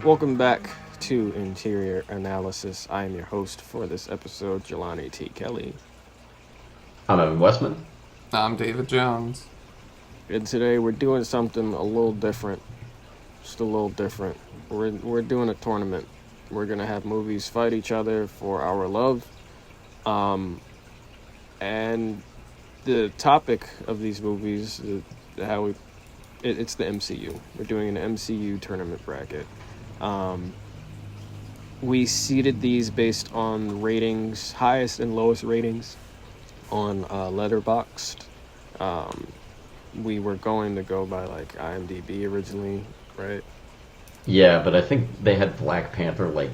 Welcome back to Interior Analysis. I am your host for this episode, Jelani T. Kelly. I'm Evan Westman. I'm David Jones. And today we're doing something a little different. Just a little different. We're doing a tournament. We're gonna have movies fight each other for our love. And the topic of these movies, it's the MCU. We're doing an MCU tournament bracket. We seeded these based on ratings, highest and lowest ratings on Letterboxd. We were going to go by like IMDb originally, right? Yeah, but I think they had Black Panther like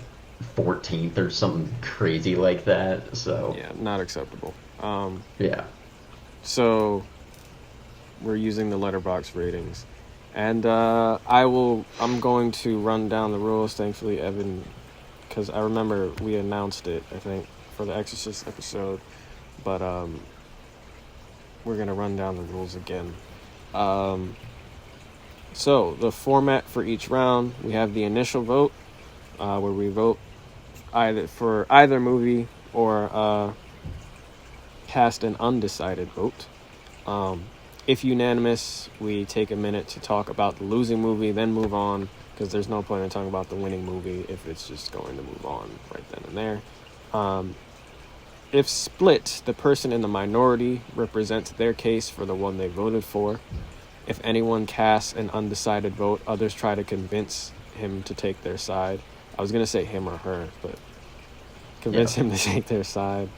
14th or something crazy like that. So Yeah, not acceptable. yeah, So we're using the Letterboxd ratings, and I'm going to run down the rules. Thankfully, Evan, because I remember we announced it, I think, for the Exorcist episode, but we're gonna run down the rules again. So the format for each round, we have the initial vote, where we vote either movie or cast an undecided vote. If unanimous, we take a minute to talk about the losing movie, then move on, because there's no point in talking about the winning movie if it's just going to move on right then and there. If split, the person in the minority represents their case for the one they voted for. If anyone casts an undecided vote, others try to convince him to take their side. I was going to say him or her, but convince him to take their side.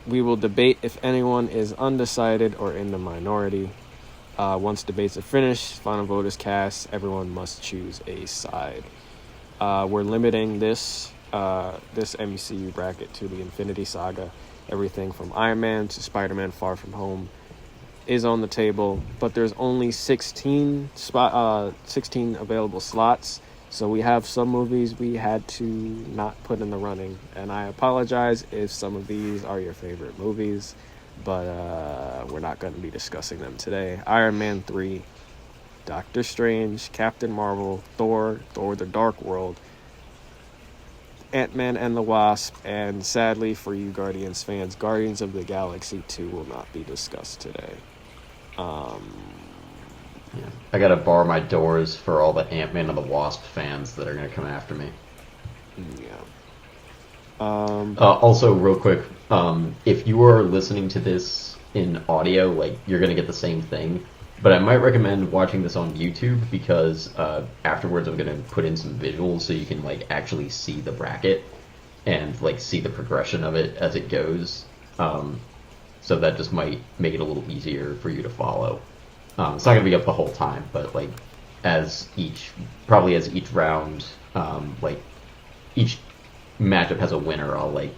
We will debate if anyone is undecided or in the minority. Once debates are finished, final vote is cast. Everyone must choose a side. We're limiting this MCU bracket to the Infinity Saga. Everything from Iron Man to Spider-Man Far From Home is on the table, but there's only 16 available slots. So we have some movies we had to not put in the running, and I apologize if some of these are your favorite movies, but we're not going to be discussing them today. Iron Man 3, Doctor Strange, Captain Marvel, Thor the Dark World, Ant-Man and the Wasp, and sadly for you Guardians fans, Guardians of the Galaxy 2 will not be discussed today. yeah. I gotta bar my doors for all the Ant-Man and the Wasp fans that are gonna come after me. Yeah. Also, real quick, if you are listening to this in audio, like you're gonna get the same thing. But I might recommend watching this on YouTube because afterwards I'm gonna put in some visuals so you can like actually see the bracket and like see the progression of it as it goes. So that just might make it a little easier for you to follow. It's not gonna be up the whole time, but like as each round, like each matchup has a winner, I'll like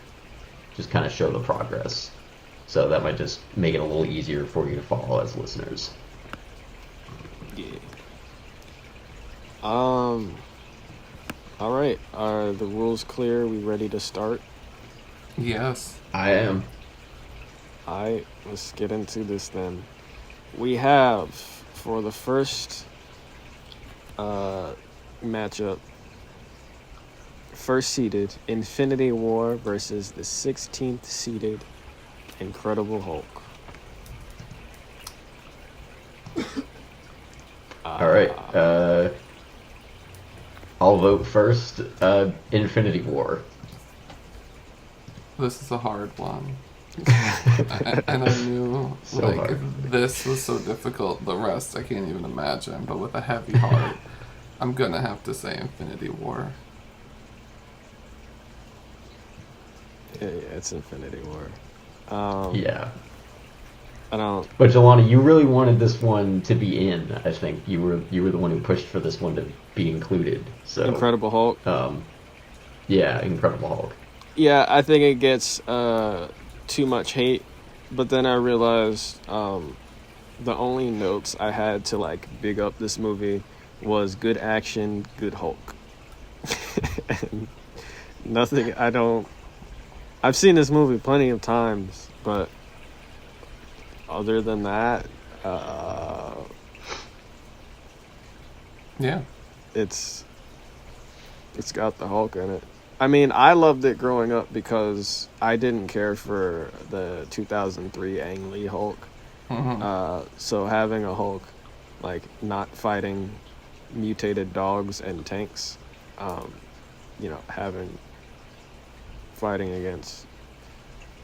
just kind of show the progress. So that might just make it a little easier for you to follow as listeners. Yeah. All right. Are the rules clear? We ready to start? Yes. I am. All right. Let's get into this then. We have for the first matchup, first seeded Infinity War versus the 16th seeded Incredible Hulk. All right. I'll vote first. Infinity War. This is a hard one. And I knew, So like, hard. if this was so difficult, the rest I can't even imagine. But with a heavy heart, I'm gonna have to say Infinity War. Yeah, it's Infinity War. Yeah. I don't. But Jelani, you really wanted this one to be in. I think you were the one who pushed for this one to be included. So Incredible Hulk. Yeah, Incredible Hulk. Yeah, I think it gets too much hate, but then I realized the only notes I had to like big up this movie was good action, good Hulk. And nothing. I've seen this movie plenty of times, but other than that, Yeah. it's It's got the Hulk in it. I mean, I loved it growing up because I didn't care for the 2003 Ang Lee Hulk. So having a Hulk, like, not fighting mutated dogs and tanks, having fighting against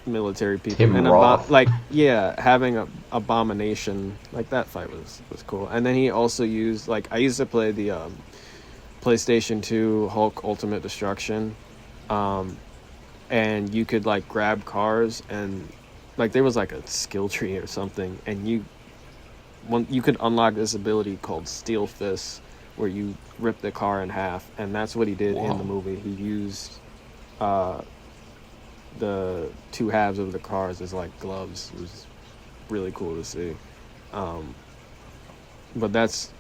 military people Tim and Roth. having a Abomination, like, that fight was cool. And then he also used, like, I used to play the PlayStation 2 Hulk Ultimate Destruction, and you could, like, grab cars, and, like, there was, like, a skill tree or something, and you could unlock this ability called Steel Fist, where you rip the car in half, and that's what he did in the movie. He used the two halves of the cars as, like, gloves. It was really cool to see. But that's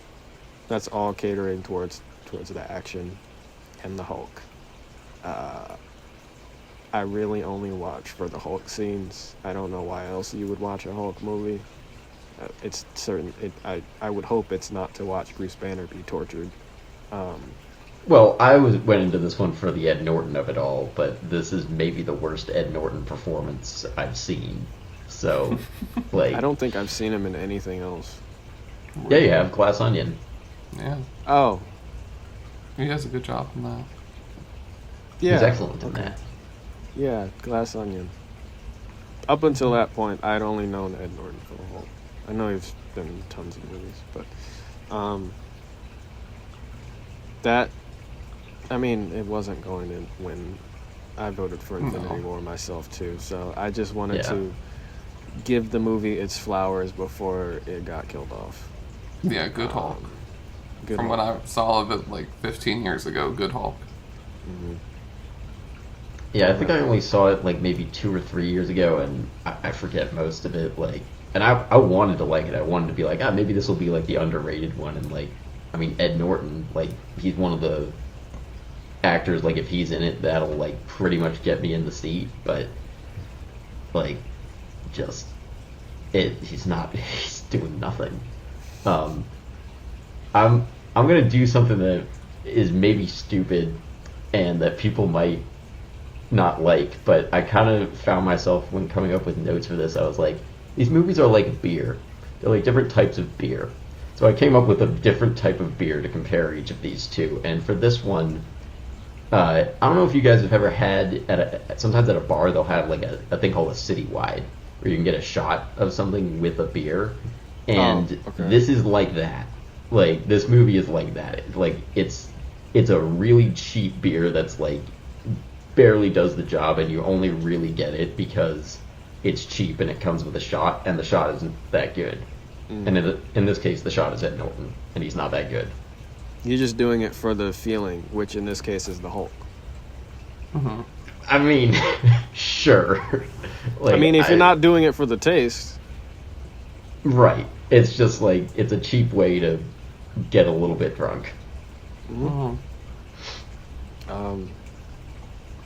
all catering towards the action and the Hulk. I really only watch for the Hulk scenes. I don't know why else you would watch a Hulk movie. It's certain. I would hope it's not to watch Bruce Banner be tortured. Well, went into this one for the Ed Norton of it all, but this is maybe the worst Ed Norton performance I've seen. So, like, I don't think I've seen him in anything else. Yeah, you have Glass Onion. Yeah. Oh, He does a good job in that. yeah. He's excellent in that. Yeah, Glass Onion. Up until that point, I'd only known Ed Norton for the Hulk. I know he's been in tons of movies, but it wasn't going to win. I voted for Infinity War myself too, so I just wanted to give the movie its flowers before it got killed off. Yeah, good Hulk. From Hulk. what I saw of it like 15 years ago, good Hulk. Mm-hmm. Yeah, I think I only saw it like maybe 2 or 3 years ago, and I forget most of it. Like, and I wanted to like it. I wanted to be like, maybe this will be like the underrated one. And like, I mean, Ed Norton, like, he's one of the actors. Like, if he's in it, that'll like pretty much get me in the seat. But like, just he's not. He's doing nothing. I'm gonna do something that is maybe stupid, and that people might not like, but I kind of found myself when coming up with notes for this, I was like, these movies are like beer. They're like different types of beer. So I came up with a different type of beer to compare each of these two. And for this one, I don't know if you guys have ever had sometimes at a bar they'll have like a thing called a citywide, where you can get a shot of something with a beer, and this is like that. Like, this movie is like that. Like, it's a really cheap beer that's like barely does the job, and you only really get it because it's cheap and it comes with a shot, and the shot isn't that good. And in this case, the shot is Ed Norton, and he's not that good. You're just doing it for the feeling, which in this case is the Hulk. Mm-hmm. I mean, sure. Like, I mean, if you're not doing it for the taste, right? It's just like, it's a cheap way to get a little bit drunk. Mm-hmm.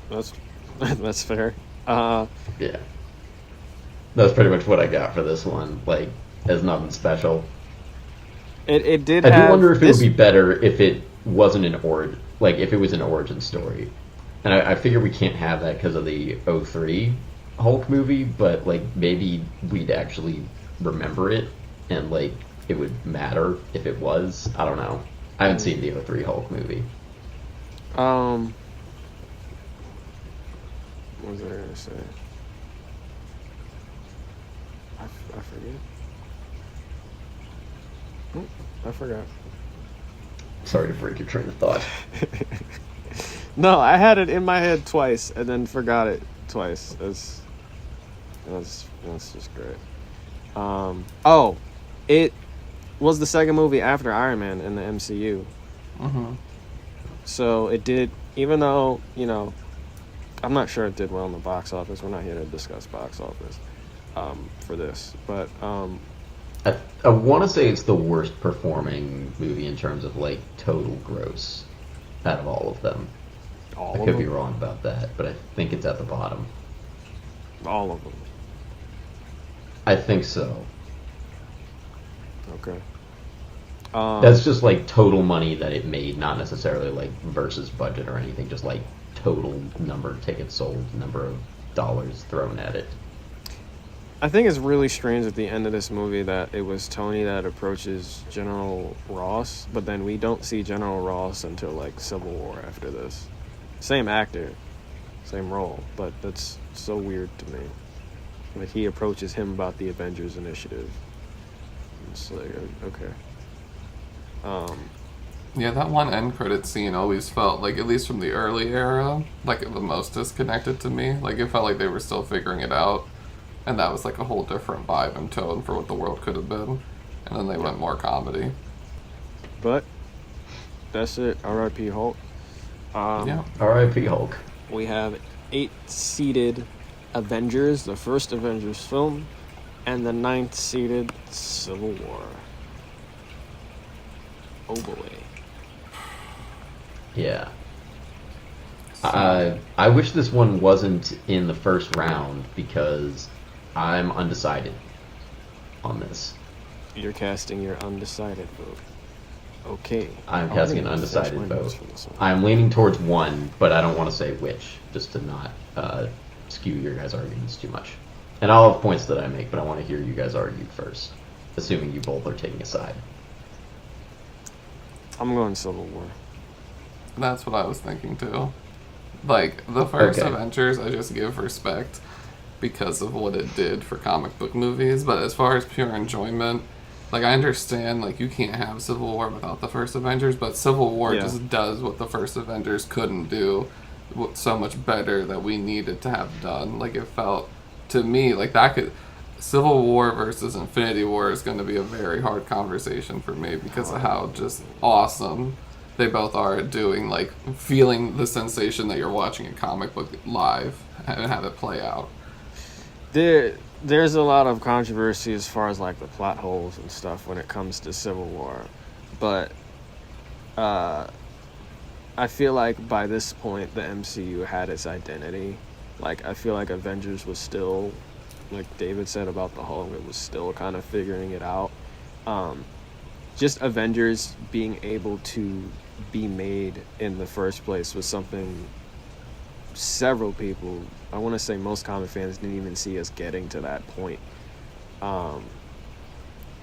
That's fair. Yeah, that's pretty much what I got for this one. Like, there's nothing special. It did. I do wonder if it would be better if it wasn't like if it was an origin story. And I figure we can't have that because of the 03 Hulk movie, but like maybe we'd actually remember it, and like it would matter if it was. I don't know. I haven't seen the 03 Hulk movie. What was I gonna say? I forget. I forgot. Sorry to break your train of thought. No, I had it in my head twice and then forgot it twice. That's just great. It was the second movie after Iron Man in the MCU. Mm-hmm. So it did, even though, I'm not sure it did well in the box office. We're not here to discuss box office for this. But I want to say it's the worst performing movie in terms of like total gross out of all of them. I could be wrong about that, but I think it's at the bottom. All of them. I think so. Okay. That's just like total money that it made, not necessarily like versus budget or anything. Just like total number of tickets sold, number of dollars thrown at it. I think it's really strange at the end of this movie that it was Tony that approaches General Ross, but then we don't see General Ross until like Civil War after this. Same actor, same role, but that's so weird to me. Like he approaches him about the Avengers Initiative. It's like, okay. Yeah, that one end credit scene always felt like, at least from the early era, like the most disconnected to me. Like it felt like they were still figuring it out, and that was like a whole different vibe and tone for what the world could have been. And then they went more comedy. But that's it. R.I.P. Hulk. Yeah. R.I.P. Hulk. We have 8-seeded Avengers, the first Avengers film, and the 9th-seeded Civil War. Oh boy. Yeah. I wish this one wasn't in the first round because I'm undecided on this. You're casting your undecided vote. Okay. I'm casting an undecided vote. I'm leaning towards one, but I don't want to say which, just to not skew your guys' arguments too much. And I'll have points that I make, but I want to hear you guys argue first, assuming you both are taking a side. I'm going Civil War. That's what I was thinking too. Like, the first Okay. Avengers, I just give respect because of what it did for comic book movies, but as far as pure enjoyment, like, I understand, like, you can't have Civil War without the first Avengers, but Civil War just does what the first Avengers couldn't do so much better that we needed to have done. Like, it felt, to me, like, that could... Civil War versus Infinity War is going to be a very hard conversation for me because of how just awesome they both are at doing, like, feeling the sensation that you're watching a comic book live and have it play out. There's a lot of controversy as far as like the plot holes and stuff when it comes to Civil War, but I feel like by this point the MCU had its identity. Like I feel like Avengers was still, like David said about the Hulk, it was still kind of figuring it out. Just Avengers being able to be made in the first place was something several people, I want to say most comic fans, didn't even see us getting to that point.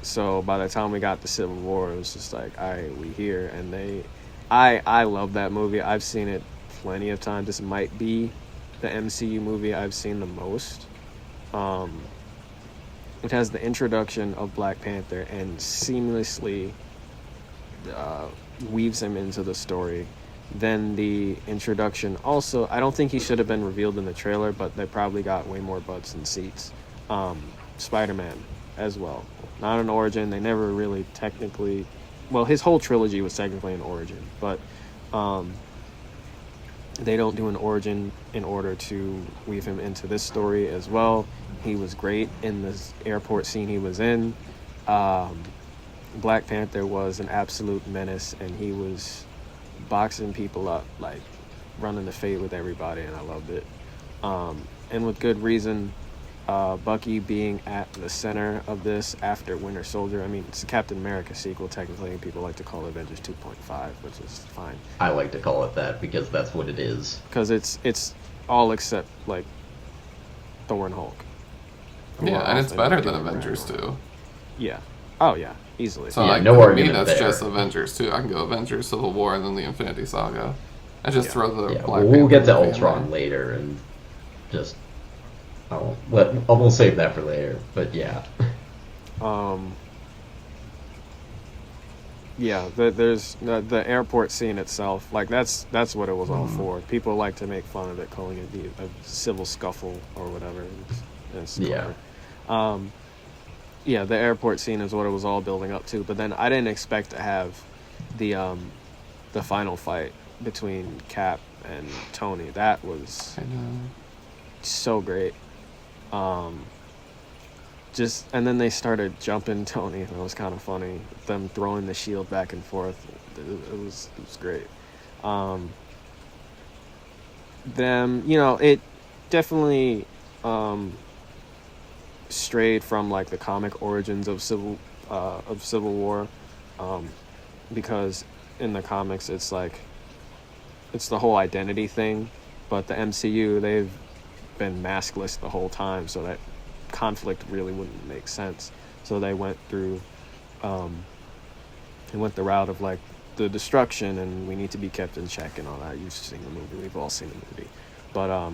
So by the time we got to Civil War, it was just like, all right, we here. And I love that movie. I've seen it plenty of times. This might be the MCU movie I've seen the most. It has the introduction of Black Panther and seamlessly weaves him into the story. Then the introduction also, I don't think he should have been revealed in the trailer, but they probably got way more butts and seats. Spider-Man as well. Not an origin. They never really technically... Well, his whole trilogy was technically an origin, but they don't do an origin in order to weave him into this story as well. He was great in this airport scene he was in. Black Panther was an absolute menace, and he was boxing people up, like running the fade with everybody, and I loved it. And with good reason. Bucky being at the center of this after Winter Soldier. I mean, it's a Captain America sequel, technically. People like to call it Avengers 2.5, which is fine. I like to call it that because that's what it is. Because it's all except, like, Thor and Hulk. Yeah, and it's better than Avengers 2. Yeah. Oh, yeah. Easily. So, Yeah, like, no for me, argument that's there. just Avengers 2. I can go Avengers, Civil War, and then the Infinity Saga. And just throw the Yeah, Black we'll get to Panther movie in Ultron there. later and just... we'll save that for later, but yeah. Yeah, there's the airport scene itself. Like that's what it was all for. People like to make fun of it, calling it a civil scuffle or whatever. It's Yeah. clever. Yeah, the airport scene is what it was all building up to. But then I didn't expect to have the final fight between Cap and Tony. That was I know. so great. And then they started jumping Tony, and it was kind of funny. Them throwing the shield back and forth. It was great. It definitely strayed from like the comic origins of Civil War. because in the comics it's like it's the whole identity thing, but the MCU, they've been maskless the whole time, so that conflict really wouldn't make sense. So they went through the route of like the destruction and we need to be kept in check and all that. You've seen the movie, we've all seen the movie, but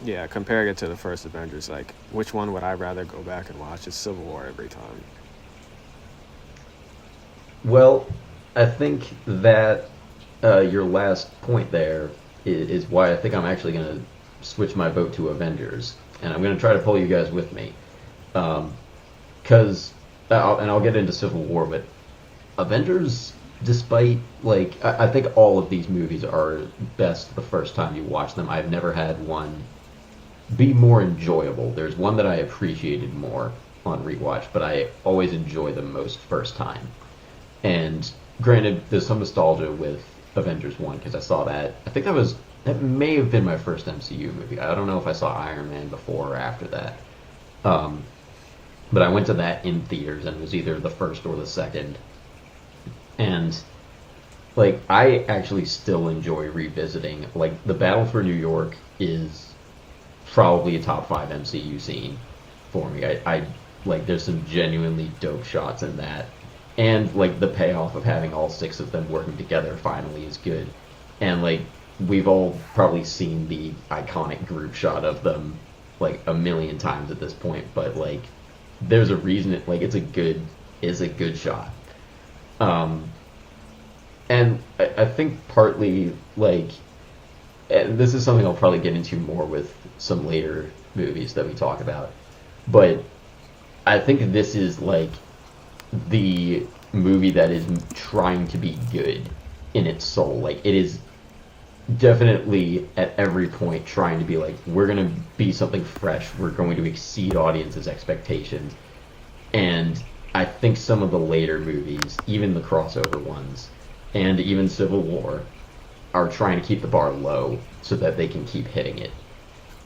yeah, comparing it to the first Avengers, like which one would I rather go back and watch? It's Civil War every time. Well, I think that your last point there is why I think I'm actually going to switch my vote to Avengers, and I'm going to try to pull you guys with me, because I'll get into Civil War, but Avengers, despite like I think all of these movies are best the first time you watch them. I've never had one be more enjoyable. There's one that I appreciated more on rewatch, but I always enjoy them most first time. And granted, there's some nostalgia with Avengers 1 because I saw that. I think that may have been my first MCU movie. I don't know if I saw Iron Man before or after that. But I went to that in theaters and it was either the first or the second. And like I actually still enjoy revisiting. Like the Battle for New York is probably a top 5 MCU scene for me. I like there's some genuinely dope shots in that. And like the payoff of having all 6 of them working together finally is good. And like we've all probably seen the iconic group shot of them like a million times at this point, but like there's a reason it's a good shot. And I think partly like and this is something I'll probably get into more with some later movies that we talk about, but I think this is like the movie that is trying to be good in its soul. Like it is definitely at every point trying to be like, we're going to be something fresh, we're going to exceed audiences' expectations. And I think some of the later movies, even the crossover ones and even Civil War, are trying to keep the bar low so that they can keep hitting it.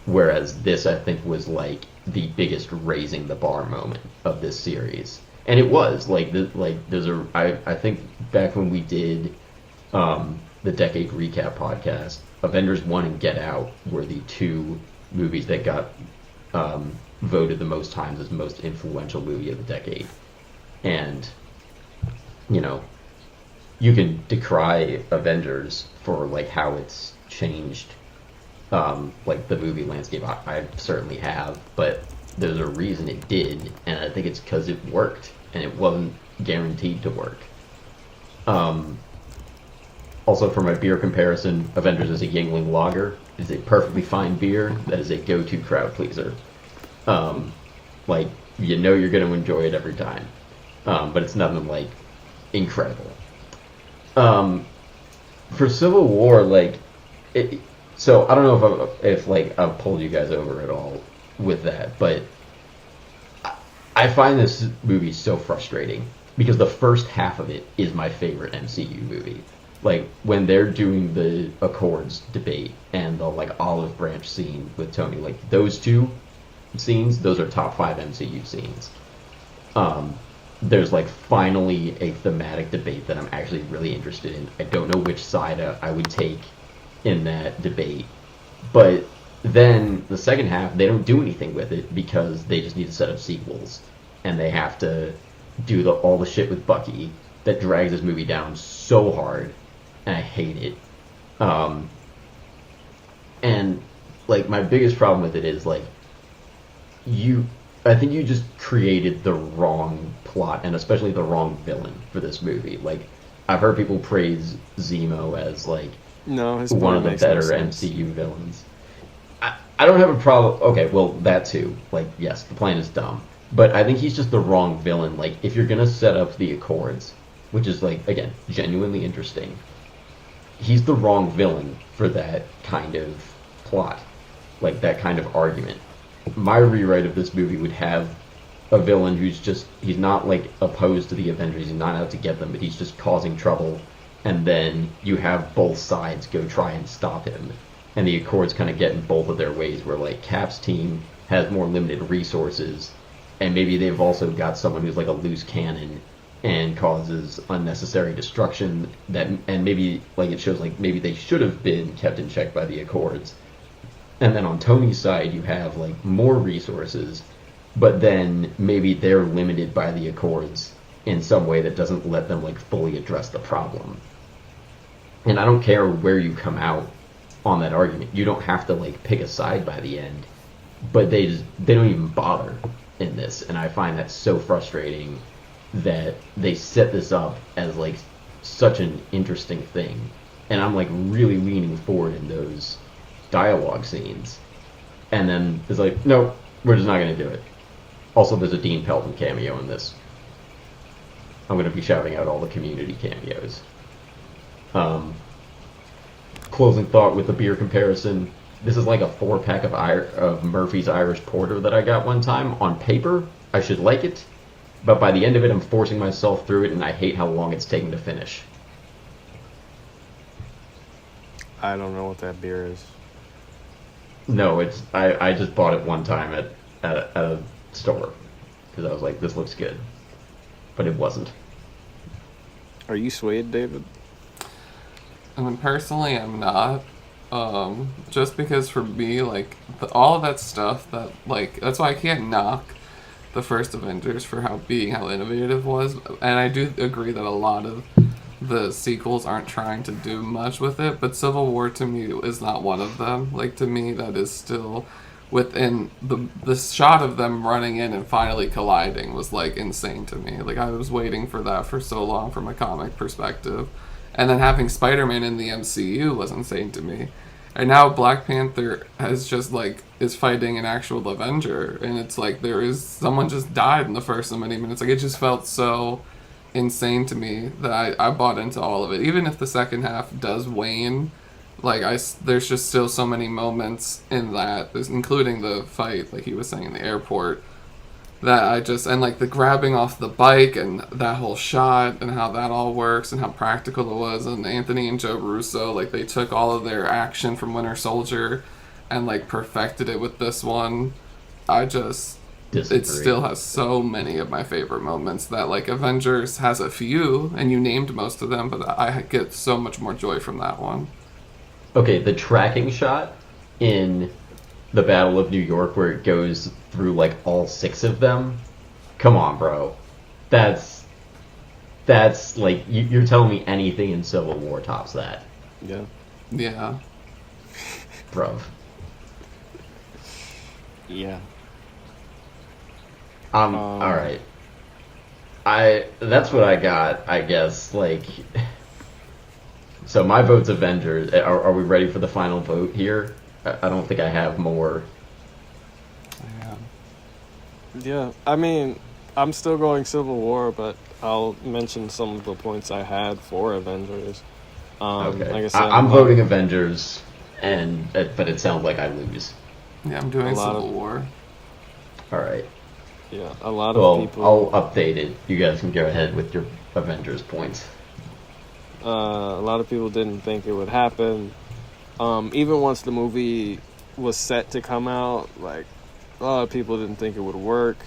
Whereas this, I think, was like the biggest raising the bar moment of this series. And it was like I think back when we did the decade recap podcast, Avengers 1 and Get Out were the 2 movies that got voted the most times as most influential movie of the decade. And you know, you can decry Avengers for like how it's changed like the movie landscape. I certainly have, but there's a reason it did, and I think it's because it worked, and it wasn't guaranteed to work. Also, for my beer comparison, Avengers is a Yingling lager. It is a perfectly fine beer that is a go-to crowd pleaser. Like, you know you're going to enjoy it every time. But it's nothing, like, incredible. For Civil War, like, so I don't know if I've pulled you guys over at all with that, but I find this movie so frustrating because the first half of it is my favorite MCU movie. Like when they're doing the Accords debate and the like olive branch scene with Tony, like those 2 scenes, those are top 5 MCU scenes. There's like finally a thematic debate that I'm actually really interested in. I don't know which side I would take in that debate, but then the second half they don't do anything with it because they just need to set up sequels and they have to do all the shit with Bucky that drags this movie down so hard, and I hate it. And like my biggest problem with it is like I think you just created the wrong plot and especially the wrong villain for this movie. Like I've heard people praise Zemo as like one of the better MCU villains. I don't have a problem. Okay, well that too. Like yes, the plan is dumb, but I think he's just the wrong villain. Like if you're gonna set up the Accords, which is like again genuinely interesting, he's the wrong villain for that kind of plot, like that kind of argument. My rewrite of this movie would have a villain he's not like opposed to the Avengers, he's not out to get them, but he's just causing trouble, and then you have both sides go try and stop him, and the Accords kind of get in both of their ways, where like Cap's team has more limited resources, and maybe they've also got someone who's like a loose cannon and causes unnecessary destruction and maybe like it shows like maybe they should have been kept in check by the Accords. And then on Tony's side, you have like more resources, but then maybe they're limited by the Accords in some way that doesn't let them like fully address the problem. And I don't care where you come out on that argument. You don't have to like pick a side by the end, but they don't even bother in this, and I find that so frustrating that they set this up as like such an interesting thing, and I'm like really leaning forward in those dialogue scenes, and then it's like, nope, we're just not going to do it. Also, there's a Dean Pelton cameo in this. I'm going to be shouting out all the Community cameos. Closing thought with the beer comparison. This is like a 4-pack of Murphy's Irish Porter that I got one time. On paper, I should like it, but by the end of it, I'm forcing myself through it, and I hate how long it's taking to finish. I don't know what that beer is. No, it's I just bought it one time at a store because I was like, this looks good, but it wasn't. Are you swayed, David? I mean, personally, I'm not. Just because for me, like, all of that stuff that, like, that's why I can't knock the first Avengers for how innovative it was. And I do agree that a lot of the sequels aren't trying to do much with it, but Civil War to me is not one of them. Like, to me, that is still within the shot of them running in and finally colliding was, like, insane to me. Like, I was waiting for that for so long from a comic perspective. And then having Spider-Man in the MCU was insane to me. And now Black Panther has just, like, is fighting an actual Avenger. And it's like someone just died in the first so many minutes. Like, it just felt so insane to me that I bought into all of it. Even if the second half does wane, like, there's just still so many moments in that, including the fight, like he was saying, in the airport, that and like the grabbing off the bike and that whole shot and how that all works and how practical it was. And Anthony and Joe Russo, like, they took all of their action from Winter Soldier and like perfected it with this one. It still has so many of my favorite moments that, like, Avengers has a few and you named most of them, but I get so much more joy from that one. Okay, the tracking shot in the Battle of New York where it goes through like all 6 of them. Come on, bro. That's like you're telling me anything in Civil War tops that. Yeah. Yeah. Bruv. Yeah. All right. That's what I got, I guess. Like, so my vote's Avengers. Are we ready for the final vote here? I don't think I have more. Yeah, I mean, I'm still going Civil War, but I'll mention some of the points I had for Avengers. Okay. Like I said, I'm voting Avengers, but it sounds like I lose. Yeah, I'm doing Civil War. All right. Yeah, a lot of people. I'll update it. You guys can go ahead with your Avengers points. A lot of people didn't think it would happen. Even once the movie was set to come out, like, a lot of people didn't think it would work.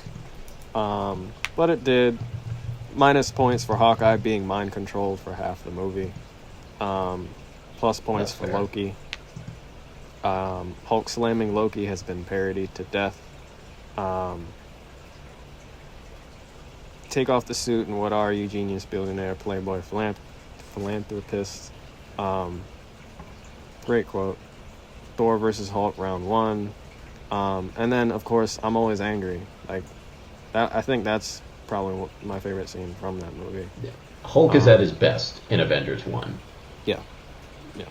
But it did. Minus points for Hawkeye being mind controlled for half the movie. Plus points for Loki. Hulk slamming Loki has been parodied to death. Take off the suit and what are you, genius, billionaire, playboy, philanthropist. Great quote. Thor versus Hulk round 1. And then, of course, I'm always angry. Like, that, I think that's probably my favorite scene from that movie. Yeah. Hulk is at his best in Avengers 1. Yeah. Yeah.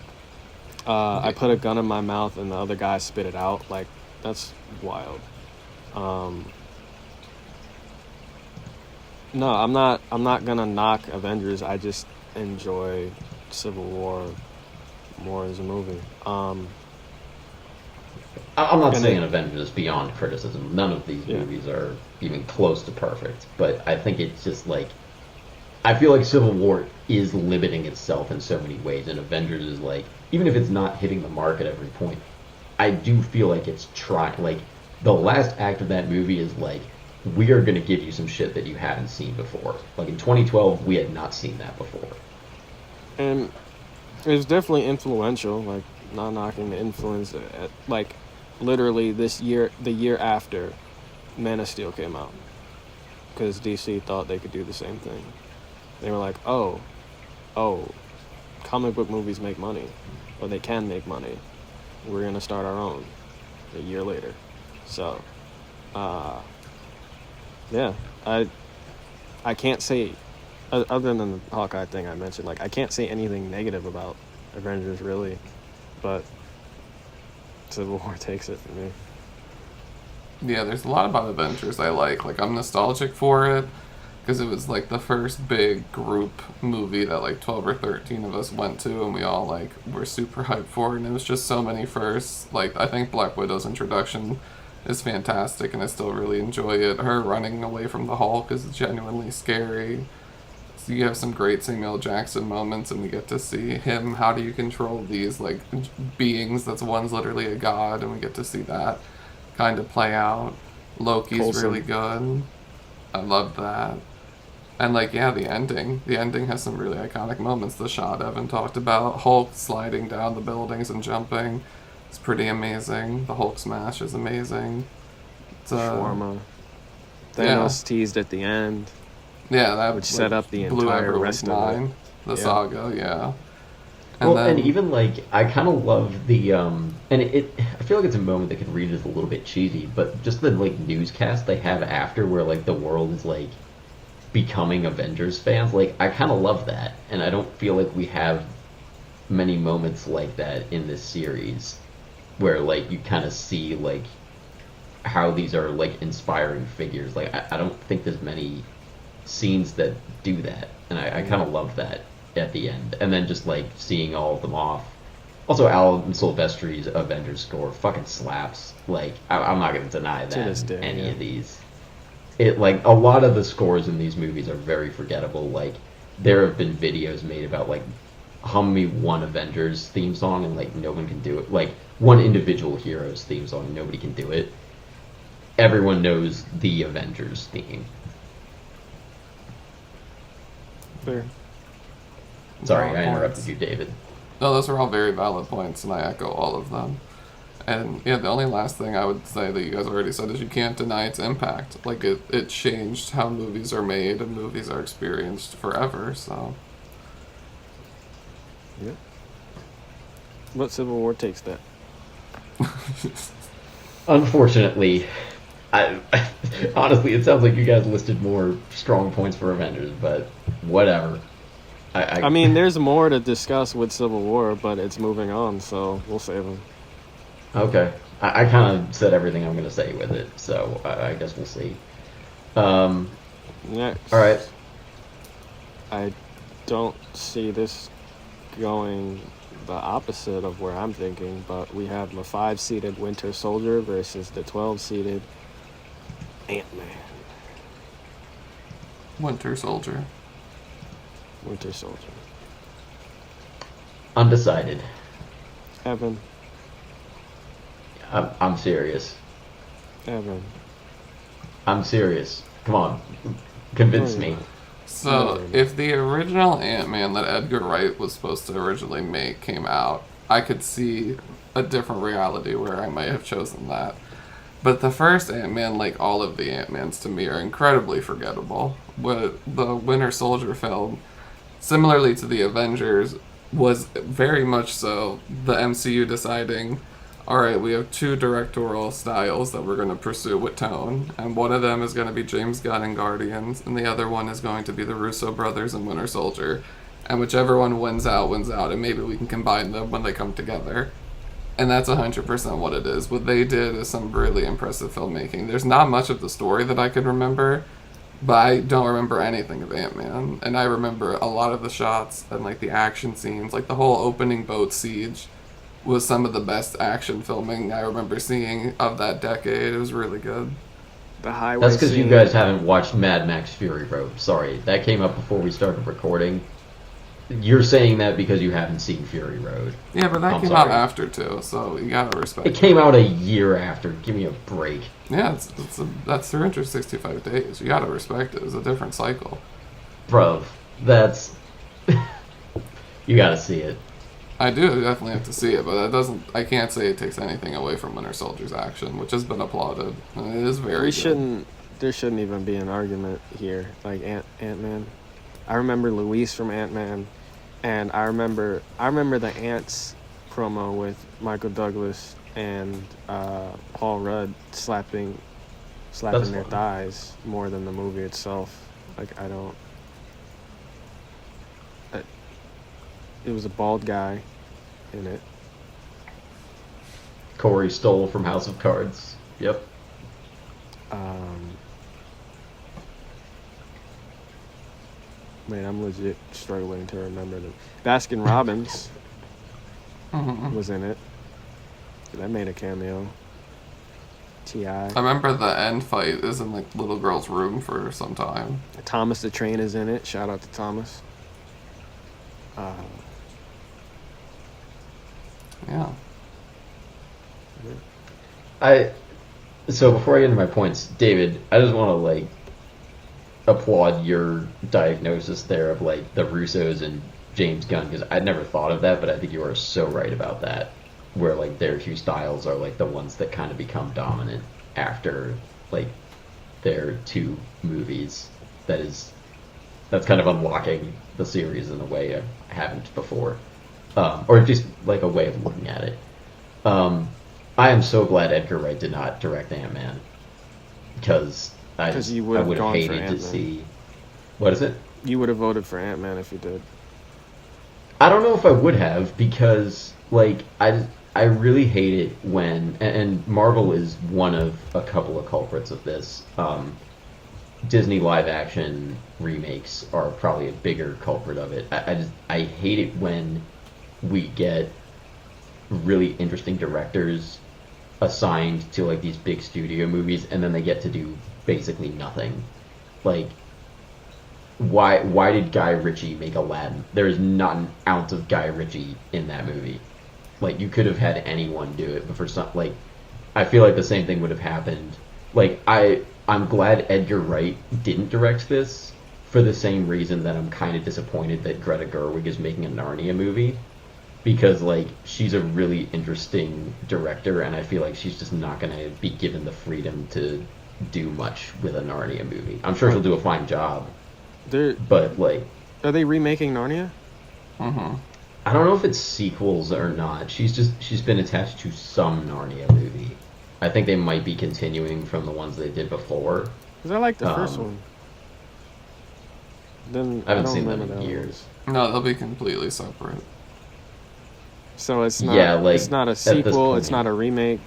I put a gun in my mouth and the other guy spit it out. Like, that's wild. No, I'm not gonna knock Avengers. I just enjoy Civil War more as a movie. I'm not saying Avengers is beyond criticism. None of these movies are even close to perfect. But I think it's just like, I feel like Civil War is limiting itself in so many ways, and Avengers is like, even if it's not hitting the mark at every point, I do feel like it's trying. Like, the last act of that movie is like we are going to give you some shit that you haven't seen before. Like in 2012, we had not seen that before. And it was definitely influential, like, not knocking the influence, like, literally the year after Man of Steel came out. Because DC thought they could do the same thing. They were like, oh, comic book movies make money, or they can make money. We're going to start our own a year later. So, yeah, I can't say, other than the Hawkeye thing I mentioned, like, I can't say anything negative about Avengers, really, but Civil War takes it for me. Yeah, there's a lot about Avengers I like. Like, I'm nostalgic for it, because it was, like, the first big group movie that, like, 12 or 13 of us went to, and we all, like, were super hyped for it, and it was just so many firsts. Like, I think Black Widow's introduction is fantastic, and I still really enjoy it. Her running away from the Hulk is genuinely scary. So you have some great Samuel Jackson moments, and we get to see him, how do you control these, like, beings that's one's literally a god, and we get to see that kind of play out. Loki's Coulson. really good. I love that. And, like, yeah, the ending has some really iconic moments. The shot Evan talked about, Hulk sliding down the buildings and jumping, it's pretty amazing. The Hulk smash is amazing. It's, Shawarma. Thanos teased at the end. Yeah, that which set up the blew entire everyone's rest of it. The saga, yeah. And even, like, I kind of love the, and I feel like it's a moment that could read as a little bit cheesy, but just the, like, newscast they have after where, like, the world is, like, becoming Avengers fans, like, I kind of love that, and I don't feel like we have many moments like that in this series, where, like, you kind of see, like, how these are, like, inspiring figures. Like, I don't think there's many scenes that do that, and I kind of love that at the end. And then just, like, seeing all of them off. Also, Alan Silvestri's Avengers score fucking slaps. Like, I'm not going to deny that this day, any of these. It, like, a lot of the scores in these movies are very forgettable. Like, there have been videos made about, like, hum me one Avengers theme song, and, like, no one can do it. Like, one individual hero's theme song, and nobody can do it. Everyone knows the Avengers theme. Fair. Sorry, Valid I interrupted points. you, David. No, those are all very valid points, and I echo all of them. And yeah, the only last thing I would say that you guys already said is you can't deny its impact. Like, it changed how movies are made and movies are experienced forever, so. Yep. But Civil War takes that. Unfortunately, honestly, it sounds like you guys listed more strong points for Avengers, but whatever. I mean, there's more to discuss with Civil War, but it's moving on, so we'll save them. Okay. I kind of said everything I'm going to say with it, so I guess we'll see. Next. All right. I don't see this going the opposite of where I'm thinking, but we have the 5-seeded Winter Soldier versus the 12-seeded Ant-Man. Winter Soldier. Winter Soldier. Undecided. Evan. I'm serious. Evan. I'm serious. Come on. Convince me. So, if the original Ant-Man that Edgar Wright was supposed to originally make came out, I could see a different reality where I might have chosen that. But the first Ant-Man, like all of the Ant-Mans to me, are incredibly forgettable. What the Winter Soldier film, similarly to the Avengers, was very much so the MCU deciding, alright, we have two directorial styles that we're going to pursue with tone, and one of them is going to be James Gunn and Guardians, and the other one is going to be the Russo brothers and Winter Soldier. And whichever one wins out, and maybe we can combine them when they come together. And that's 100% what it is. What they did is some really impressive filmmaking. There's not much of the story that I could remember, but I don't remember anything of Ant-Man. And I remember a lot of the shots and, like, the action scenes. Like, the whole opening boat siege was some of the best action filming I remember seeing of that decade. It was really good. The highway That's because you scene. guys haven't watched Mad Max Fury Road. Sorry, that came up before we started recording. you're saying that because you haven't seen Fury Road. Yeah, but that I'm came out sorry. after too, so you gotta respect It came out a year after. Give me a break. Yeah, that's 365 days. You gotta respect it. It's a different cycle. Bro, that's... you gotta see it. I do definitely have to see it, but that doesn't. I can't say it takes anything away from Winter Soldier's action, which has been applauded. And it is very. There shouldn't even be an argument here. Like Ant-Man. I remember Luis from Ant-Man, and I remember the Ants promo with Michael Douglas and Paul Rudd slapping their thighs more than the movie itself. Like it was a bald guy in it. Corey Stoll from House of Cards. Yep. Man, I'm legit struggling to remember them. Baskin Robbins was in it. That made a cameo. T.I. I remember the end fight is in like little girl's room for some time. Thomas the Train is in it. Shout out to Thomas. Yeah. So before I get into my points, David, I just want to like applaud your diagnosis there of like the Russos and James Gunn, because I'd never thought of that, but I think you are so right about that, where like their two styles are like the ones that kind of become dominant after like their two movies. That's kind of unlocking the series in a way I haven't before, or just like a way of looking at it. I am so glad Edgar Wright did not direct Ant-Man, because I would have hated to see. What is it? You would have voted for Ant-Man if you did. I don't know if I would have, because like I really hate it when, and Marvel is one of a couple of culprits of this. Disney live action remakes are probably a bigger culprit of it. I hate it when we get really interesting directors assigned to like these big studio movies, and then they get to do basically nothing. Like, why did Guy Ritchie make Aladdin? There is not an ounce of Guy Ritchie in that movie. Like, you could have had anyone do it, but for some, like, I feel like the same thing would have happened. Like, I'm glad Edgar Wright didn't direct this, for the same reason that I'm kind of disappointed that Greta Gerwig is making a Narnia movie. Because, like, she's a really interesting director, and I feel like she's just not going to be given the freedom to do much with a Narnia movie. I'm sure she'll do a fine job. But, like... Are they remaking Narnia? Mm-hmm. I don't know if it's sequels or not. She's been attached to some Narnia movie. I think they might be continuing from the ones they did before. Because I like the first one. Then I haven't seen them in years. No, they'll be completely separate. So it's not. It's not a sequel. It's not a remake.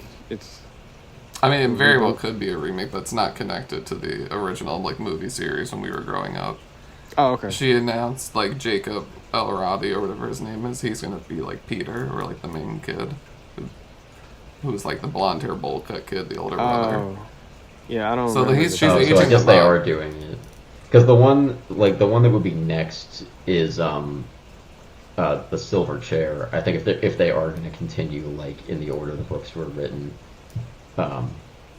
I mean, it very well could be a remake, but it's not connected to the original like movie series when we were growing up. Oh, okay. She announced like Jacob Elordi or whatever his name is. He's gonna be like Peter, or like the main kid, who's like the blonde hair bowl cut kid, the older brother. Yeah, I don't. So she's so I guess they are doing it, because the one that would be next is the Silver Chair. I think if they are going to continue like in the order the books were written, I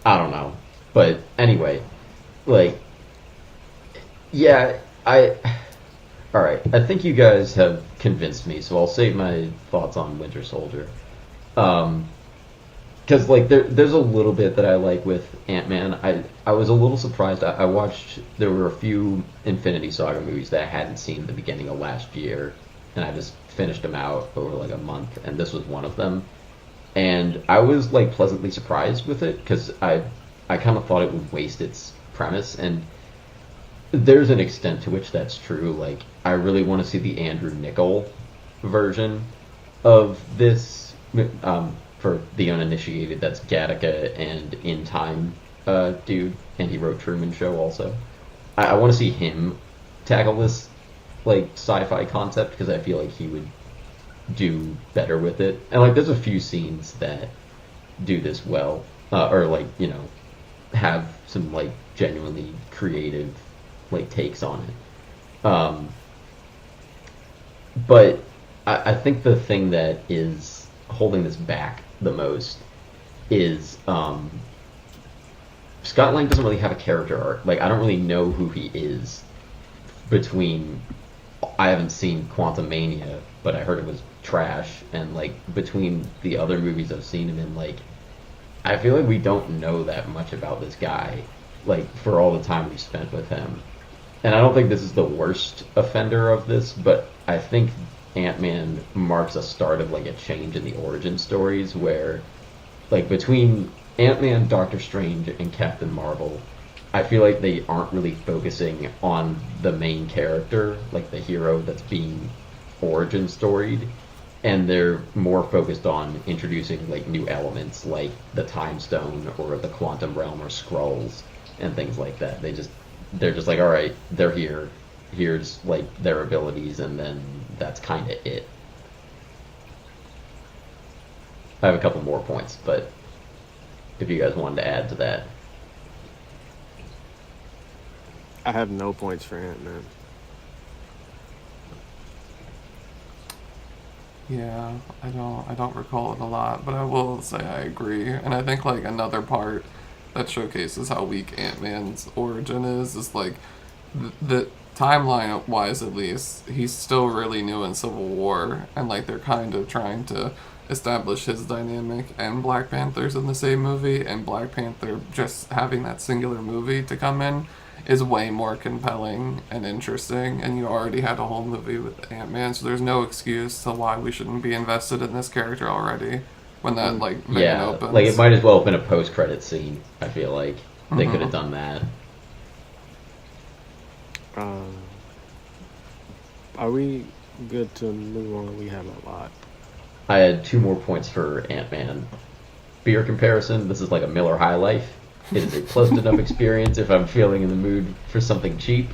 don't know, but anyway, like, yeah, all right. I think you guys have convinced me, so I'll save my thoughts on Winter Soldier. Because like there's a little bit that I like with Ant-Man. I was a little surprised. I watched, there were a few Infinity Saga movies that I hadn't seen at the beginning of last year, and I just finished them out over like a month, and this was one of them. And I was like pleasantly surprised with it, because I kind of thought it would waste its premise, and there's an extent to which that's true. Like, I really want to see the Andrew Niccol version of this. For the uninitiated, that's Gattaca and In Time dude, and he wrote Truman Show also. I want to see him tackle this like sci-fi concept, because I feel like he would do better with it. And like, there's a few scenes that do this well, or like, you know, have some like genuinely creative like takes on it. But I think the thing that is holding this back the most is Scott Lang doesn't really have a character arc. Like, I don't really know who he is between. I haven't seen Quantum Mania, but I heard it was trash. And, like, between the other movies I've seen him in, like, I feel like we don't know that much about this guy, like, for all the time we've spent with him. And I don't think this is the worst offender of this, but I think Ant-Man marks a start of, like, a change in the origin stories where, like, between Ant-Man, Doctor Strange, and Captain Marvel, I feel like they aren't really focusing on the main character, like the hero that's being origin storied, and they're more focused on introducing like new elements like the Time Stone or the Quantum Realm or Skrulls and things like that. They're just like, all right, they're here. Here's like their abilities, and then that's kind of it. I have a couple more points, but if you guys wanted to add to that. I have no points for Ant-Man. Yeah, I don't recall it a lot, but I will say I agree. And I think like another part that showcases how weak Ant-Man's origin is like the timeline wise at least, he's still really new in Civil War, and like they're kind of trying to establish his dynamic and Black Panther's in the same movie, and Black Panther just having that singular movie to come in is way more compelling and interesting, and you already had a whole movie with Ant-Man, so there's no excuse to why we shouldn't be invested in this character already when that like vein opens. Like it might as well have been a post-credit scene. I feel like they could have done that. Are we good to move on? We have a lot. I had 2 more points for Ant-Man. Beer comparison, this is like a Miller High Life. It is a pleasant enough experience if I'm feeling in the mood for something cheap.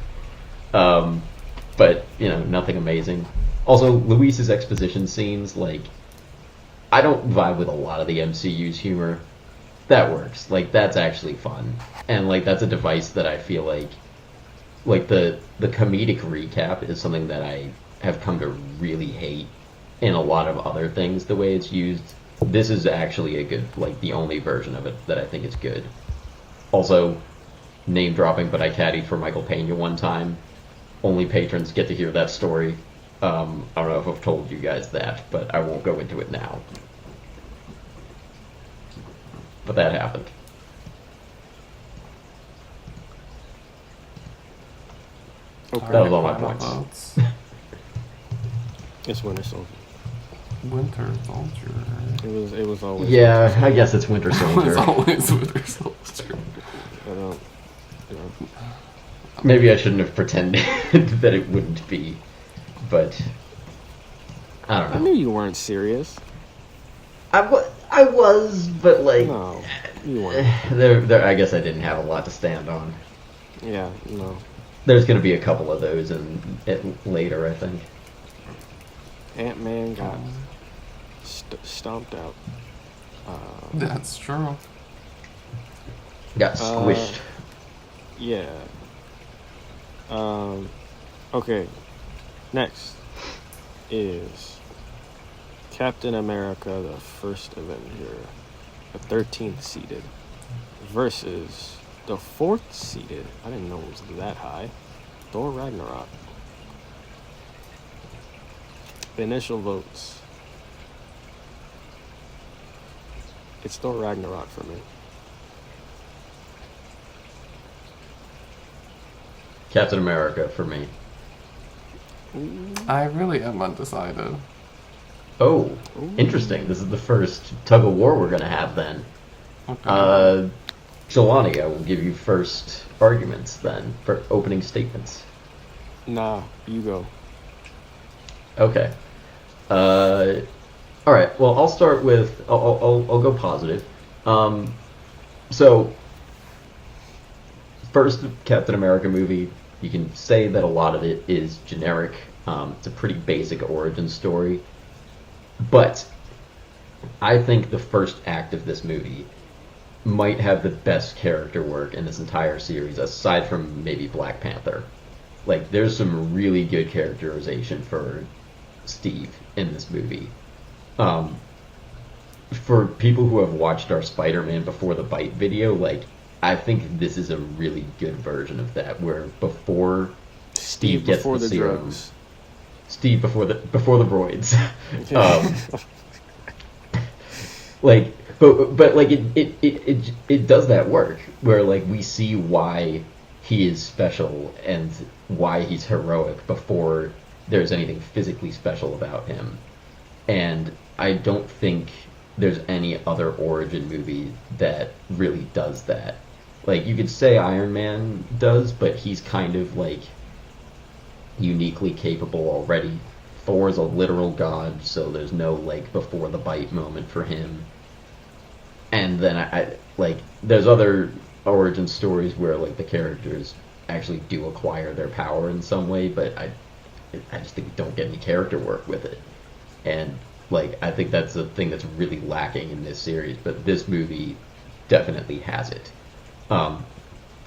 But, you know, nothing amazing. Also, Luis's exposition scenes, like, I don't vibe with a lot of the MCU's humor. That works. Like, that's actually fun. And, like, that's a device that I feel like the comedic recap is something that I have come to really hate in a lot of other things, the way it's used. This is actually a good, like, the only version of it that I think is good. Also, name dropping, but I caddied for Michael Pena one time. Only patrons get to hear that story. I don't know if I've told you guys that, but I won't go into it now. But that happened. Okay. That was all my points. Votes. It's Winter Soldier. Winter Soldier. It was always. Yeah, I guess it's Winter Soldier. It's always Winter Soldier. I don't. Maybe I shouldn't have pretended that it wouldn't be, but I don't know. I knew you weren't serious. I was, but like, No, you weren't. there. I guess I didn't have a lot to stand on. Yeah, no. There's going to be a couple of those later, I think. Ant-Man got stomped out. That's true. Got squished. Yeah. Okay. Next is Captain America, the First Avenger, the 13th seeded, versus the 4th seeded. I didn't know it was that high. Thor Ragnarok. The initial votes. It's Thor Ragnarok for me. Captain America for me. I really am undecided. Oh, interesting. This is the first tug of war we're going to have then. Okay. Jelani, I will give you first arguments then for opening statements. Nah, you go. Okay. All right. Well, I'll start with. I'll go positive. So, first Captain America movie. You can say that a lot of it is generic. It's a pretty basic origin story, but I think the first act of this movie might have the best character work in this entire series, aside from maybe Black Panther. Like, there's some really good characterization for Steve in this movie. For people who have watched our Spider-Man Before the Bite video, like, I think this is a really good version of that, where before Steve gets before the the serum, drugs. Steve before the roids. Like, but like it does that work where like we see why he is special and why he's heroic before there's anything physically special about him. And I don't think there's any other origin movie that really does that. Like, you could say Iron Man does, but he's kind of like uniquely capable already. Thor's a literal god, so there's no like before the bite moment for him. And then I like there's other origin stories where like the characters actually do acquire their power in some way, but I just think we don't get any character work with it. And like I think that's the thing that's really lacking in this series, but this movie definitely has it.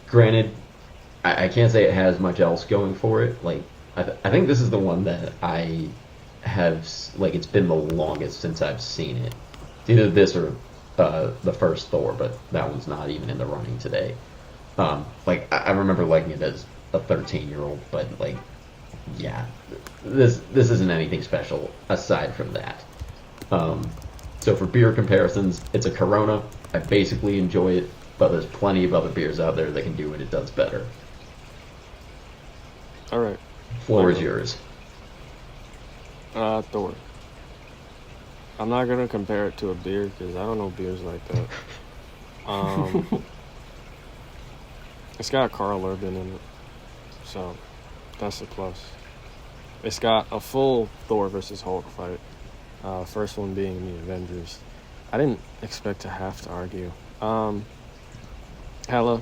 Granted, I can't say it has much else going for it. Like I think this is the one that I have like it's been the longest since I've seen it. It's either this or the first Thor, but that one's not even in the running today. Like I remember liking it as a 13-year-old, but like yeah, this isn't anything special aside from that. So for beer comparisons, it's a Corona. I basically enjoy it, but there's plenty of other beers out there that can do what it does better. All right. Floor is yours. Thor. I'm not gonna compare it to a beer because I don't know beers like that. It's got Carl Urban in it, so that's a plus. It's got a full Thor versus Hulk fight. First one being the Avengers. I didn't expect to have to argue. Hela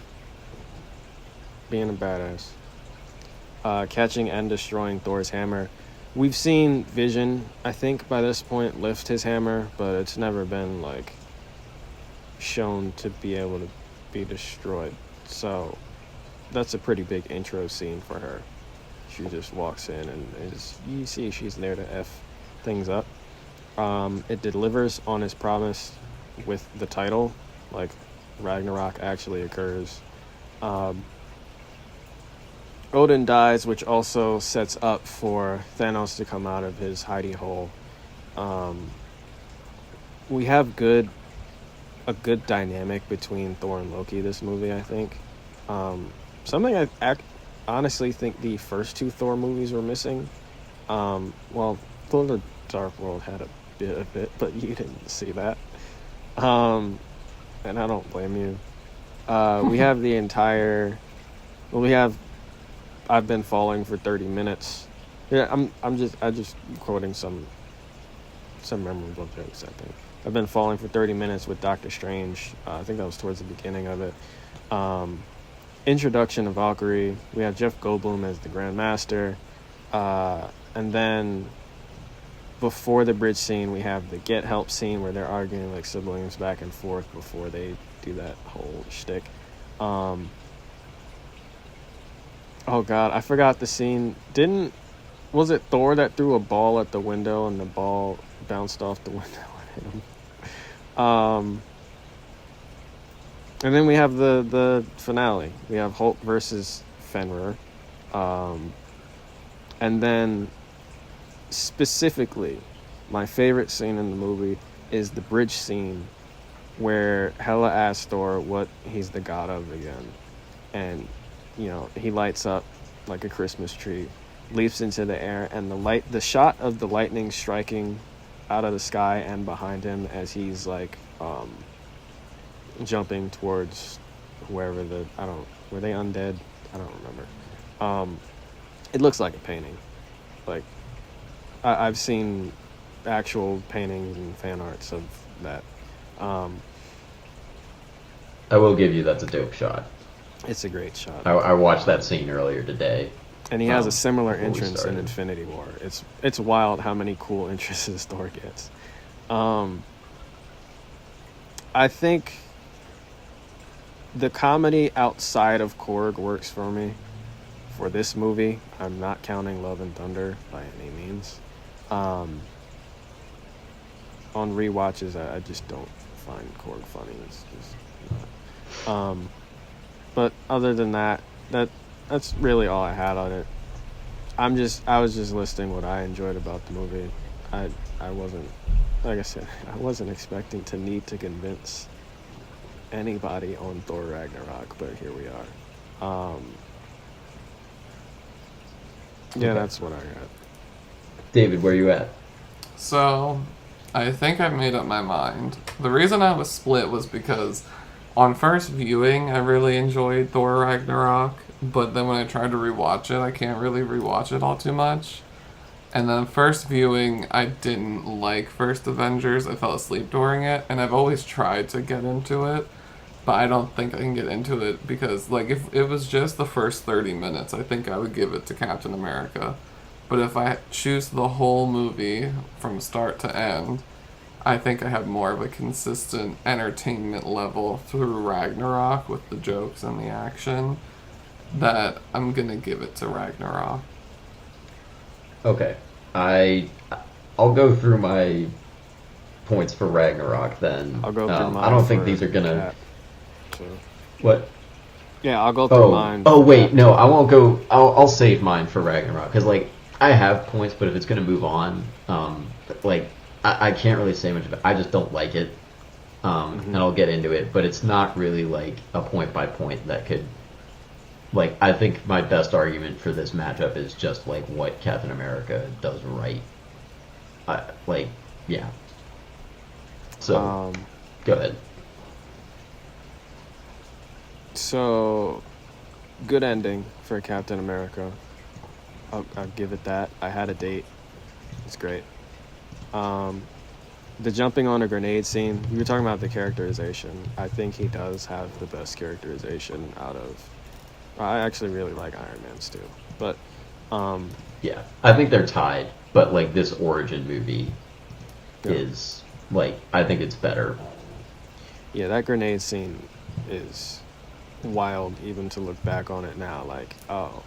being a badass. Catching and destroying Thor's hammer. We've seen Vision, I think, by this point, lift his hammer, but it's never been, like, shown to be able to be destroyed. So, that's a pretty big intro scene for her. She just walks in and you see she's there to F things up. It delivers on its promise with the title, like, Ragnarok actually occurs. Odin dies, which also sets up for Thanos to come out of his hidey hole. We have a good dynamic between Thor and Loki this movie, I think. Something I honestly think the first two Thor movies were missing. Well, Thor the Dark World had a bit of it, but you didn't see that. And I don't blame you. We have the entire... Well, we have I've been falling for 30 minutes. Yeah, I'm just quoting some memorable jokes, I think. I've been falling for 30 minutes with Doctor Strange. I think that was towards the beginning of it. Introduction of Valkyrie. We have Jeff Goldblum as the Grand Master. And then before the bridge scene, we have the get help scene where they're arguing like siblings back and forth before they do that whole shtick. Oh god, I forgot the scene. Was it Thor that threw a ball at the window and the ball bounced off the window and hit him? And then we have the finale. We have Hulk versus Fenrir. And then specifically, my favorite scene in the movie is the bridge scene where Hela asks Thor what he's the god of again. And you know, he lights up like a Christmas tree, leaps into the air, and the shot of the lightning striking out of the sky and behind him as he's like jumping towards wherever were they undead? I don't remember. It looks like a painting. Like I've seen actual paintings and fan arts of that. I will give you that's a dope shot. It's a great shot. I watched that scene earlier today. And he has a similar entrance in Infinity War. It's wild how many cool entrances Thor gets. I think the comedy outside of Korg works for me. For this movie, I'm not counting Love and Thunder by any means. Um, on rewatches, I just don't find Korg funny. It's just not. But other than that's really all I had on it. I was just listing what I enjoyed about the movie. I wasn't, like I said, I wasn't expecting to need to convince anybody on Thor Ragnarok, but here we are. Yeah, Okay. that's what I got. David, where you at? So, I think I've made up my mind. The reason I was split was because on first viewing, I really enjoyed Thor Ragnarok, but then when I tried to rewatch it, I can't really rewatch it all too much. And then first viewing, I didn't like First Avengers. I fell asleep during it, and I've always tried to get into it, but I don't think I can get into it because, like, if it was just the first 30 minutes, I think I would give it to Captain America. But if I choose the whole movie from start to end, I think I have more of a consistent entertainment level through Ragnarok with the jokes and the action that I'm gonna give it to Ragnarok. Okay. I'll go through my points for Ragnarok then. I'll go through mine. I don't think these are gonna. Cat, so. What? Yeah, I'll go through mine. Oh wait, no, I won't go. I'll save mine for Ragnarok because like I have points, but if it's gonna move on, like I can't really say much about it. I just don't like it, and I'll get into it. But it's not really like a point by point that could. Like I think my best argument for this matchup is just like what Captain America does right. Like yeah. So go ahead. So, good ending for Captain America. I'll give it that. I had a date. It's great. The jumping on a grenade scene, we were talking about the characterization. I think he does have the best characterization out of... I actually really like Iron Man's too. But, yeah, I think they're tied. But, like, this origin movie is, like, I think it's better. Yeah, that grenade scene is wild even to look back on it now. Like, oh,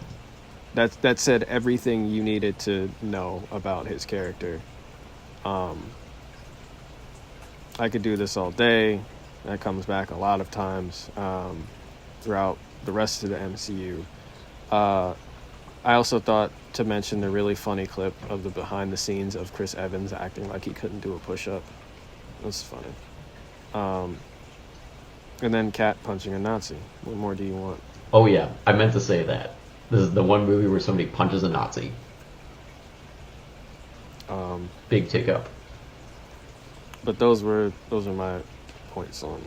that said everything you needed to know about his character. I could do this all day. That comes back a lot of times throughout the rest of the MCU. I also thought to mention the really funny clip of the behind the scenes of Chris Evans acting like he couldn't do a push-up. That's funny. And then Cat punching a Nazi. What more do you want? Oh yeah, I meant to say that. This is the one movie where somebody punches a Nazi. Big tick up. But those are my points on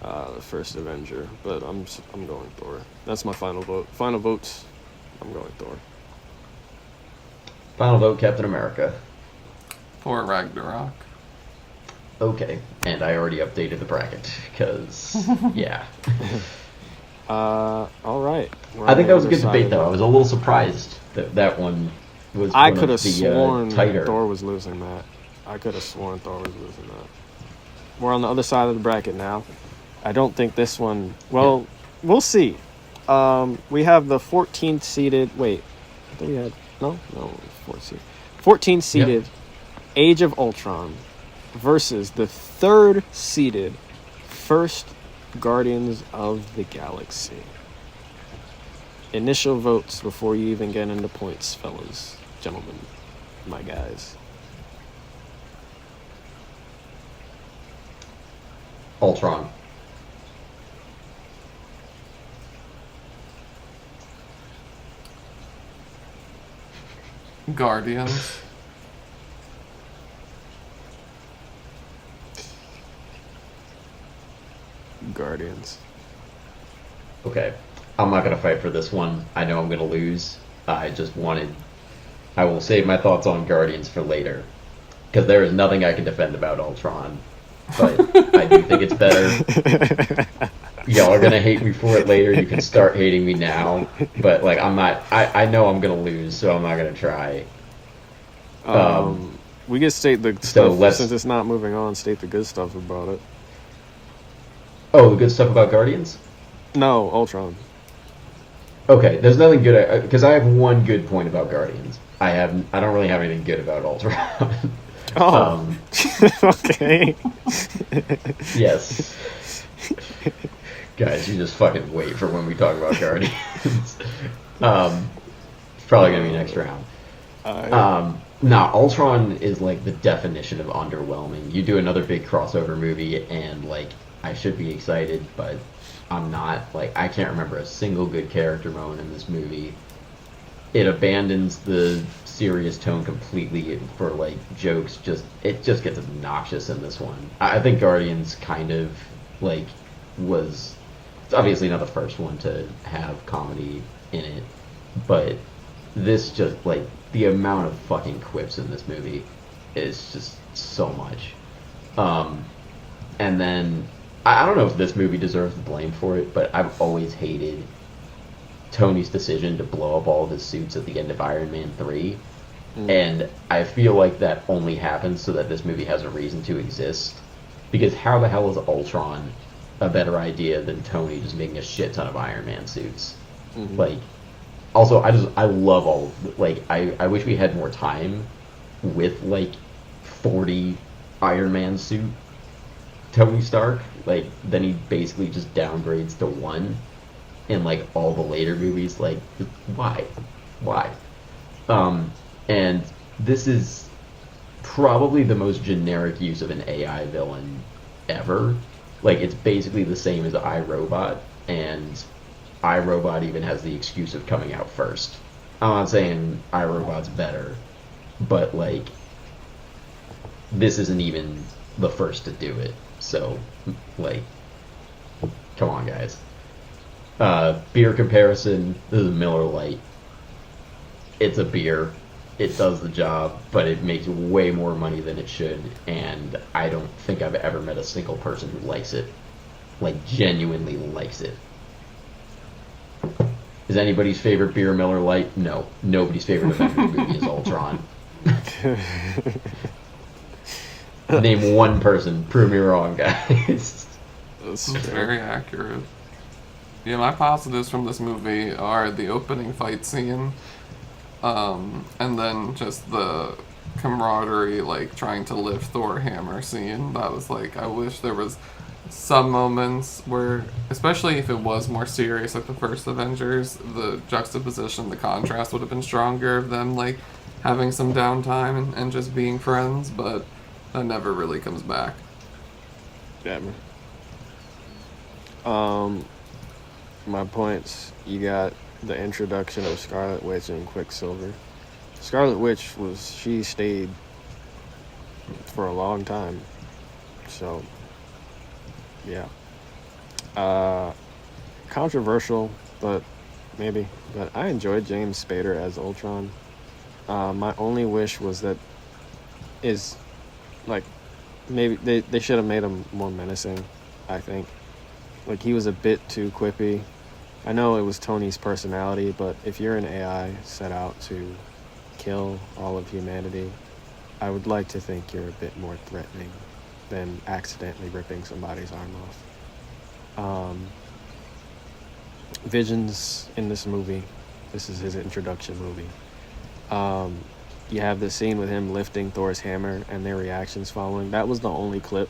the first Avenger. But I'm going Thor. That's my final vote. Final votes. I'm going Thor. Final vote, Captain America. For Ragnarok. Okay, and I already updated the bracket because yeah. All right. I think that was a good debate though. I was a little surprised that one was. I could have sworn tighter. Thor was losing that. I could have sworn Thor was losing that. We're on the other side of the bracket now. I don't think this one. Well, we'll see. We have the 14th seeded. Wait, I think we had no, 14th seeded Age of Ultron versus the 3rd seeded First Guardians of the Galaxy. Initial votes before you even get into points, fellas, gentlemen, my guys. Ultron. Guardians. Guardians. Okay, I'm not gonna fight for this one. I know I'm gonna lose. I will save my thoughts on Guardians for later because there is nothing I can defend about Ultron. But I do think it's better. Y'all are gonna hate me for it later. You can start hating me now. But like I'm not. I know I'm gonna lose, so I'm not gonna try. We can state the stuff since it's not moving on. State the good stuff about it. Oh, the good stuff about Guardians? No, Ultron. Okay, there's nothing good because I have one good point about Guardians. I don't really have anything good about Ultron. Oh, um, okay. yes, guys, you just fucking wait for when we talk about Guardians. It's probably gonna be next round. Nah, Ultron is like the definition of underwhelming. You do another big crossover movie, and like I should be excited, but I'm not. Like I can't remember a single good character moment in this movie. It abandons the serious tone completely for like jokes. It just gets obnoxious in this one. I think Guardians kind of like was. It's obviously not the first one to have comedy in it, but this just like the amount of fucking quips in this movie is just so much. And then I don't know if this movie deserves the blame for it, but I've always hated Tony's decision to blow up all of his suits at the end of Iron Man 3. And I feel like that only happens so that this movie has a reason to exist. Because how the hell is Ultron a better idea than Tony just making a shit ton of Iron Man suits? Like, also, I love all like I wish we had more time with like 40 Iron Man suit Tony Stark. Like then he basically just downgrades to one in like all the later movies. Like why? And this is probably the most generic use of an AI villain ever. Like it's basically the same as iRobot, and iRobot even has the excuse of coming out first. I'm not saying iRobot's better, but like this isn't even the first to do it. So like come on guys. Beer comparison, this is Miller Lite. It's a beer. It does the job, but it makes way more money than it should, and I don't think I've ever met a single person who likes it. Like genuinely likes it. Is anybody's favorite beer Miller Lite? No. Nobody's favorite Avengers movie is Ultron. Name one person. Prove me wrong, guys. This is very accurate. Yeah, my positives from this movie are the opening fight scene, and then just the camaraderie, like trying to lift Thor hammer scene. That was like, I wish there was some moments where, especially if it was more serious like the first Avengers, the juxtaposition, the contrast would have been stronger of them like having some downtime and just being friends, but that never really comes back. Yeah, man. My points, you got the introduction of Scarlet Witch and Quicksilver. Scarlet Witch she stayed for a long time. So, yeah. Controversial, but I enjoyed James Spader as Ultron. My only wish was that maybe they should have made him more menacing, I think. Like, he was a bit too quippy. I know it was Tony's personality, but if you're an AI set out to kill all of humanity, I would like to think you're a bit more threatening than accidentally ripping somebody's arm off. Vision's in this movie. This is his introduction movie. You have the scene with him lifting Thor's hammer and their reactions following. That was the only clip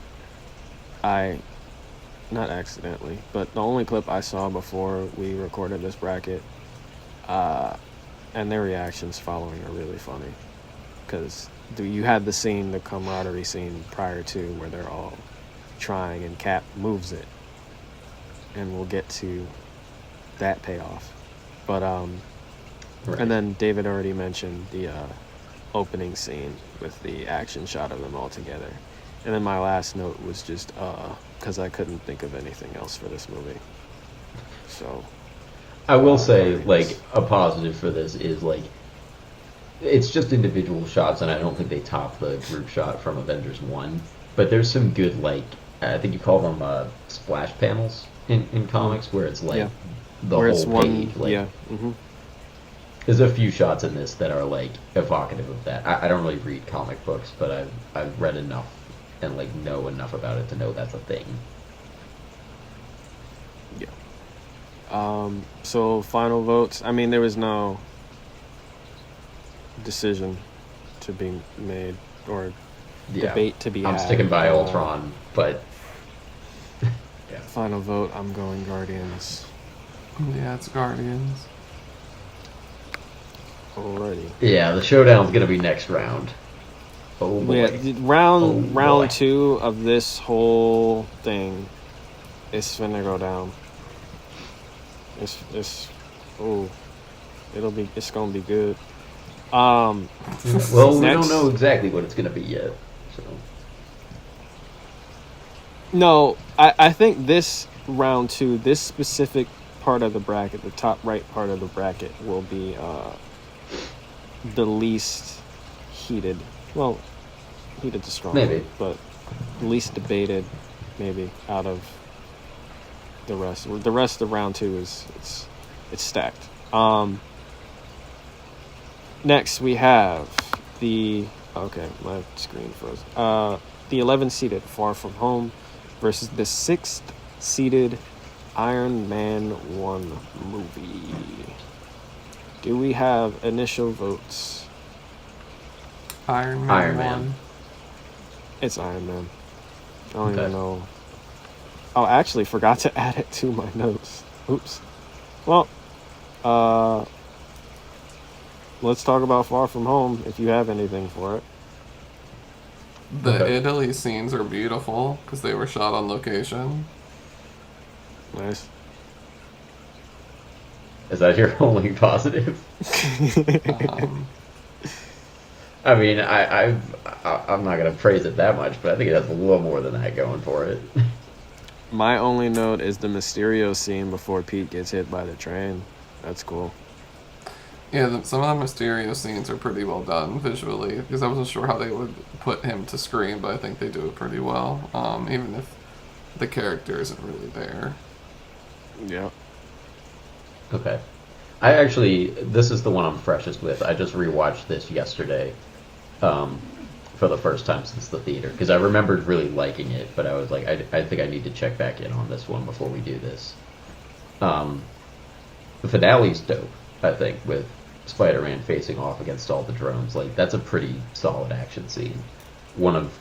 not accidentally, but the only clip I saw before we recorded this bracket, and their reactions following are really funny, because you had the camaraderie scene prior to where they're all trying and Cap moves it, and we'll get to that payoff. But right. And then David already mentioned the opening scene with the action shot of them all together. And then my last note was just because I couldn't think of anything else for this movie. So I will say, like, a positive for this is, like, it's just individual shots, and I don't think they top the group shot from Avengers 1. But there's some good, like, I think you call them splash panels in comics, where it's, like, the where whole page. Like, yeah. Mm-hmm. There's a few shots in this that are, like, evocative of that. I don't really read comic books, but I've read enough and, like, know enough about it to know that's a thing. Yeah. So final votes. I mean, there was no decision to be made or debate to be had. I'm sticking by Ultron, but yeah. Final vote. I'm going Guardians. Yeah, it's Guardians. Alrighty. Yeah, the showdown's gonna be next round. Oh boy. Yeah, round 2 of this whole thing is finna go down. It's gonna be good. Well, we don't know exactly what it's gonna be yet. So. No, I think this round 2, this specific part of the bracket, the top right part of the bracket, will be the least heated. Well, heated to strong, maybe, but least debated, maybe out of the rest. The rest of round 2 is it's stacked. Next we have my screen froze. The 11-seeded Far From Home versus the 6th-seeded Iron Man 1 movie. Do we have initial votes? Iron Man. It's Iron Man. I don't even know. Oh, I actually forgot to add it to my notes. Oops. Well, let's talk about Far From Home if you have anything for it. The Italy scenes are beautiful because they were shot on location. Nice. Is that your only positive? I mean, I'm not gonna praise it that much, but I think it has a little more than that going for it. My only note is the Mysterio scene before Pete gets hit by the train. That's cool. Yeah, some of the Mysterio scenes are pretty well done visually, because I wasn't sure how they would put him to screen, but I think they do it pretty well, even if the character isn't really there. Yeah. Okay. This is the one I'm freshest with. I just rewatched this yesterday for the first time since the theater, because I remembered really liking it, but I was like, I think I need to check back in on this one before we do this. The finale's dope, I think, with Spider-Man facing off against all the drones. Like, that's a pretty solid action scene. One of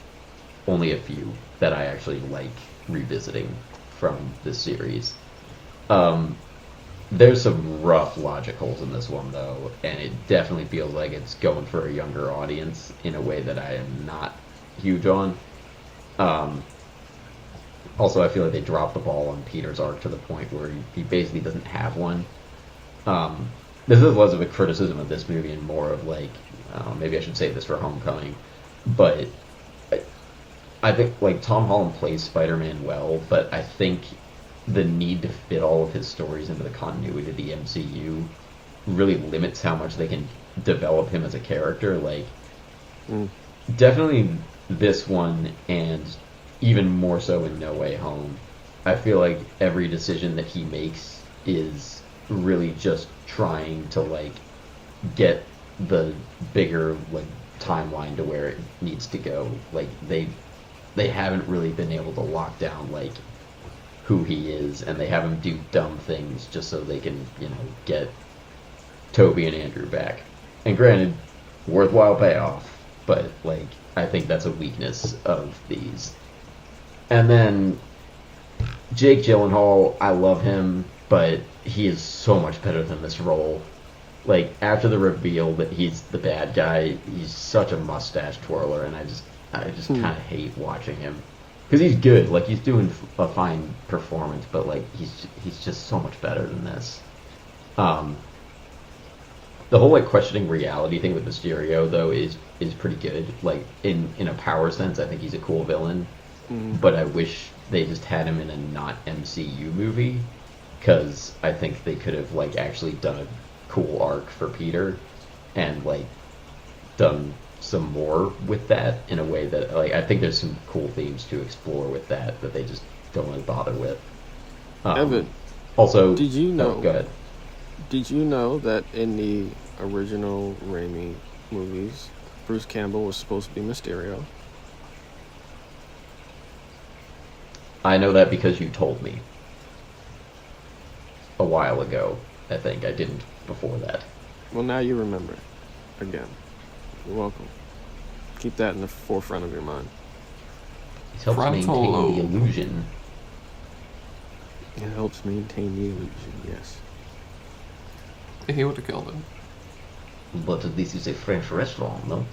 only a few that I actually like revisiting from this series. There's some rough logic holes in this one, though, and it definitely feels like it's going for a younger audience in a way that I am not huge on. Also, I feel like they dropped the ball on Peter's arc to the point where he basically doesn't have one. This is less of a criticism of this movie and more of like, maybe I should say this for Homecoming, but I think like Tom Holland plays Spider-Man well, but I think the need to fit all of his stories into the continuity of the MCU really limits how much they can develop him as a character. Like, definitely this one, and even more so in No Way Home, I feel like every decision that he makes is really just trying to like get the bigger like timeline to where it needs to go. Like they haven't really been able to lock down like who he is, and they have him do dumb things just so they can, get Toby and Andrew back. And granted, worthwhile payoff, but like I think that's a weakness of these. And then Jake Gyllenhaal, I love him, but he is so much better than this role. Like, after the reveal that he's the bad guy, he's such a mustache twirler, and I just kind of hate watching him. Because he's good, like, he's doing a fine performance, but, like, he's just so much better than this. The whole, like, questioning reality thing with Mysterio, though, is pretty good. Like, in a power sense, I think he's a cool villain, but I wish they just had him in a not MCU movie, because I think they could have, like, actually done a cool arc for Peter, and, like, done some more with that in a way that, like, I think there's some cool themes to explore with that they just don't really bother with. Evan, also, did you know? Go ahead. Did you know that in the original Raimi movies, Bruce Campbell was supposed to be Mysterio? I know that because you told me. a while ago. I think I didn't before that. Well, now you remember. Again. You're welcome. Keep that in the forefront of your mind. It helps Frontal maintain lobe. the illusion. It helps maintain the illusion, yes. He would have killed him. But this is a French restaurant, no?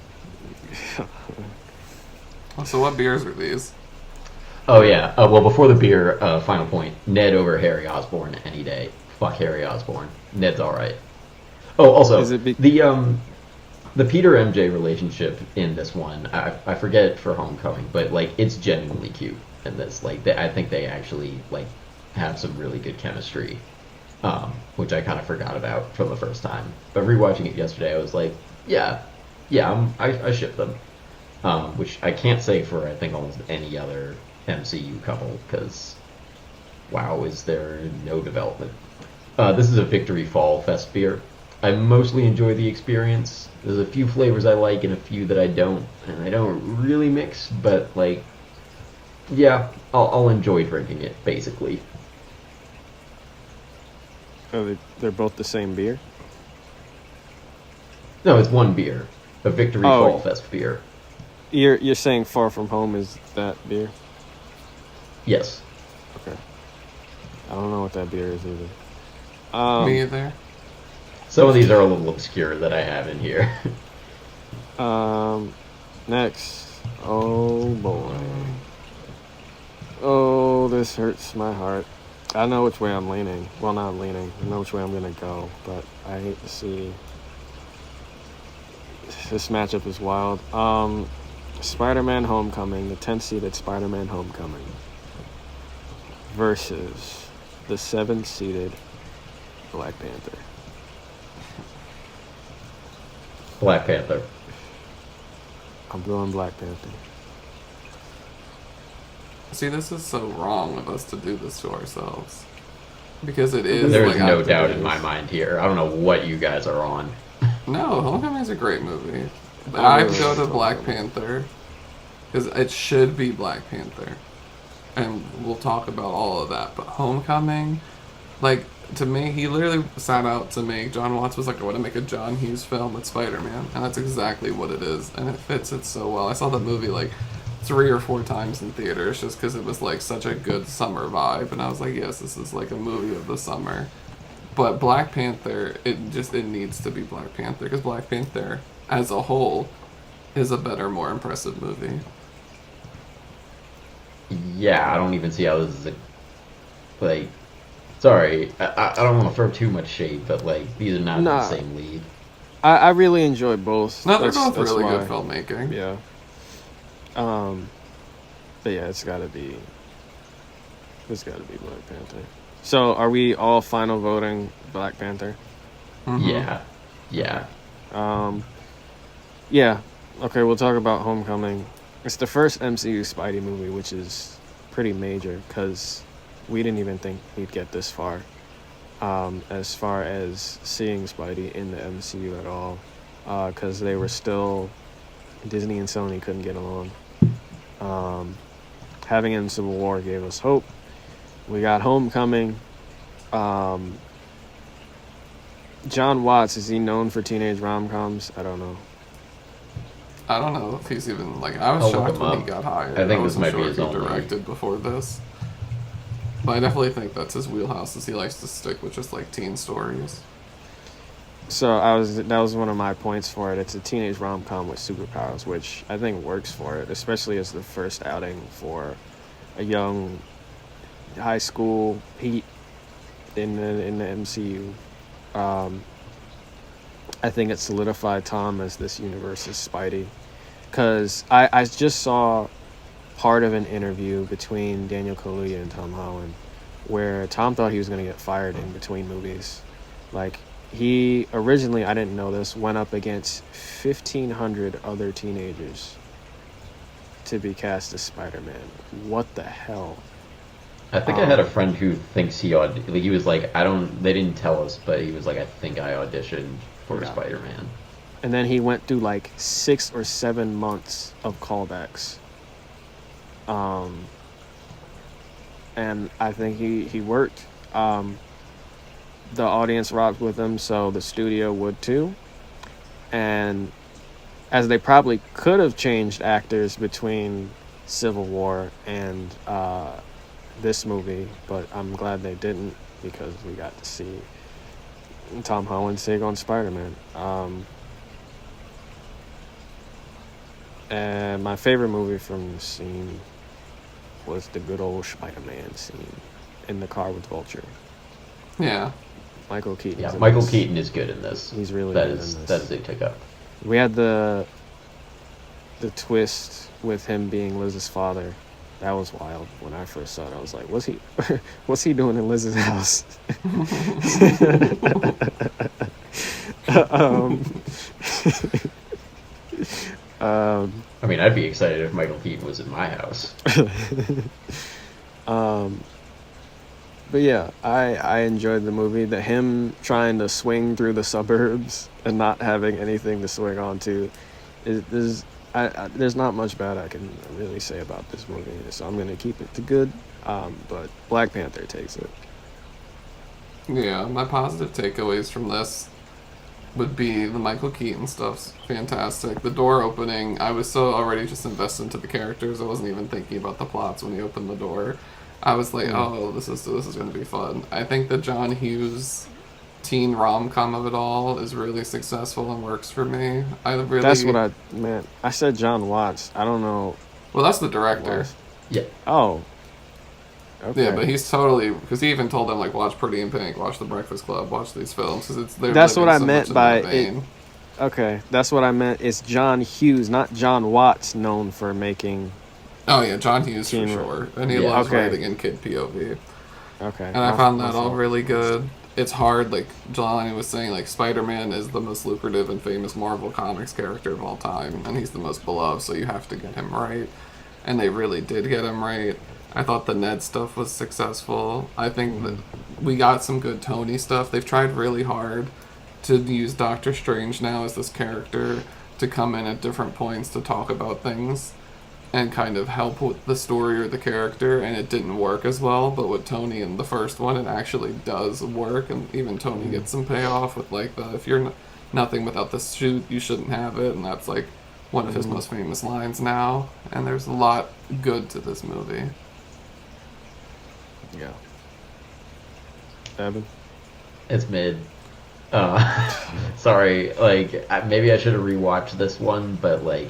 So what beers are these? Oh yeah. Well, before the beer, final point: Ned over Harry Osborn any day. Fuck Harry Osborn. Ned's all right. Oh, also Is it the Peter MJ relationship in this one, I forget for Homecoming, but like it's genuinely cute in this. Like I think they actually like have some really good chemistry, which I kind of forgot about from the first time. But rewatching it yesterday, I was like, yeah, I ship them. Which I can't say for I think almost any other MCU couple, because wow, is there no development. This is a Victory Fall Fest beer. I mostly enjoy the experience. There's a few flavors I like and a few that I don't, and I don't really mix, but like, yeah, I'll enjoy drinking it, basically. They're both the same beer? No, it's one beer. A Victory Fall Fest beer. You're saying Far From Home is that beer? Yes. Okay. I don't know what that beer is either. Me either. Some of these are a little obscure that I have in here. Next. Oh boy. Oh, this hurts my heart. I know which way I'm leaning. Well, not leaning. I know which way I'm gonna go, but I hate to see. This matchup is wild. Spider-Man Homecoming, the 10th-seeded Spider-Man Homecoming, versus the 7th-seeded Black Panther. Black Panther. I'm going Black Panther. See, this is so wrong of us to do this to ourselves. Because it is There's like no doubt in my mind here. I don't know what you guys are on. No, Homecoming is a great movie. I I'd really go like to Black Homecoming. Panther. Because it should be Black Panther. And we'll talk about all of that. But Homecoming, like, to me, he literally sat out to make, John Watts was like, I want to make a John Hughes film with Spider-Man. And that's exactly what it is. And it fits it so well. I saw the movie, like, 3 or 4 times in theaters just because it was, like, such a good summer vibe. And I was like, yes, this is, like, a movie of the summer. But Black Panther, it needs to be Black Panther. Because Black Panther, as a whole, is a better, more impressive movie. Yeah, I don't even see how this is a, like, sorry, I don't want to throw too much shade, but like these are not in the same league. I really enjoy both. No, they're both really good filmmaking. Yeah. But yeah, it's gotta be Black Panther. So are we all final voting Black Panther? Mm-hmm. Yeah. Yeah. Okay, we'll talk about Homecoming. It's the first MCU Spidey movie, which is pretty major because we didn't even think we'd get this far as seeing Spidey in the MCU at all, because they were still, Disney and Sony couldn't get along. Having him in Civil War gave us hope. We got Homecoming. John Watts, is he known for teenage rom-coms? I don't know. I don't know if he's even, like, I was I'll look shocked him when up. he got hired. I think I this wasn't might sure be if his he only. directed before this. But I definitely think that's his wheelhouse, is he likes to stick with just, like, teen stories. So that was one of my points for it. It's a teenage rom-com with superpowers, which I think works for it, especially as the first outing for a young high school Pete in the MCU. I think it solidified Tom as this universe's Spidey, because I just saw part of an interview between Daniel Kaluuya and Tom Holland where Tom thought he was going to get fired in between movies. Like, he originally, I didn't know this, went up against 1,500 other teenagers to be cast as Spider-Man. What the hell? I think I had a friend who thinks he was like, they didn't tell us, but he was like, I think I auditioned for Spider-Man. And then he went through like 6 or 7 months of callbacks. And I think he worked. the audience rocked with him, so the studio would too. And as they probably could have changed actors between Civil War and this movie, but I'm glad they didn't, because we got to see Tom Holland's take on Spider-Man. And my favorite movie from the scene was the good old Spider-Man scene in the car with Vulture. Yeah. Michael Keaton. Yeah, Michael Keaton is good in this. He's really that good is in this. that is a tick up. We had the twist with him being Liz's father. That was wild. When I first saw it, I was like, what's he doing in Liz's house? I mean, I'd be excited if Michael Keaton was in my house. But yeah, I enjoyed the movie. Him trying to swing through the suburbs and not having anything to swing onto, there's not much bad I can really say about this movie. So I'm gonna keep it to good. But Black Panther takes it. Yeah, my positive takeaways from this would be the Michael Keaton stuff's fantastic. The door opening, I was so already just invested into the characters, I wasn't even thinking about the plots when he opened the door. I was like, oh, this is going to be fun. I think the John Hughes teen rom-com of it all is really successful and works for me. That's what I meant. I said John Watts. I don't know. Well, that's the director. Yeah. Oh. Okay. Yeah, but he's totally, because he even told them, like, watch Pretty in Pink, watch The Breakfast Club, watch these films, because that's what I meant by it. Okay, that's what I meant. It's John Hughes, not John Watts, known for making. Oh yeah, John Hughes for sure, and he loves writing in kid POV. Okay, and I found that all really good. It's hard, like Jelani was saying, like Spider-Man is the most lucrative and famous Marvel Comics character of all time, and he's the most beloved, so you have to get him right. And they really did get him right. I thought the Ned stuff was successful. I think that we got some good Tony stuff. They've tried really hard to use Doctor Strange now as this character to come in at different points to talk about things and kind of help with the story or the character, and it didn't work as well. But with Tony in the first one, it actually does work, and even Tony gets some payoff with like the if you're nothing without the suit, you shouldn't have it, and that's like one of his most famous lines now. And there's a lot good to this movie. Yeah. Evan? It's mid. Sorry, like maybe I should have rewatched this one, but like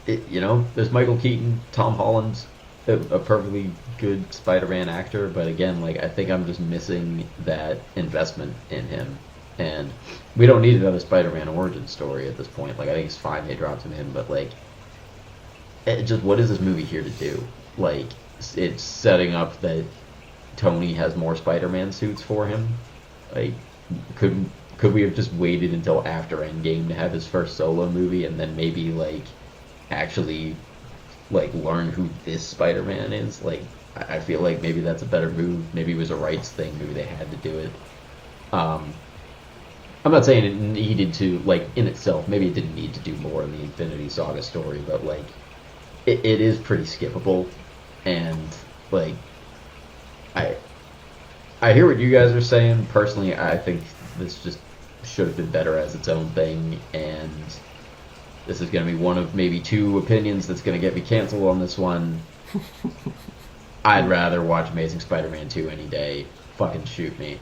there's Michael Keaton, Tom Holland's a perfectly good Spider-Man actor, but again, like I think I'm just missing that investment in him, and we don't need another Spider-Man origin story at this point. Like I think it's fine they dropped him in, but like, what is this movie here to do? Like it's setting up that Tony has more Spider-Man suits for him. Like, could we have just waited until after Endgame to have his first solo movie, and then maybe like actually like learn who this Spider-Man is? Like, I feel like maybe that's a better move. Maybe it was a rights thing. Maybe they had to do it. I'm not saying it needed to, like, in itself. Maybe it didn't need to do more in the Infinity Saga story, but like it is pretty skippable. And like I hear what you guys are saying. Personally, I think this just should have been better as its own thing, and this is going to be one of maybe two opinions that's going to get me canceled on this one. I'd rather watch Amazing Spider-Man 2 any day. Fucking shoot me.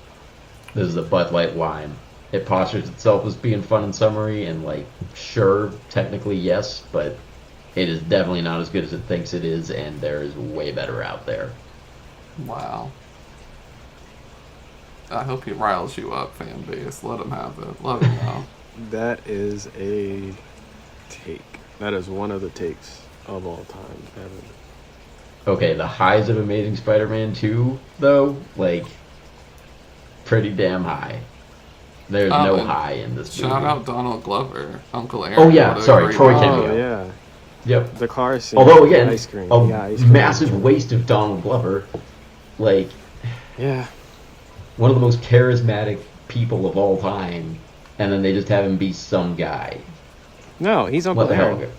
This is a Bud Light wine. It postures itself as being fun and summery, and like, sure, technically yes, but it is definitely not as good as it thinks it is, and there is way better out there. Wow. I hope he riles you up, fan base. Let him have it. Let him know. That is a take. That is one of the takes of all time, Evan. Okay, the highs of Amazing Spider-Man 2, though, like, pretty damn high. There's no high in this movie. Shout out Donald Glover, Uncle Aaron. Oh yeah, sorry, Troy cameo. Oh yeah. Yep. The car scene. Although again, ice cream. Massive waste of Donald Glover. Like, yeah, one of the most charismatic people of all time, and then they just have him be some guy. No, he's Uncle Aaron.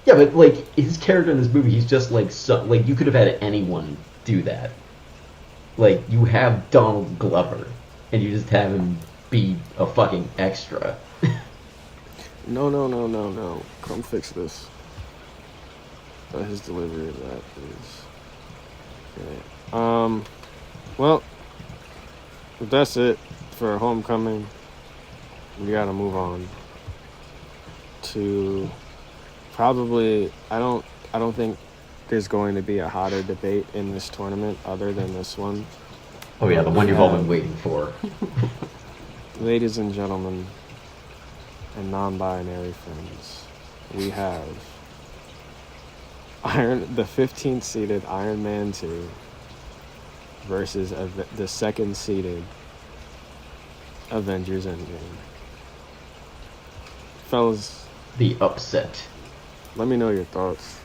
Yeah, but like his character in this movie, he's just like you could have had anyone do that. Like, you have Donald Glover, and you just have him be a fucking extra. No. Come fix this. His delivery of that is... Okay. Well, if that's it for Homecoming, we gotta move on to probably... I don't think there's going to be a hotter debate in this tournament other than this one. Oh yeah, the one you've all been waiting for. Ladies and gentlemen, and non-binary friends, we have the 15th seeded Iron Man 2 versus the second seeded Avengers Endgame. Fellas, The upset. let me know your thoughts.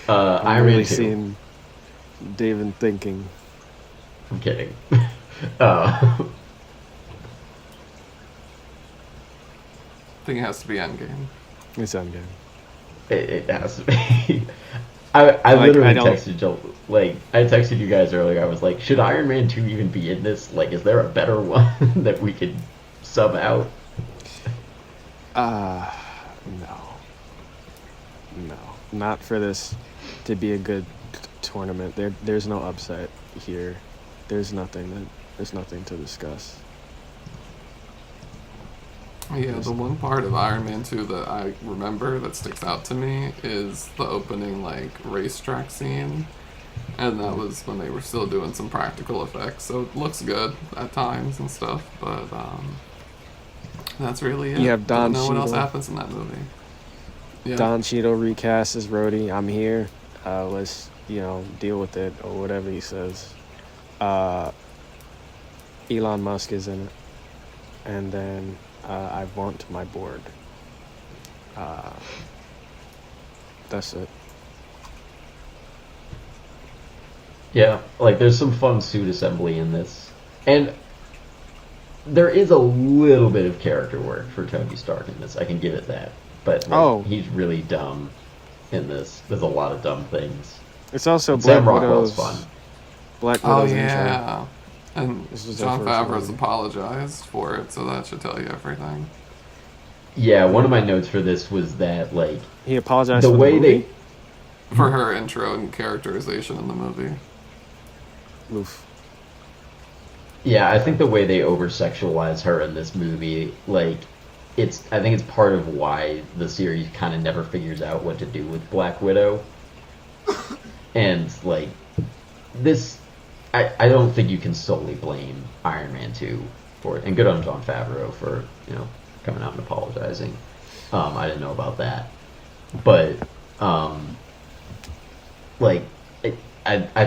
Iron really Man 2. seeing David thinking. I'm kidding. I think it has to be Endgame. It's Endgame. It has to be. I literally texted Joel, like, I texted you guys earlier. I was like, should Iron Man 2 even be in this? Like, is there a better one that we could sub out? No. Not for this to be a good tournament. There's no upset here. There's nothing to discuss. Yeah, the one part of Iron Man 2 that I remember that sticks out to me is the opening, like, racetrack scene. And that was when they were still doing some practical effects, so it looks good at times and stuff, but that's really it. You have Don Don't know what else Cheadle. happens in that movie. Yeah. Don Cheadle recast as Rhodey. I'm here. Let's, deal with it, or whatever he says. Elon Musk is in it. And then I want my board. That's it. Yeah, like, there's some fun suit assembly in this. And there is a little bit of character work for Tony Stark in this. I can give it that. But he's really dumb in this. There's a lot of dumb things. It's also And Black Sam Rockwell's Widow's fun. Black Widow's intro. Yeah. And This was Jon their first Favreau's movie. apologized for it, so that should tell you everything. Yeah, one of my notes for this was that, like, He apologized the for way the movie? For her intro and characterization in the movie. Oof. Yeah, I think the way they over-sexualize her in this movie, like, I think it's part of why the series kind of never figures out what to do with Black Widow. And, like, this, I don't think you can solely blame Iron Man 2 for it. And good on Jon Favreau for, coming out and apologizing. I didn't know about that. But, I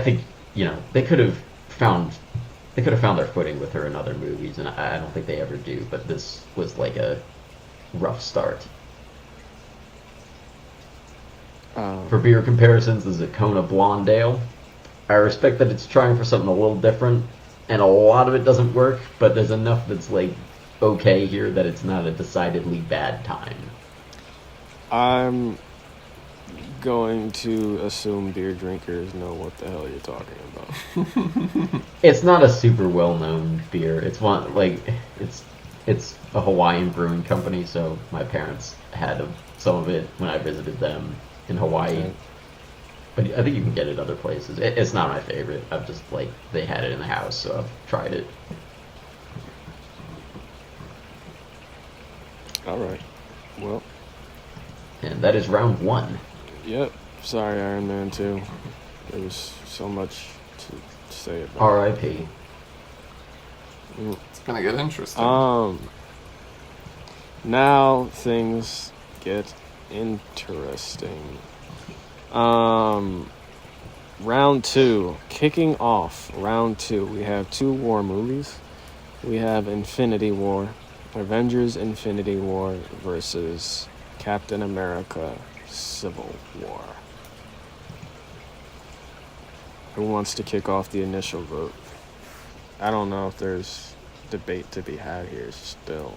think, they could have found their footing with her in other movies, and I don't think they ever do, but this was like a rough start. For beer comparisons, this is a Kona Blonde Ale. I respect that it's trying for something a little different, and a lot of it doesn't work, but there's enough that's, like, okay here that it's not a decidedly bad time. I'm going to assume beer drinkers know what the hell you're talking about. It's not a super well-known beer. It's one, like, it's a Hawaiian brewing company, so my parents had some of it when I visited them in Hawaii. Okay. But I think you can get it other places. It's not my favorite. I've just, like, they had it in the house, so I've tried it. All right. Well, And that is round one. yep. Sorry, Iron Man 2. There was so much to say about R.I.P. it. It's gonna get interesting. Now things get interesting. Round two. Kicking off round two, we have two war movies. We have Infinity War, Avengers Infinity War versus Captain America Civil War. Who wants to kick off the initial vote? I don't know if there's debate to be had here still.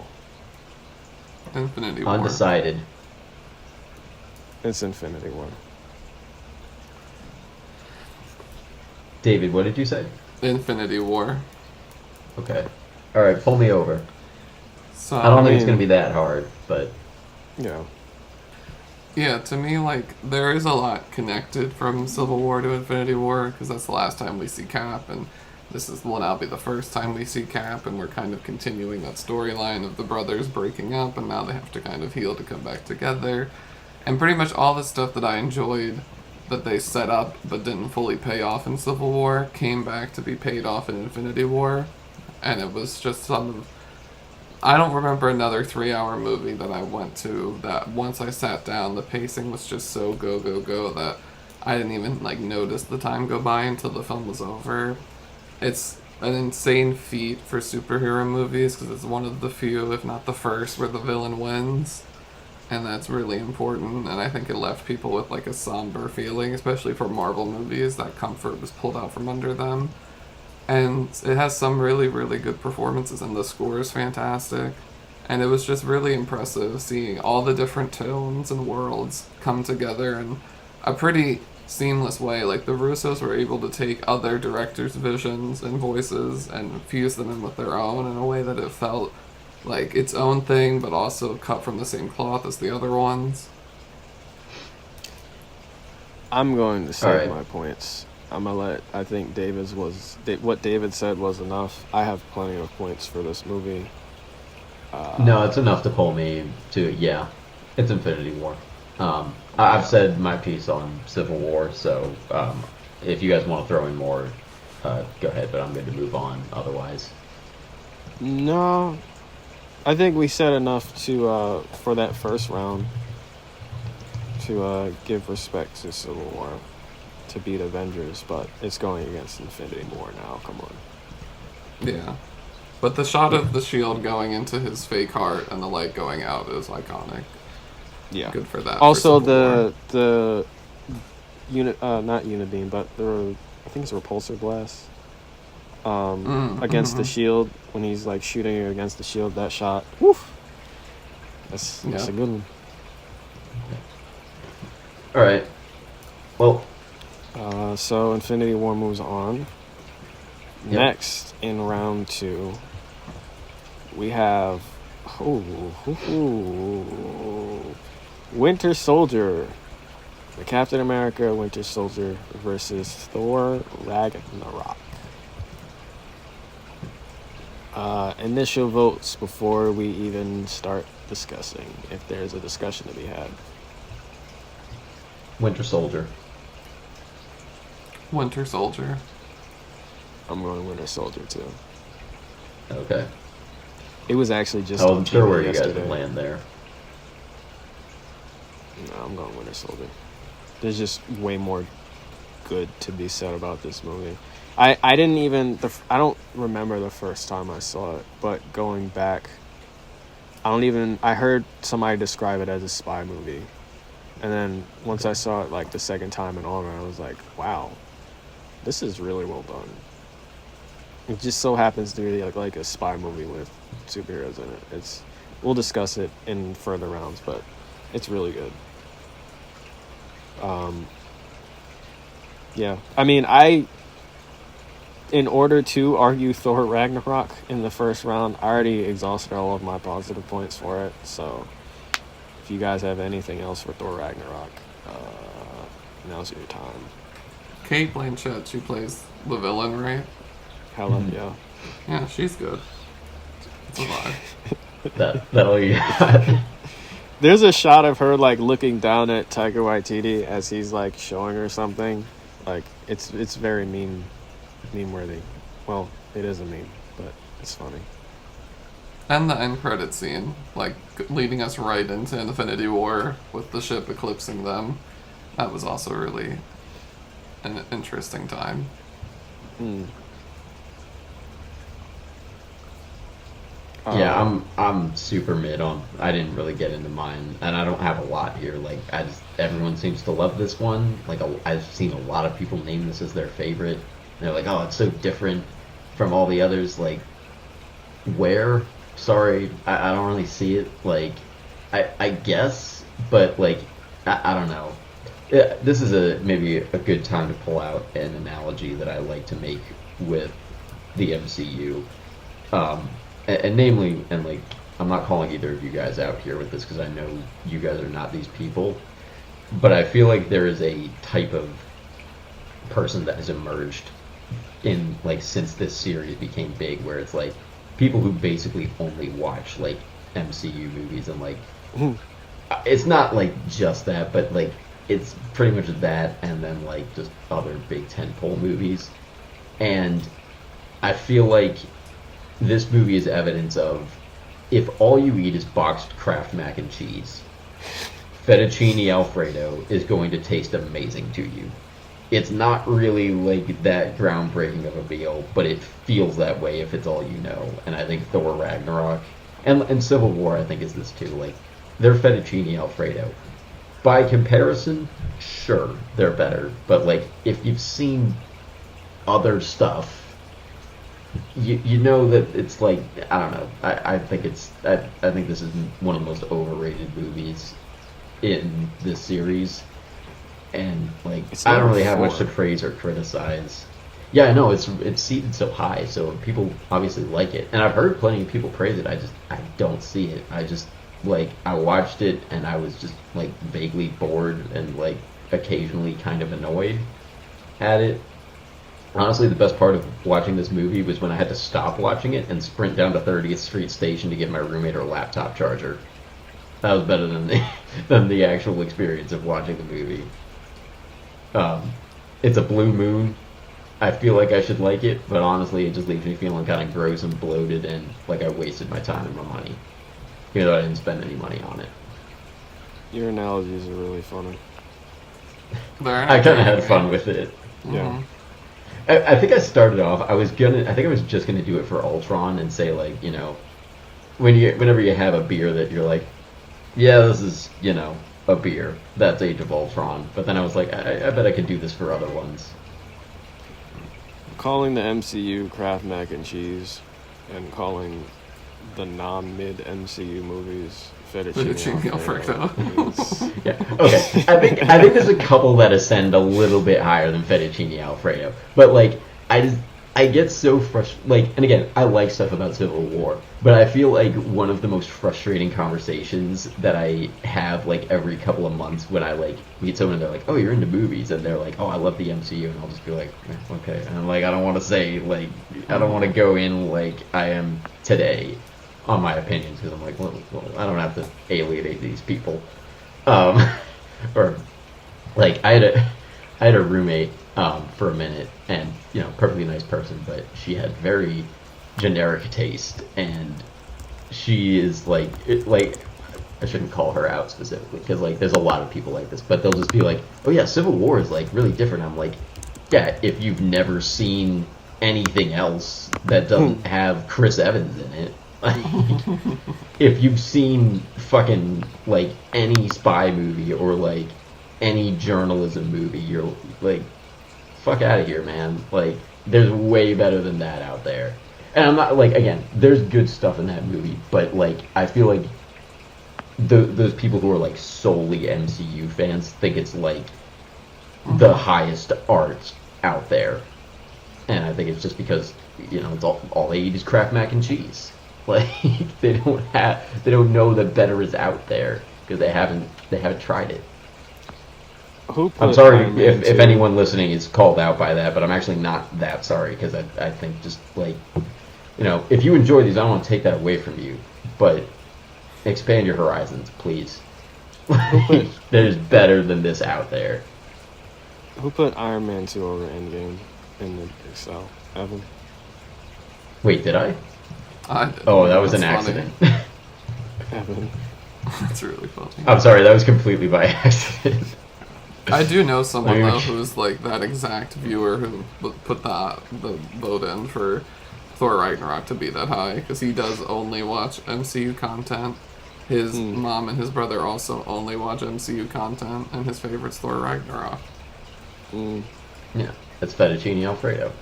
Infinity War. Undecided. It's Infinity War. David, what did you say? Infinity War. Okay. All right, pull me over. So I don't think it's gonna be that hard, but Yeah. yeah, to me, like, there is a lot connected from Civil War to Infinity War, because that's the last time we see Cap, and will now be the first time we see Cap, and we're kind of continuing that storyline of the brothers breaking up, and now they have to kind of heal to come back together. And pretty much all the stuff that I enjoyed that they set up but didn't fully pay off in Civil War came back to be paid off in Infinity War, and it was just some of I don't remember another 3-hour movie that I went to that once I sat down, the pacing was just so go, go, go that I didn't even like notice the time go by until the film was over. It's an insane feat for superhero movies because it's one of the few, if not the first, where the villain wins. And that's really important, and I think it left people with like a somber feeling, especially for Marvel movies. That comfort was pulled out from under them. And it has some really, really good performances, and the score is fantastic. And it was just really impressive seeing all the different tones and worlds come together in a pretty seamless way. Like, the Russos were able to take other directors' visions and voices and fuse them in with their own in a way that it felt like its own thing, but also cut from the same cloth as the other ones. I'm going to save Alright. my points. I'm gonna let. I think what David said was enough. I have plenty of points for this movie. no, it's enough to pull me to, yeah, it's Infinity War. I've said my piece on Civil War, so if you guys want to throw in more, go ahead, but I'm going to move on otherwise. No, I think we said enough to for that first round to give respect to Civil War, to beat Avengers, but it's going against Infinity War now. Come on. Yeah. But the shot of the shield going into his fake heart and the light going out is iconic. Yeah. Good for that. Also, for the unit, not Unibeam, but I think it's a repulsor blast. Against the shield, when he's like shooting it against the shield, that shot. Woof. That's a good one. All right. Well. So Infinity War moves on. Yep. Next, in round 2, we have Winter Soldier. The Captain America Winter Soldier versus Thor Ragnarok. Initial votes before we even start discussing, if there's a discussion to be had. Winter Soldier. Winter Soldier. I'm going Winter Soldier too. Okay. It was actually just. I on wasn't sure TV where you guys yesterday. would land there. No, I'm going Winter Soldier. There's just way more good to be said about this movie. I didn't even I don't remember the first time I saw it, but going back, I heard somebody describe it as a spy movie, and then once I saw it like the second time in Armor, I was like, wow, this is really well done. It just so happens to be like a spy movie with superheroes in it. We'll discuss it in further rounds, but it's really good. Yeah, I mean, in order to argue Thor Ragnarok in the first round, I already exhausted all of my positive points for it. So, if you guys have anything else for Thor Ragnarok, now's your time. Kate Blanchett, she plays the villain, right? Hella, yeah. Yeah, she's good. It's a vibe. That'll you got. There's a shot of her like looking down at Taika Waititi as he's like showing her something. Like it's very meme-worthy. Well, it is a meme, but it's funny. And the end credit scene, like leading us right into Infinity War with the ship eclipsing them. That was also really an interesting time. Yeah, I'm super mid on. I didn't really get into mine, and I don't have a lot here. Like, everyone seems to love this one. Like, I've seen a lot of people name this as their favorite. And they're like, oh, it's so different from all the others. Like, where? Sorry, I don't really see it. Like, I guess, but like, I don't know. this is maybe a good time to pull out an analogy that I like to make with the MCU, and namely, and like, I'm not calling either of you guys out here with this because I know you guys are not these people, but I feel like there is a type of person that has emerged in like since this series became big, where it's like people who basically only watch like MCU movies and like it's not like just that, but like it's pretty much that, and then like just other big tentpole movies. And I feel like this movie is evidence of, if all you eat is boxed Kraft mac and cheese, fettuccine Alfredo is going to taste amazing to you. It's not really like that groundbreaking of a meal, but it feels that way if it's all you know. And I think Thor Ragnarok and Civil War, I think, is this too. Like, they're fettuccine Alfredo. By comparison, sure, they're better. But like, if you've seen other stuff, you know that it's like, I don't know. I think I think this is one of the most overrated movies in this series. And like, I don't really have much to praise or criticize. Yeah, I know it's seated so high, so people obviously like it, and I've heard plenty of people praise it. I don't see it. I just like, I watched it and I was just like vaguely bored and like occasionally kind of annoyed at it. Honestly, the best part of watching this movie was when I had to stop watching it and sprint down to 30th Street Station to give my roommate her laptop charger. That was better than the actual experience of watching the movie. It's a blue moon. I feel like I should like it, but honestly, it just leaves me feeling kind of gross and bloated and like I wasted my time and my money, even though I didn't spend any money on it. Your analogies are really funny. I kind of had fun with it. Yeah. I think I started off. I think I was just gonna do it for Ultron and say, like, you know, whenever you have a beer that you're like, yeah, this is, you know, a beer. That's Age of Ultron. But then I was like, I bet I could do this for other ones. Calling the MCU Kraft mac and cheese and calling the non-mid MCU movies fettuccine Alfredo. Yeah. Okay. I think there's a couple that ascend a little bit higher than fettuccine Alfredo. But like, I get so frustrated. Like, and again, I like stuff about Civil War, but I feel like one of the most frustrating conversations that I have like every couple of months when I like meet someone and they're like, "Oh, you're into movies," and they're like, "Oh, I love the MCU," and I'll just be like, "Okay," and I'm like, I don't want to say like, I don't want to go in like I am today on my opinions, because I'm like, well, I don't have to alienate these people, or like I had a roommate for a minute, and you know, perfectly nice person, but she had very generic taste, and she is like I shouldn't call her out specifically because like there's a lot of people like this, but they'll just be like, oh yeah, Civil War is like really different. I'm like, yeah, if you've never seen anything else that doesn't have Chris Evans in it. If you've seen fucking like any spy movie or like any journalism movie, you're like, fuck out of here, man. Like, there's way better than that out there. And I'm not like, again, there's good stuff in that movie, but like, I feel like those people who are like solely MCU fans think it's like the highest art out there. And I think it's just because, you know, it's all they eat is Kraft mac and cheese. Like, they don't know that better is out there because they haven't tried it. I'm sorry if anyone listening is called out by that, but I'm actually not that sorry, because I think just like, you know, if you enjoy these, I don't want to take that away from you, but expand your horizons, please. There's better than this out there. Who put Iron Man 2 over Endgame in the Excel? Evan? Wait, did I? That was an accident. Evan. That's really funny. I'm sorry, that was completely by accident. I do know someone though who's like that exact viewer who put the vote in for Thor Ragnarok to be that high, because he does only watch MCU content. His mom and his brother also only watch MCU content, and his favorite's Thor Ragnarok. Yeah, that's fettuccine Alfredo.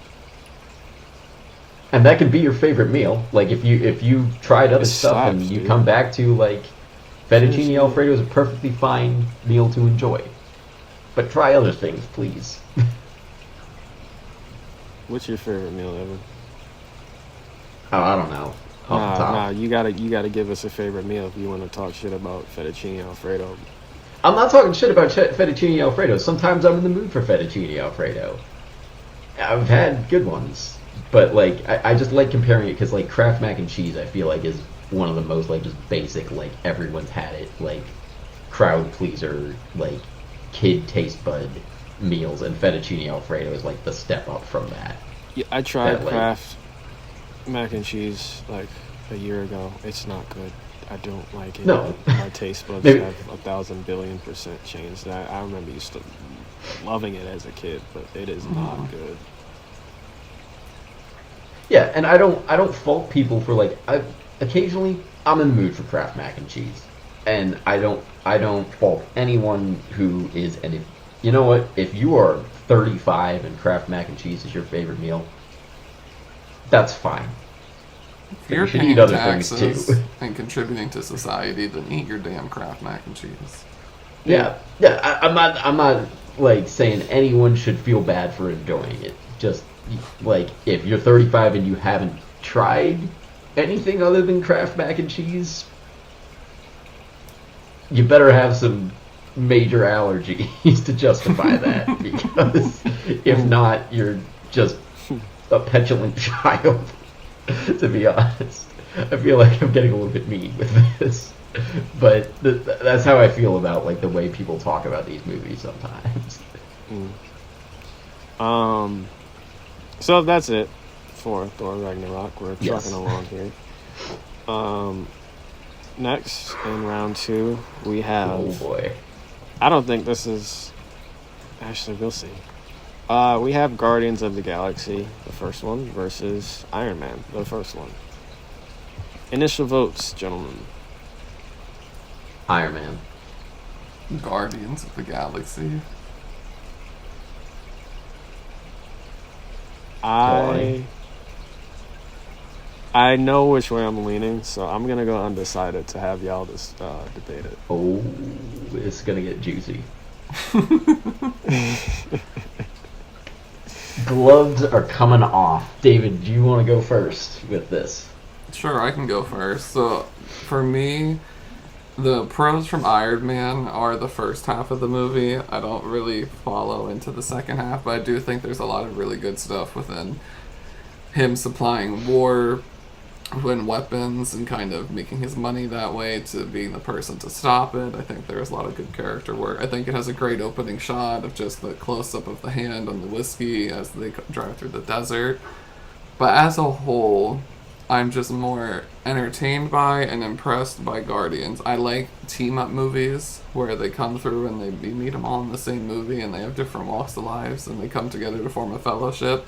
And that could be your favorite meal. Like, if you tried other stuff and you come back to like fettuccine Alfredo is a perfectly fine meal to enjoy. but try other things, please. What's your favorite meal, Evan? Oh, I don't know. Off the top. Nah, you gotta give us a favorite meal if you want to talk shit about fettuccine alfredo. I'm not talking shit about fettuccine alfredo. Sometimes I'm in the mood for fettuccine alfredo. I've had good ones, but like I just like comparing it because like Kraft mac and cheese I feel like is one of the most like just basic, like everyone's had it, like crowd pleaser, like kid taste bud meals, and fettuccine alfredo is like the step up from that. Yeah, I tried That, like, Kraft mac and cheese like a year ago. It's not good. I don't like it. No. My taste buds Maybe- have 1,000 billion% changed. I remember used to loving it as a kid, but it is not good. Yeah, and I don't fault people for like occasionally I'm in the mood for Kraft mac and cheese, and I don't fault anyone who is. And if you know what, if you are 35 and Kraft mac and cheese is your favorite meal, that's fine. If you're you should paying eat other taxes things too. and contributing to society, then eat your damn Kraft mac and cheese. Yeah. I'm not like saying anyone should feel bad for enjoying it. Just like if you're 35 and you haven't tried anything other than Kraft mac and cheese, you better have some major allergies to justify that, because if not, you're just a petulant child. To be honest, I feel like I'm getting a little bit mean with this, but that's how I feel about like the way people talk about these movies sometimes. So that's it for Thor Ragnarok. We're Yes. trucking along here. Next, in round 2, we have... Oh boy. I don't think this is... Actually, we'll see. We have Guardians of the Galaxy, the first one, versus Iron Man, the first one. Initial votes, gentlemen. Iron Man. Guardians of the Galaxy. I know which way I'm leaning, so I'm gonna go undecided to have y'all just debate it. Oh, it's gonna get juicy. Gloves are coming off. David, do you want to go first with this? Sure, I can go first. So, for me, the pros from Iron Man are the first half of the movie. I don't really follow into the second half, but I do think there's a lot of really good stuff within him supplying war and weapons and kind of making his money that way to being the person to stop it. I think there's a lot of good character work. I think it has a great opening shot of just the close-up of the hand on the whiskey as they drive through the desert. But as a whole, I'm just more entertained by and impressed by Guardians. I like team-up movies where they come through and you meet them all in the same movie and they have different walks of lives and they come together to form a fellowship.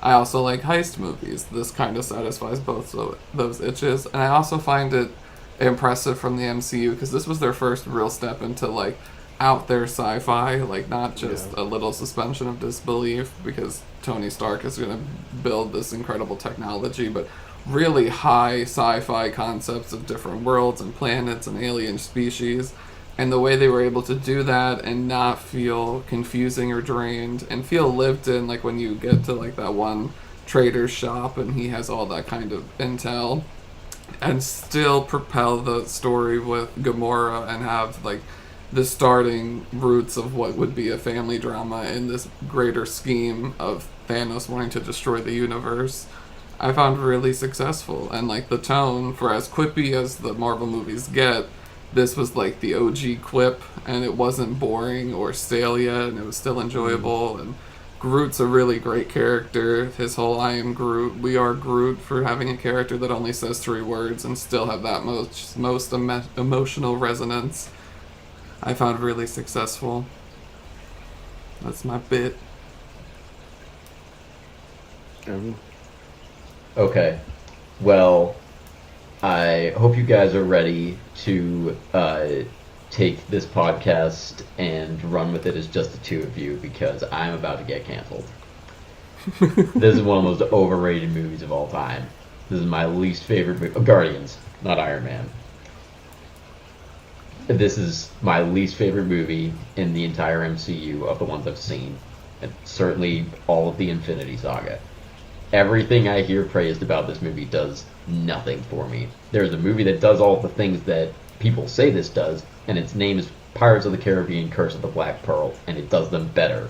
I also like heist movies. This kind of satisfies both those itches. And I also find it impressive from the MCU because this was their first real step into like out there sci-fi, like not just a little suspension of disbelief because Tony Stark is going to build this incredible technology, but really high sci-fi concepts of different worlds and planets and alien species. And the way they were able to do that and not feel confusing or drained and feel lived in, like when you get to like that one trader's shop and he has all that kind of intel, and still propel the story with Gamora and have like the starting roots of what would be a family drama in this greater scheme of Thanos wanting to destroy the universe. I found really successful, and like the tone, for as quippy as the Marvel movies get, this was like the OG quip, and it wasn't boring or stale yet, and it was still enjoyable. And Groot's a really great character. His whole "I am Groot, we are Groot" for having a character that only says 3 words and still have that most emotional resonance, I found really successful. That's my bit. Okay. Well, I hope you guys are ready to take this podcast and run with it as just the two of you, because I'm about to get canceled. This is one of the most overrated movies of all time. This is my least favorite movie. Guardians, not Iron Man. this is my least favorite movie in the entire MCU of the ones I've seen. And certainly all of the Infinity Saga. Everything I hear praised about this movie does nothing for me. There's a movie that does all the things that people say this does, and its name is Pirates of the Caribbean Curse of the Black Pearl, and it does them better.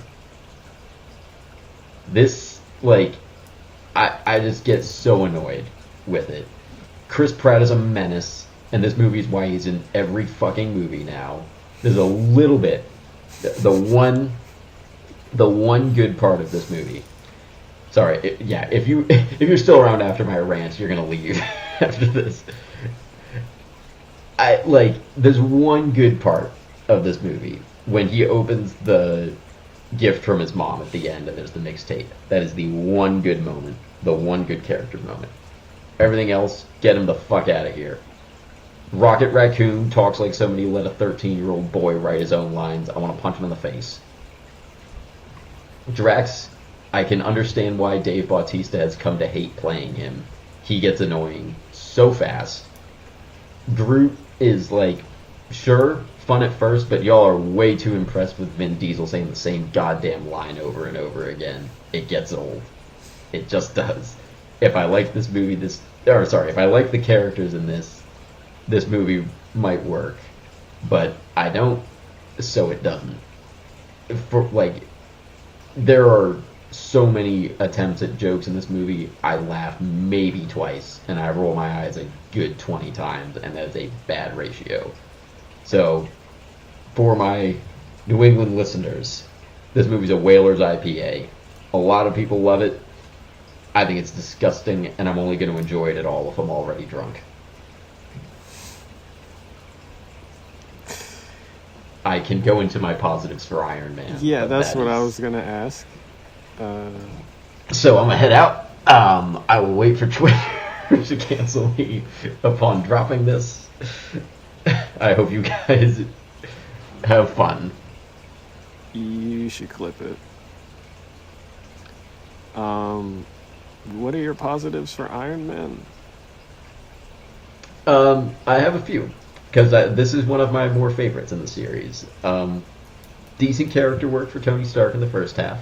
This, like, I just get so annoyed with it. Chris Pratt is a menace, and this movie is why he's in every fucking movie now. There's a little bit, the one good part of this movie. Sorry, if you're still around after my rant, you're gonna leave after this. There's one good part of this movie when he opens the gift from his mom at the end and there's the mixtape. That is the one good moment, the one good character moment. Everything else, get him the fuck out of here. Rocket Raccoon talks like somebody let a 13-year-old boy write his own lines. I want to punch him in the face. Drax, I can understand why Dave Bautista has come to hate playing him. He gets annoying so fast. Groot is like, sure, fun at first, but y'all are way too impressed with Vin Diesel saying the same goddamn line over and over again. It gets old. It just does. If I like this movie, if I like the characters in this movie might work. But I don't, so it doesn't. There are so many attempts at jokes in this movie, I laugh maybe twice, and I roll my eyes a good 20 times, and that is a bad ratio. So, for my New England listeners, this movie's a Whalers IPA. A lot of people love it. I think it's disgusting, and I'm only going to enjoy it at all if I'm already drunk. I can go into my positives for Iron Man. Yeah, that's what I was going to ask. So I'm going to head out. I will wait for Twitter to cancel me upon dropping this. I hope you guys have fun. You should clip it. What are your positives for Iron Man? I have a few, because this is one of my more favorites in the series. Decent character work for Tony Stark in the first half.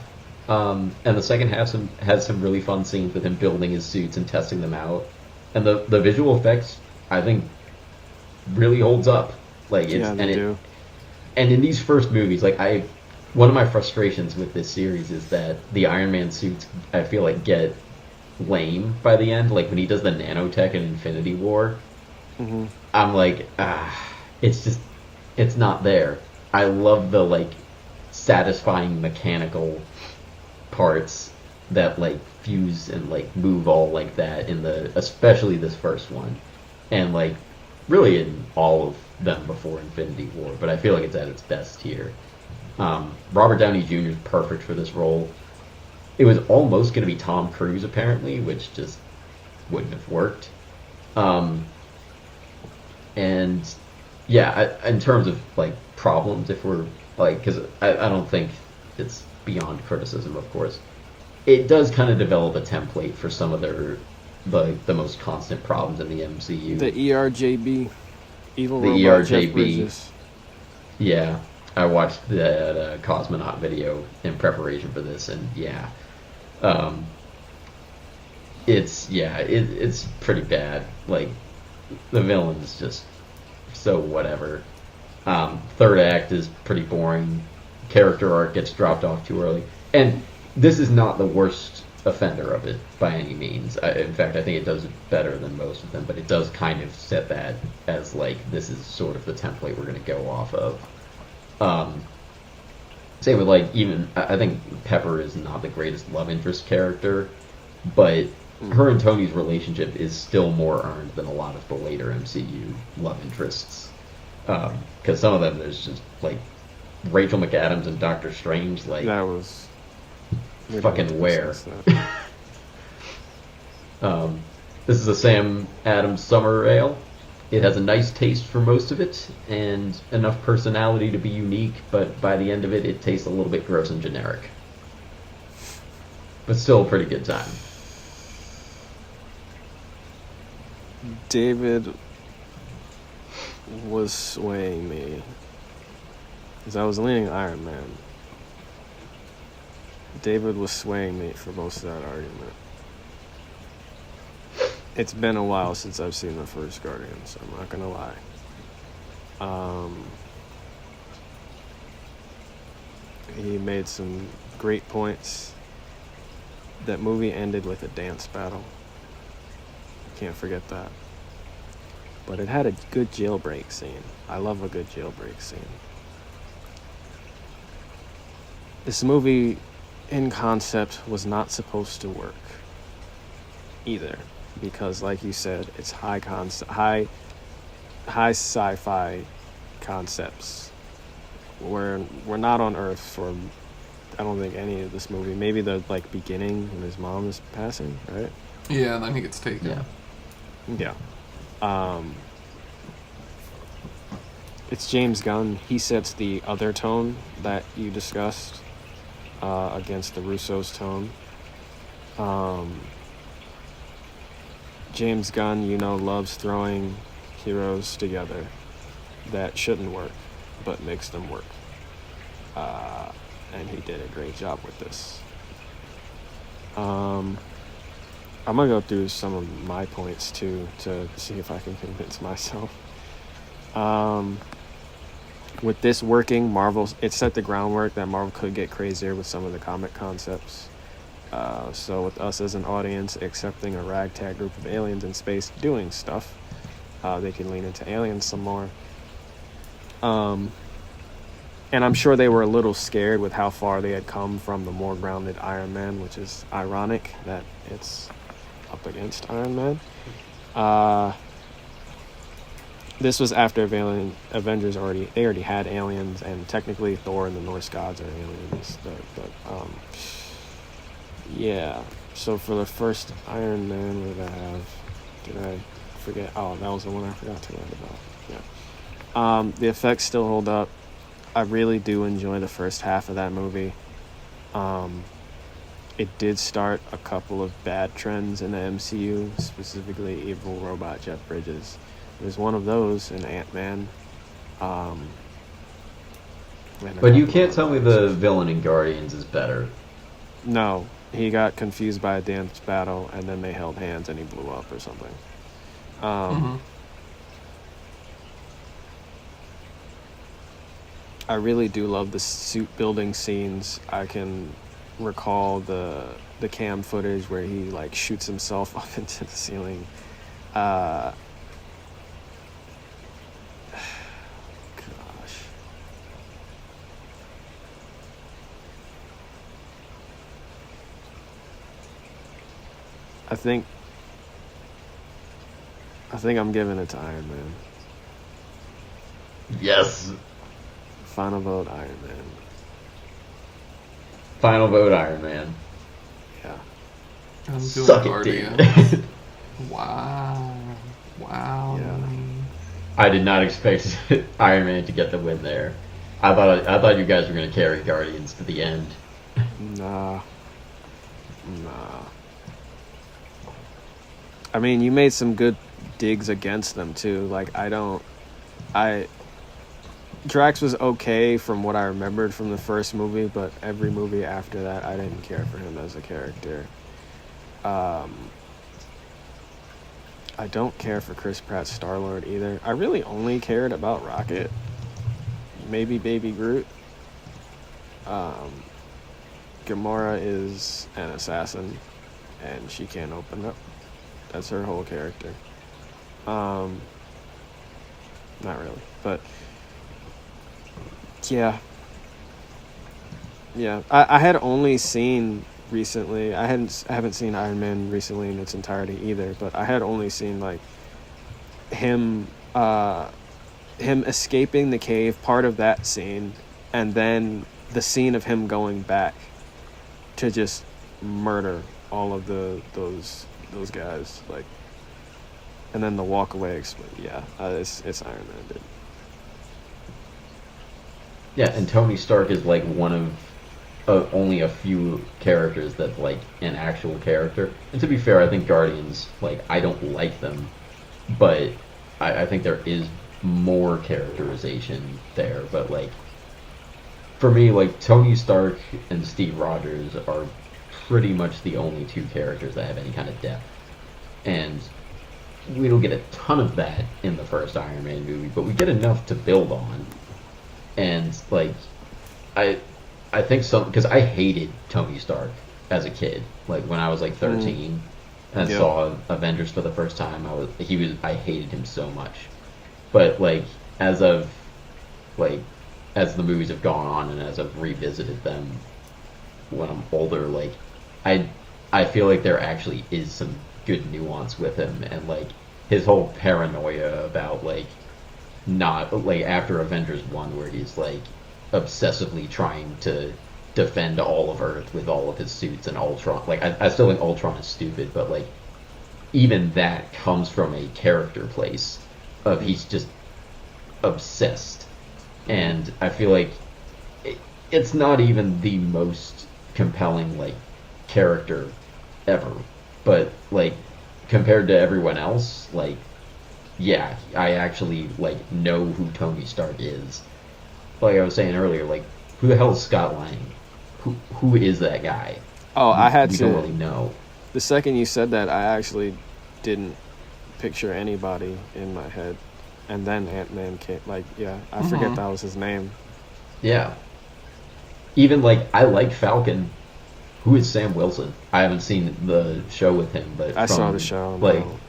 And the second half has some really fun scenes with him building his suits and testing them out. And the visual effects, I think, really holds up. They do. And in these first movies, one of my frustrations with this series is that the Iron Man suits, I feel like, get lame by the end. Like when he does the nanotech in Infinity War, I'm like, it's not there. I love the satisfying mechanical parts that fuse and move all like that especially this first one, and really in all of them before Infinity War, but I feel like it's at its best here. Robert Downey Jr. is perfect for this role. It was almost going to be Tom Cruise apparently, which just wouldn't have worked. And yeah, in terms of problems, if we're because I don't think it's beyond criticism, of course. It does kind of develop a template for some of the most constant problems in the MCU. The ERJB, evil the robot ERJB. Jeff Bridges. Yeah, I watched that Cosmonaut video in preparation for this, and yeah, it's pretty bad. The villain is just so whatever. Third act is pretty boring. Character arc gets dropped off too early, and this is not the worst offender of it by any means. In fact, I think it does it better than most of them, but it does kind of set that as this is sort of the template we're going to go off of. Same with even I think Pepper is not the greatest love interest character, but her and Tony's relationship is still more earned than a lot of the later MCU love interests. Because some of them, there's just Rachel McAdams and Doctor Strange, that was fucking where. This is a Sam Adams summer ale. It has a nice taste for most of it, and enough personality to be unique, but by the end of it, it tastes a little bit gross and generic. But still a pretty good time. David, was swaying me is I was leaning Iron Man. David was swaying me for most of that argument. It's been a while since I've seen the first Guardians, I'm not gonna lie. He made some great points. That movie ended with a dance battle. Can't forget that. But it had a good jailbreak scene. I love a good jailbreak scene. This movie, in concept, was not supposed to work either, because, like you said, it's high sci-fi concepts. We're not on Earth for, I don't think, any of this movie. Maybe the beginning when his mom is passing, right? Yeah, and then he gets taken. Yeah. It's James Gunn. He sets the other tone that you discussed against the Russo's tone. James Gunn, loves throwing heroes together that shouldn't work, but makes them work. And he did a great job with this. I'm going to go through some of my points, too, to see if I can convince myself. With this working, it set the groundwork that Marvel could get crazier with some of the comic concepts. So with us as an audience accepting a ragtag group of aliens in space doing stuff, they can lean into aliens some more. And I'm sure they were a little scared with how far they had come from the more grounded Iron Man, which is ironic that it's up against Iron Man. This was after Avengers already had aliens, and technically Thor and the Norse gods are aliens. Yeah. So for the first Iron Man, what did I have? Did I forget? Oh, that was the one I forgot to write about. Yeah. The effects still hold up. I really do enjoy the first half of that movie. It did start a couple of bad trends in the MCU, specifically evil robot Jeff Bridges. There's one of those in Ant-Man. But you can't tell me the villain in Guardians is better. No, he got confused by a dance battle, and then they held hands and he blew up or something. I really do love the suit building scenes. I can recall the cam footage where he shoots himself up into the ceiling. Gosh. I think I'm giving it to Iron Man. Yes. Final vote, Iron Man. Final vote, Iron Man. Yeah. I'm doing Suck it, Guardians. dude. Wow. Yeah. I did not expect Iron Man to get the win there. I thought you guys were going to carry Guardians to the end. Nah. I mean, you made some good digs against them too. Drax was okay from what I remembered from the first movie, but every movie after that, I didn't care for him as a character. I don't care for Chris Pratt's Star-Lord either. I really only cared about Rocket. Maybe Baby Groot. Gamora is an assassin, and she can't open up. That's her whole character. Not really, but yeah. I had only seen recently. I haven't seen Iron Man recently in its entirety either. But I had only seen him escaping the cave, part of that scene, and then the scene of him going back to just murder all of those guys, and then the walk away. It's Iron Man, dude. Yeah, and Tony Stark is one of only a few characters that's an actual character. And to be fair, I think Guardians, I don't like them, but I think there is more characterization there, but like for me, like Tony Stark and Steve Rogers are pretty much the only two characters that have any kind of depth, and we don't get a ton of that in the first Iron Man movie, but we get enough to build on. And like, I think some because I hated Tony Stark as a kid. Like when I was like 13 and saw Avengers for the first time, I hated him so much. But like as the movies have gone on and as I've revisited them when I'm older, like I feel like there actually is some good nuance with him, and like his whole paranoia about like not like after Avengers 1 where he's like obsessively trying to defend all of Earth with all of his suits and Ultron. Like I still think Ultron is stupid, but like even that comes from a character place of he's just obsessed. And I feel like it's not even the most compelling like character ever, but like compared to everyone else, like yeah, I actually like know who Tony Stark is. Like I was saying earlier, like who the hell is Scott Lang? Who is that guy? Oh, I had we to. Don't really know. The second you said that, I actually didn't picture anybody in my head, and then Ant-Man came. Like, yeah, I forget that was his name. Yeah. Even like I like Falcon. Who is Sam Wilson? I haven't seen the show with him, but I saw the show. Like, no.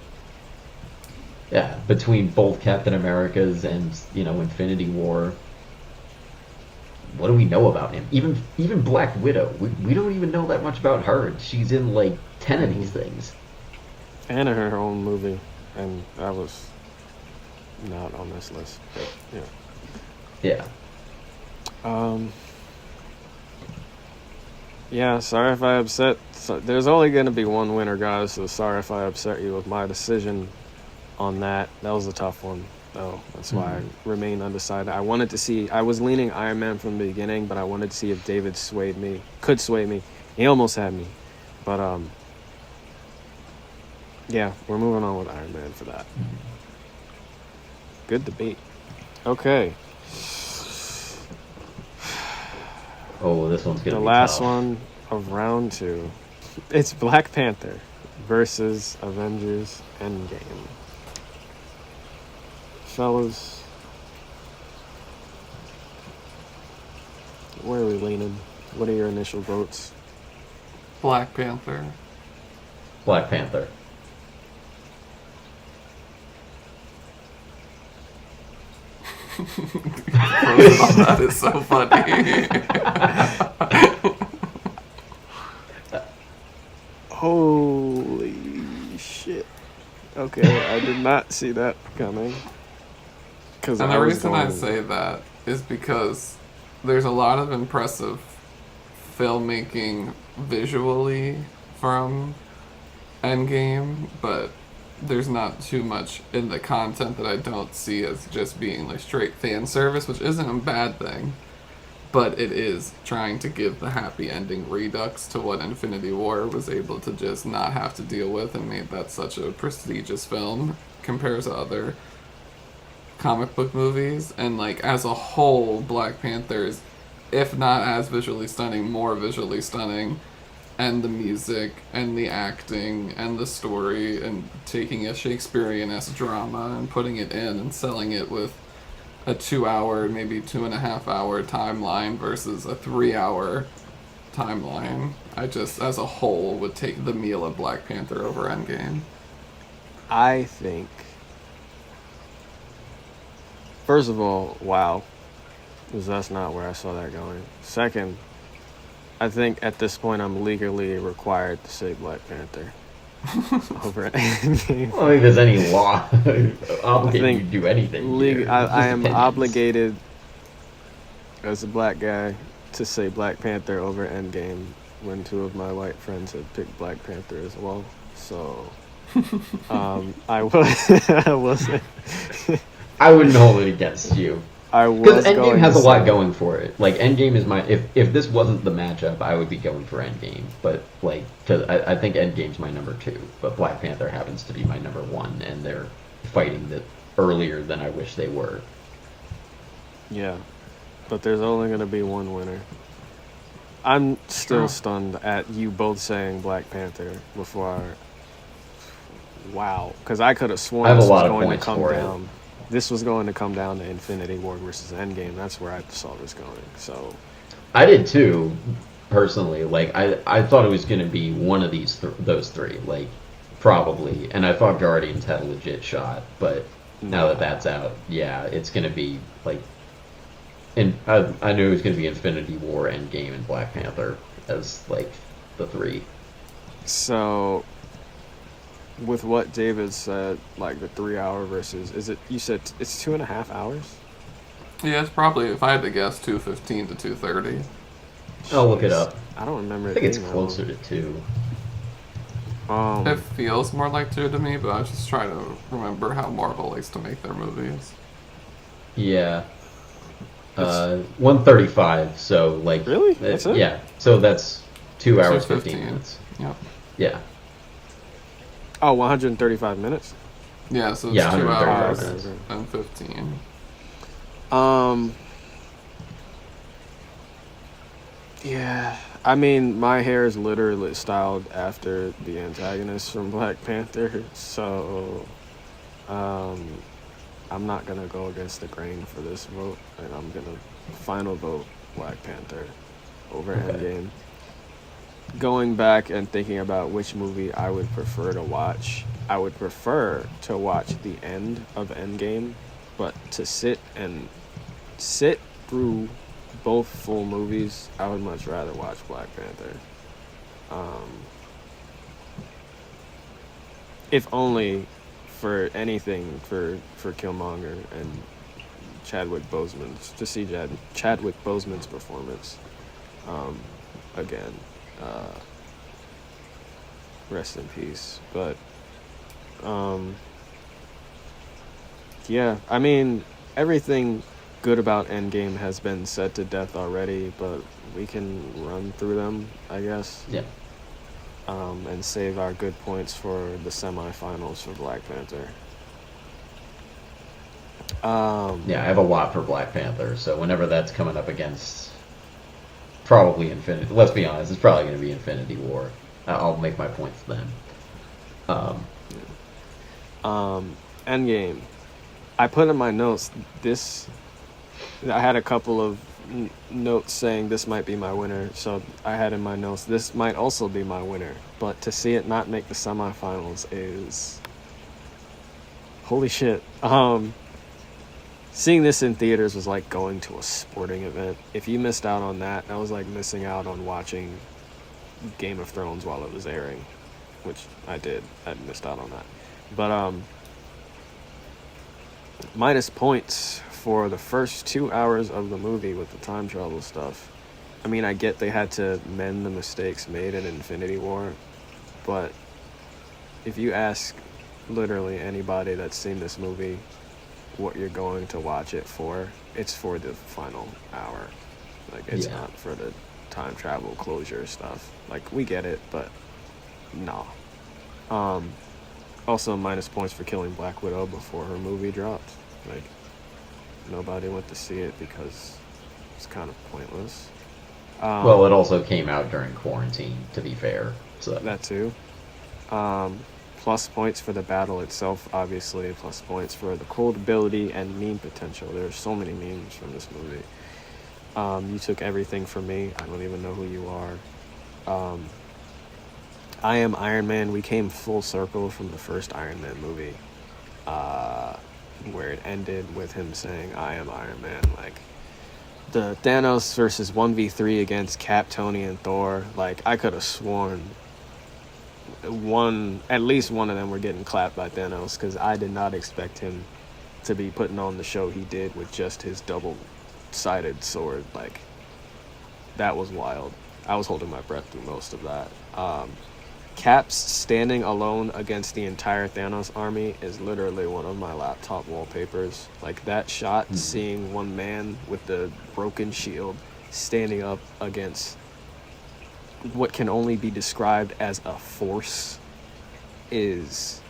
Yeah, between both Captain Americas and Infinity War. What do we know about him? Even Black Widow, we don't even know that much about her. She's in like 10 of these things. And in her own movie, and that was not on this list. But yeah. Yeah, sorry if I upset. So there's only going to be one winner, guys, so sorry if I upset you with my decision on that. That was a tough one, though. That's why I remain undecided. I was leaning Iron Man from the beginning, but I wanted to see if David could sway me. He almost had me. But, yeah, we're moving on with Iron Man for that. Good debate. Okay. Oh, this one's going to be the last tough. one of round 2. It's Black Panther versus Avengers Endgame. Fellas, where are we leaning? What are your initial votes? Black Panther. Black Panther. That is so funny. Holy shit. Okay, I did not see that coming. And the reason I say that is because there's a lot of impressive filmmaking visually from Endgame, but there's not too much in the content that I don't see as just being like straight fan service, which isn't a bad thing, but it is trying to give the happy ending redux to what Infinity War was able to just not have to deal with, and made that such a prestigious film compared to other comic book movies. And like as a whole, Black Panther is, if not as visually stunning, more visually stunning. And the music, and the acting, and the story, and taking a Shakespearean-esque drama and putting it in and selling it with a 2-hour, maybe 2.5-hour timeline versus a 3-hour timeline. I just, as a whole, would take the meal of Black Panther over Endgame. I think, first of all, wow, because that's not where I saw that going. Second, I think at this point I'm legally required to say Black Panther over Endgame. I don't think there's any law obligating you to do anything. I am obligated as a black guy to say Black Panther over Endgame when 2 of my white friends had picked Black Panther as well. So I wasn't. I wouldn't hold it against you. Because Endgame has a lot going for it. Like, Endgame is my... If this wasn't the matchup, I would be going for Endgame. But, like, cause I think Endgame's my number 2. But Black Panther happens to be my number 1. And they're fighting earlier than I wish they were. Yeah, but there's only going to be one winner. I'm still stunned at you both saying Black Panther before. Wow, because I could have sworn this was going to come down. This was going to come down to Infinity War versus Endgame. That's where I saw this going. So I did too, personally. Like I thought it was going to be one of those three, like probably. And I thought Guardians had a legit shot, but now that that's out, yeah, it's going to be like. And I knew it was going to be Infinity War, Endgame, and Black Panther as like the three. So, with what David said, like the 3 hour versus, is it? You said it's 2.5 hours. Yeah, it's probably, if I had to guess, 2:15 to 2:30. I'll look it up. I don't remember. I think it's closer to 2. It feels more like 2 to me, but I was just trying to remember how Marvel likes to make their movies. Yeah. 1:35. So like. Really? That's it? Yeah. So that's 2 hours 15 minutes. Yep. Yeah. Oh, 135 minutes. Yeah, so it's 2 hours minutes. and 15. Yeah, I mean, my hair is literally styled after the antagonist from Black Panther, so I'm not gonna go against the grain for this vote, and I'm gonna final vote Black Panther over Endgame. Going back and thinking about which movie I would prefer to watch, I would prefer to watch the end of Endgame, but to sit through both full movies, I would much rather watch Black Panther. If only for anything for Killmonger and Chadwick Boseman's, to see Chadwick Boseman's performance again. Rest in peace. But yeah, I mean, everything good about Endgame has been said to death already, but we can run through them, I guess. Yeah. And save our good points for the semifinals for Black Panther. Yeah, I have a lot for Black Panther, so whenever that's coming up against probably Infinity, let's be honest, it's probably going to be Infinity War. I'll make my points then. Endgame. I put in my notes I had a couple of notes saying this might be my winner, so I had in my notes this might also be my winner, but to see it not make the semifinals is holy shit. Seeing this in theaters was like going to a sporting event. If you missed out on that, that was like missing out on watching Game of Thrones while it was airing, which I did. I missed out on that. But minus points for the first 2 hours of the movie with the time travel stuff. I mean, I get they had to mend the mistakes made in Infinity War, but if you ask literally anybody that's seen this movie what you're going to watch it for, it's for the final hour. Like, it's not for the time travel closure stuff. Like, we get it, but no. Also, minus points for killing Black Widow before her movie dropped. Like, nobody went to see it because it's kind of pointless. Well, it also came out during quarantine, to be fair. So that too. Plus points for the battle itself, obviously. Plus points for the quotability and meme potential. There are so many memes from this movie. You took everything from me. I don't even know who you are. I Am Iron Man. We came full circle from the first Iron Man movie, where it ended with him saying, "I am Iron Man." Like, the Thanos versus 1v3 against Cap, Tony, and Thor. Like, I could have sworn at least one of them were getting clapped by Thanos, because I did not expect him to be putting on the show he did with just his double-sided sword. Like, that was wild. I was holding my breath through most of that. Cap's standing alone against the entire Thanos army is literally one of my laptop wallpapers. Like, that shot, seeing one man with the broken shield standing up against what can only be described as a force is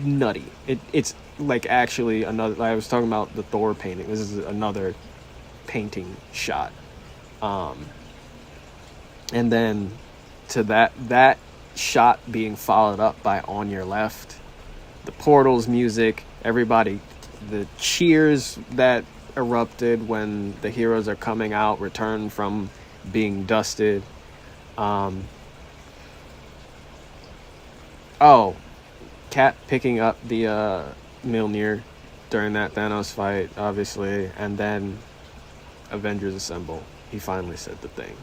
nutty. It's like actually another. I was talking about the Thor painting. This is another painting shot. And then to that shot being followed up by On Your Left, the Portals music, everybody, the cheers that erupted when the heroes are coming out, return from being dusted. Cap picking up the Mjolnir during that Thanos fight, obviously, and then Avengers Assemble. He finally said the thing.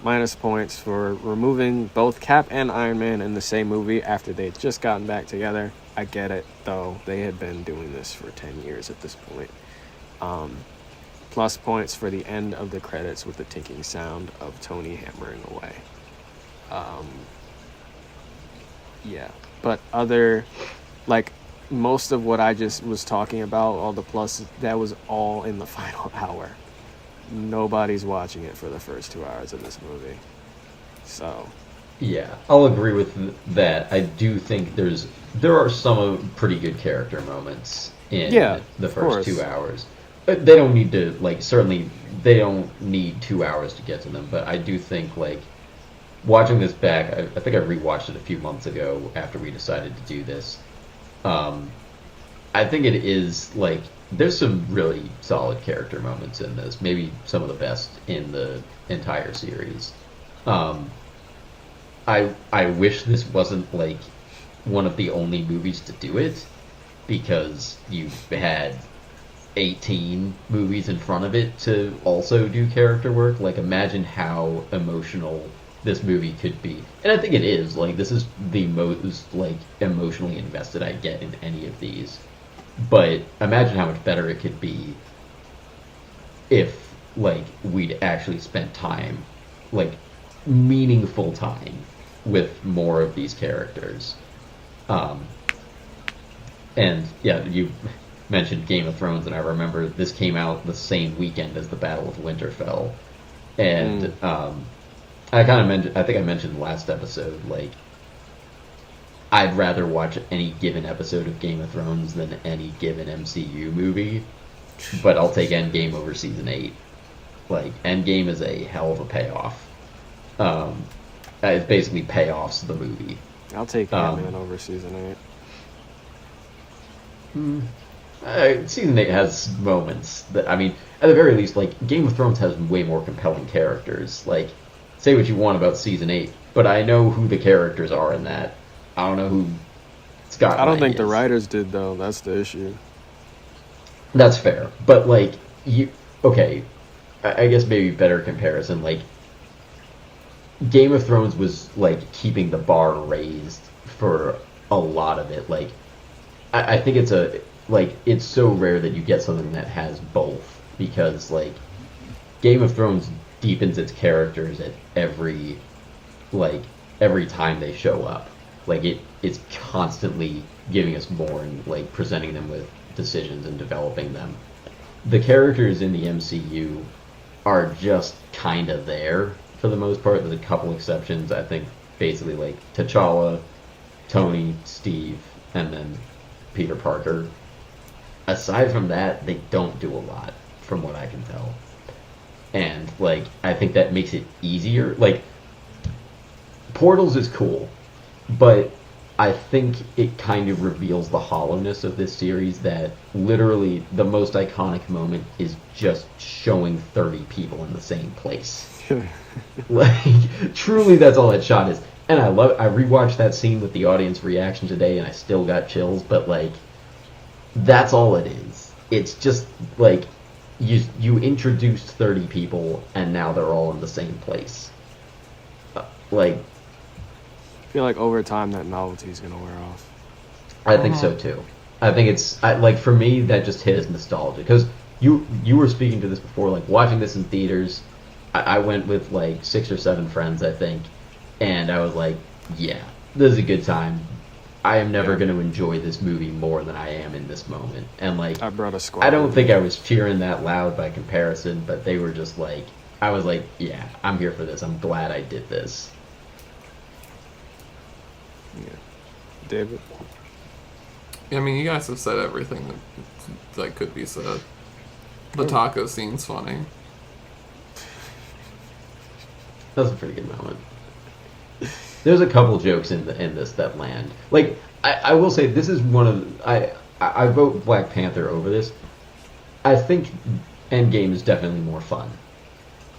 Minus points for removing both Cap and Iron Man in the same movie after they'd just gotten back together. I get it, though. They had been doing this for 10 years at this point. Plus points for the end of the credits with the ticking sound of Tony hammering away. Yeah, but most of what I just was talking about, all the pluses, that was all in the final hour. Nobody's watching it for the first 2 hours of this movie. So, yeah, I'll agree with that. I do think there are some pretty good character moments in the first 2 hours. They don't need to, certainly they don't need 2 hours to get to them, but I do think, watching this back, I think I rewatched it a few months ago after we decided to do this. I think it is, there's some really solid character moments in this. Maybe some of the best in the entire series. I wish this wasn't, one of the only movies to do it, because you had 18 movies in front of it to also do character work. Imagine how emotional this movie could be. And I think it is. This is the most, emotionally invested I get in any of these. But imagine how much better it could be if, we'd actually spent time, meaningful time with more of these characters. And, yeah, you mentioned Game of Thrones, and I remember this came out the same weekend as the Battle of Winterfell. And, I think I mentioned last episode, I'd rather watch any given episode of Game of Thrones than any given MCU movie, but I'll take Endgame over Season 8. Endgame is a hell of a payoff. It basically payoffs the movie. I'll take Ant-Man over Season 8. Season 8 has moments that, at the very least, Game of Thrones has way more compelling characters. Say what you want about Season 8, but I know who the characters are in that. I don't know who Scott I don't Lang think is. the writers did, though. That's the issue. That's fair. But, okay, I guess maybe better comparison, Game of Thrones was, keeping the bar raised for a lot of it. I think it's it's so rare that you get something that has both, because, Game of Thrones deepens its characters at every time they show up. It's constantly giving us more and presenting them with decisions and developing them. The characters in the MCU are just kind of there for the most part. There's a couple exceptions. I think basically T'Challa, Tony, Steve, and then Peter Parker. Aside from that, they don't do a lot, from what I can tell. And, I think that makes it easier. Portals is cool, but I think it kind of reveals the hollowness of this series, that literally the most iconic moment is just showing 30 people in the same place. Truly that's all that shot is. And I rewatched that scene with the audience reaction today, and I still got chills, but, that's all it is. It's just, you introduced 30 people, and now they're all in the same place. I feel like over time that novelty is gonna wear off. I think so too. I think it's for me that just hit as nostalgia, because you were speaking to this before, watching this in theaters. I went with 6 or 7 friends, I think, and I was yeah, this is a good time. I am never going to enjoy this movie more than I am in this moment. And I brought a squad. I don't think I was cheering that loud by comparison, but they were just I was yeah, I'm here for this. I'm glad I did this. Yeah. David? I mean, you guys have said everything that could be said. The taco scene's funny. That's a pretty good moment. There's a couple jokes in this that land. Like, I will say this is one of I vote Black Panther over this. I think Endgame is definitely more fun.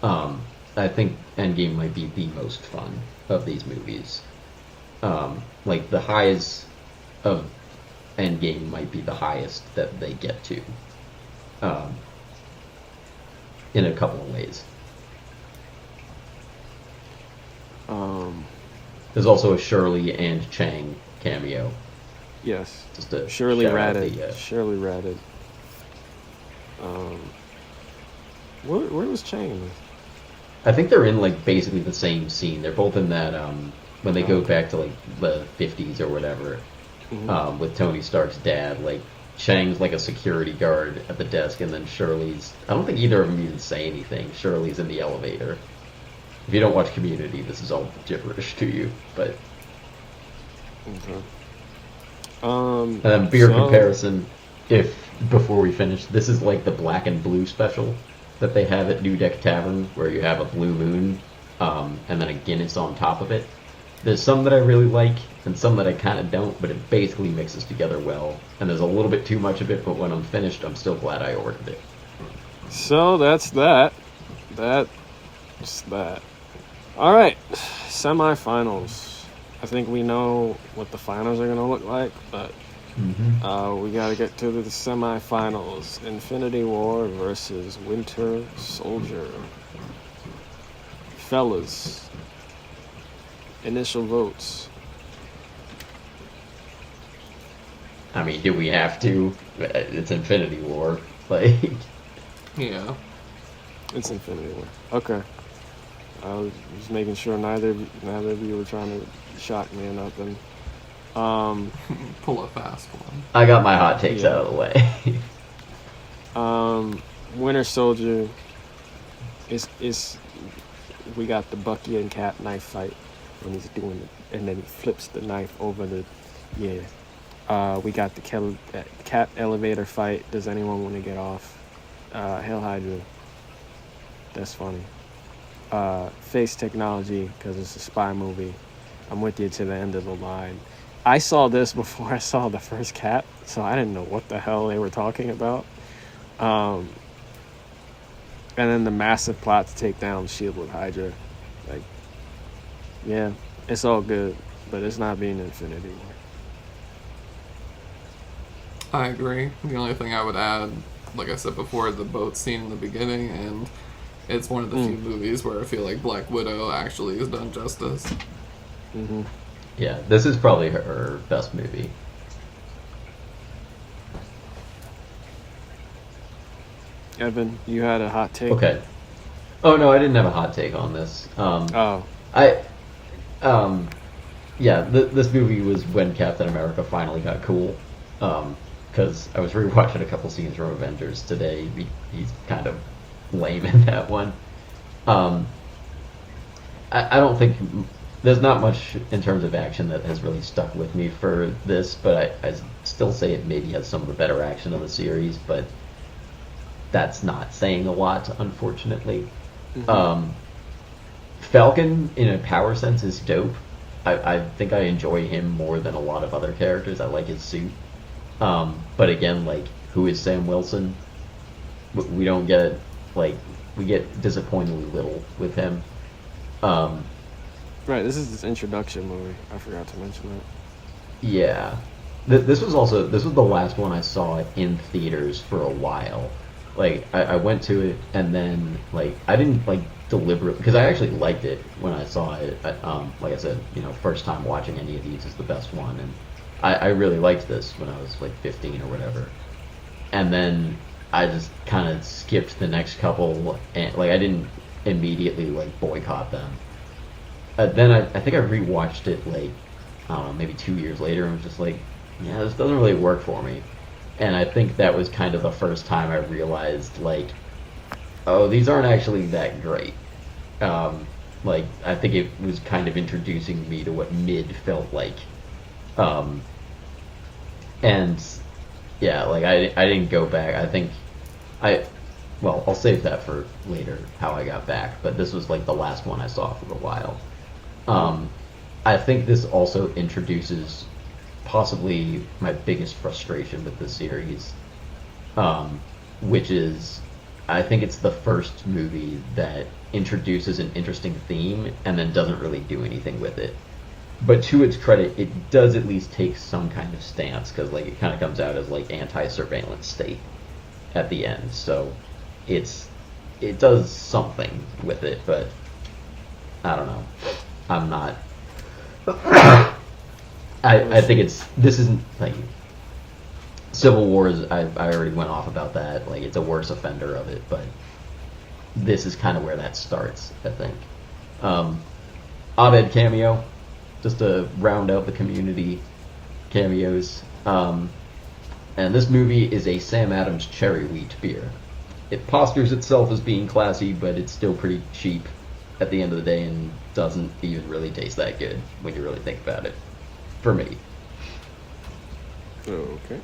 I think Endgame might be the most fun of these movies. Like the highs of Endgame might be the highest that they get to. In a couple of ways. There's also a Shirley and Chang cameo. Yes. Just a Shirley shout out ratted. the, Shirley ratted. Where was Chang? I think they're in like basically the same scene. They're both in that when they go back to like the 50s or whatever, with Tony Stark's dad. Like Chang's like a security guard at the desk, and then Shirley's. I don't think either of them even say anything. Shirley's in the elevator. If you don't watch Community, this is all gibberish to you. But Okay. and then beer comparison. If before we finish, this is like the black and blue special that they have at New Deck Tavern, where you have a Blue Moon, and then a Guinness on top of it. There's some that I really like, and some that I kind of don't, but it basically mixes together well. And there's a little bit too much of it, but when I'm finished, I'm still glad I ordered it. So that's that. That's that. All right, semifinals. I think we know what the finals are gonna look like, but we gotta get to the semifinals. Infinity War versus Winter Soldier. Fellas, initial votes. I mean, do we have to? It's Infinity War. Like, Yeah. It's Infinity War. Okay. I was just making sure neither of you were trying to shock me or nothing. Pull a fast one. I got my hot takes out of the way. Winter Soldier is we got the Bucky and Cap knife fight when he's doing it, and then he flips the knife over the we got the Cap elevator fight. Does anyone want to get off? Hail Hydra. That's funny. Face technology, because it's a spy movie. I'm with you to the end of the line. I saw this before I saw the first Cap, so I didn't know what the hell they were talking about. And then the massive plot to take down S.H.I.E.L.D. with Hydra. Like, yeah, it's all good, but it's not being Infinity War. I agree. The only thing I would add, like I said before, the boat scene in the beginning, and it's one of the few movies where I feel like Black Widow actually has done justice. Yeah, this is probably her best movie. Evan, you had a hot take? Okay. Oh no, I didn't have a hot take on this. This movie was when Captain America finally got cool. Because I was rewatching a couple scenes from Avengers today. He's kind of lame in that one. I don't think there's not much in terms of action that has really stuck with me for this, but I still say it maybe has some of the better action of the series, but that's not saying a lot, unfortunately. Falcon, in a power sense, is dope. I think I enjoy him more than a lot of other characters. I like his suit. But again, like, who is Sam Wilson? We don't get, like, we get disappointingly little with him. Right, this is his introduction movie. I forgot to mention that. Yeah. This was the last one I saw in theaters for a while. Like, I went to it, and then, like, I didn't, like, deliberately, because I actually liked it when I saw it. Like I said, first time watching any of these is the best one, and I really liked this when I was, like, 15 or whatever. And then I just kind of skipped the next couple, and, like, I didn't immediately, like, boycott them. Then I think I rewatched it, like, I don't know, maybe 2 years later, and was just like, yeah, this doesn't really work for me. And I think that was kind of the first time I realized, like, oh, these aren't actually that great. Like, I think it was kind of introducing me to what mid felt like. Um, and yeah, like I didn't go back. I think well, I'll save that for later, how I got back. But this was like the last one I saw for a while. I think this also introduces possibly my biggest frustration with the series, which is I think it's the first movie that introduces an interesting theme and then doesn't really do anything with it. But to its credit, it does at least take some kind of stance, because like it kind of comes out as like anti-surveillance state at the end. So it does something with it, but I don't know. I'm not. I think this isn't like Civil War is. I already went off about that. Like it's a worse offender of it, but this is kind of where that starts. I think. Abed cameo, just to round out the community cameos. And this movie is a Sam Adams cherry wheat beer. It postures itself as being classy, but it's still pretty cheap at the end of the day and doesn't even really taste that good when you really think about it. For me. Okay.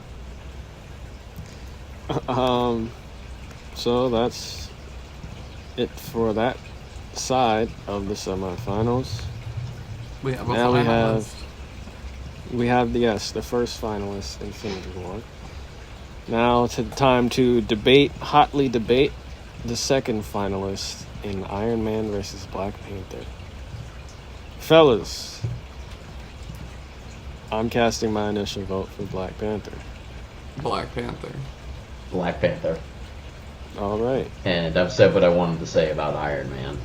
So that's it for that side of the semifinals. We have a now finalist. we have the first finalist, Infinity War. Now to time to hotly debate the second finalist in Iron Man versus Black Panther. Fellas, I'm casting my initial vote for Black Panther. Black Panther. Black Panther. All right. And I've said what I wanted to say about Iron Man.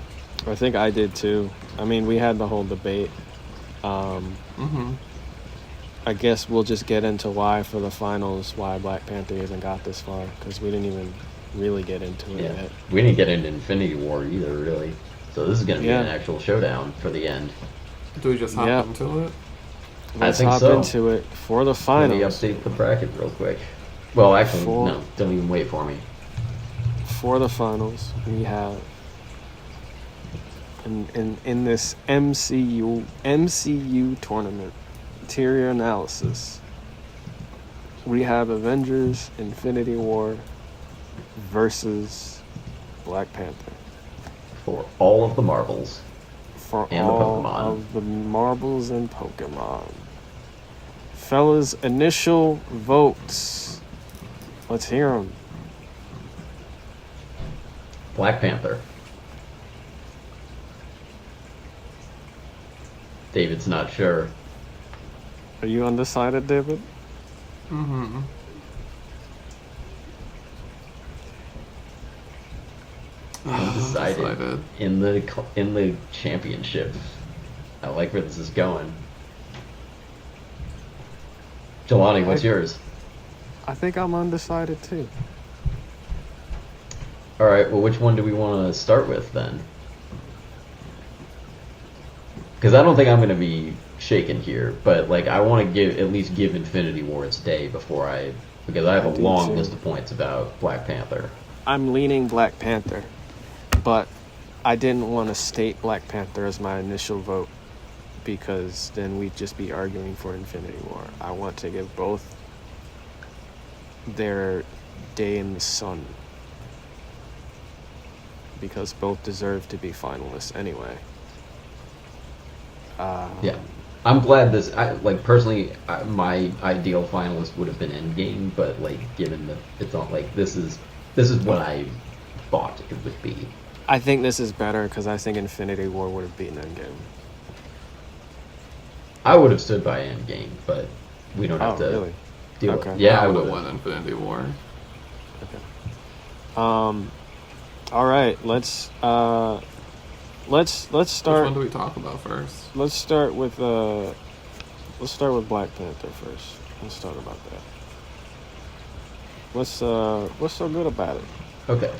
I think I did too. I mean, we had the whole debate. I guess we'll just get into why for the finals, why Black Panther even got this far, because we didn't even really get into it yet. We didn't get into Infinity War either, really. So this is going to be an actual showdown for the end. Do we just hop into it? Let's I think hop so. into it for the finals. Let me update the bracket real quick. Well, actually, no, don't even wait for me. For the finals, we have in this MCU tournament interior analysis, we have Avengers Infinity War versus Black Panther. For all of the Marvels. For and all the Pokemon. of the marbles and Pokemon. Fellas, initial votes. Let's hear them. Black Panther. David's not sure. Are you undecided, David? Mm-hmm. Undecided. In the championship. I like where this is going. Jelani, what's yours? I think I'm undecided too. Alright, well, which one do we want to start with then? Because I don't think I'm going to be shaken here, but like I want to at least give Infinity War its day because I have a long list of points about Black Panther. I'm leaning Black Panther, but I didn't want to state Black Panther as my initial vote because then we'd just be arguing for Infinity War. I want to give both their day in the sun because both deserve to be finalists anyway. Yeah. I'm glad this. Personally, my ideal finalist would have been Endgame, but like, given that it's not like this is what I thought it would be. I think this is better because I think Infinity War would have beaten Endgame. I would have stood by Endgame, but we don't have to really? deal Okay. with it. Yeah, I I would would have have. won Infinity War. Okay. All right. Let's start. Which one do we talk about first? Let's start with Black Panther first. Let's talk about that. What's so good about it? Okay.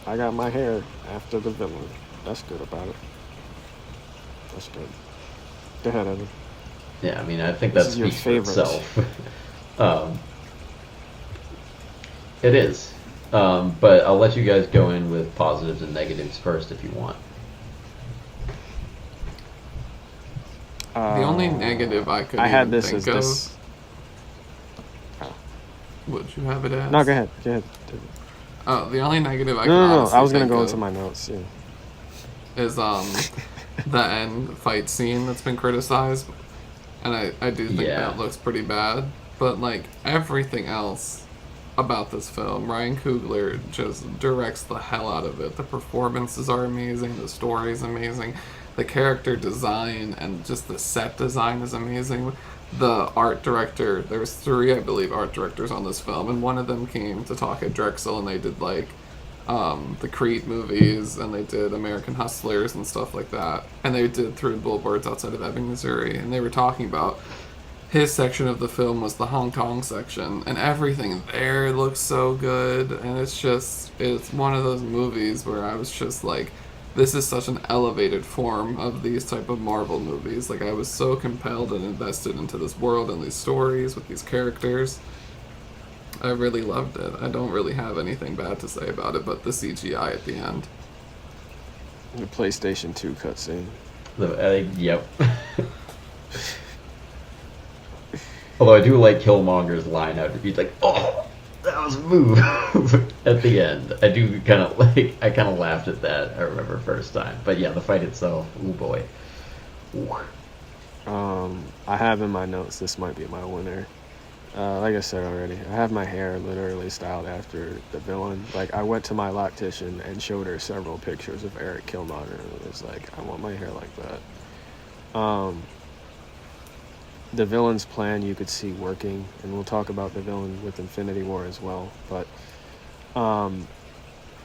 I got my hair after the villain. That's good about it. That's good. Go ahead, Evan. Yeah, I mean, I think This that is your speaks for favorite. itself. It is. But I'll let you guys go in with positives and negatives first if you want. The only negative I could I had even this think as of. this. Would you have it as? No, go ahead. Go ahead. Oh, the only negative I could No. honestly I was gonna think go of into my notes. Yeah. is the end fight scene that's been criticized, and I do think Yeah. that looks pretty bad. But like everything else about this film, Ryan Coogler just directs the hell out of it. The performances are amazing, the story is amazing, the character design and just the set design is amazing. The art director, there was 3, I believe, art directors on this film, and one of them came to talk at Drexel, and they did like the Creed movies, and they did American Hustlers and stuff like that, and they did Three Billboards Outside of Ebbing, Missouri, and they were talking about his section of the film was the Hong Kong section, and everything there looks so good, and it's one of those movies where I was just like, this is such an elevated form of these type of Marvel movies. Like, I was so compelled and invested into this world and these stories with these characters. I really loved it. I don't really have anything bad to say about it, but the CGI at the end. The PlayStation 2 cutscene. Yep. Although I do like Killmonger's line out. He's like, "Oh, that was a move." At the end, I do kind of like. I kind of laughed at that. I remember first time, but yeah, the fight itself. Oh boy. Ooh. I have in my notes. This might be my winner. Like I said already, I have my hair literally styled after the villain. Like, I went to my loctician and showed her several pictures of Eric Killmonger, and it was like, I want my hair like that. The villain's plan you could see working, and we'll talk about the villain with Infinity War as well, but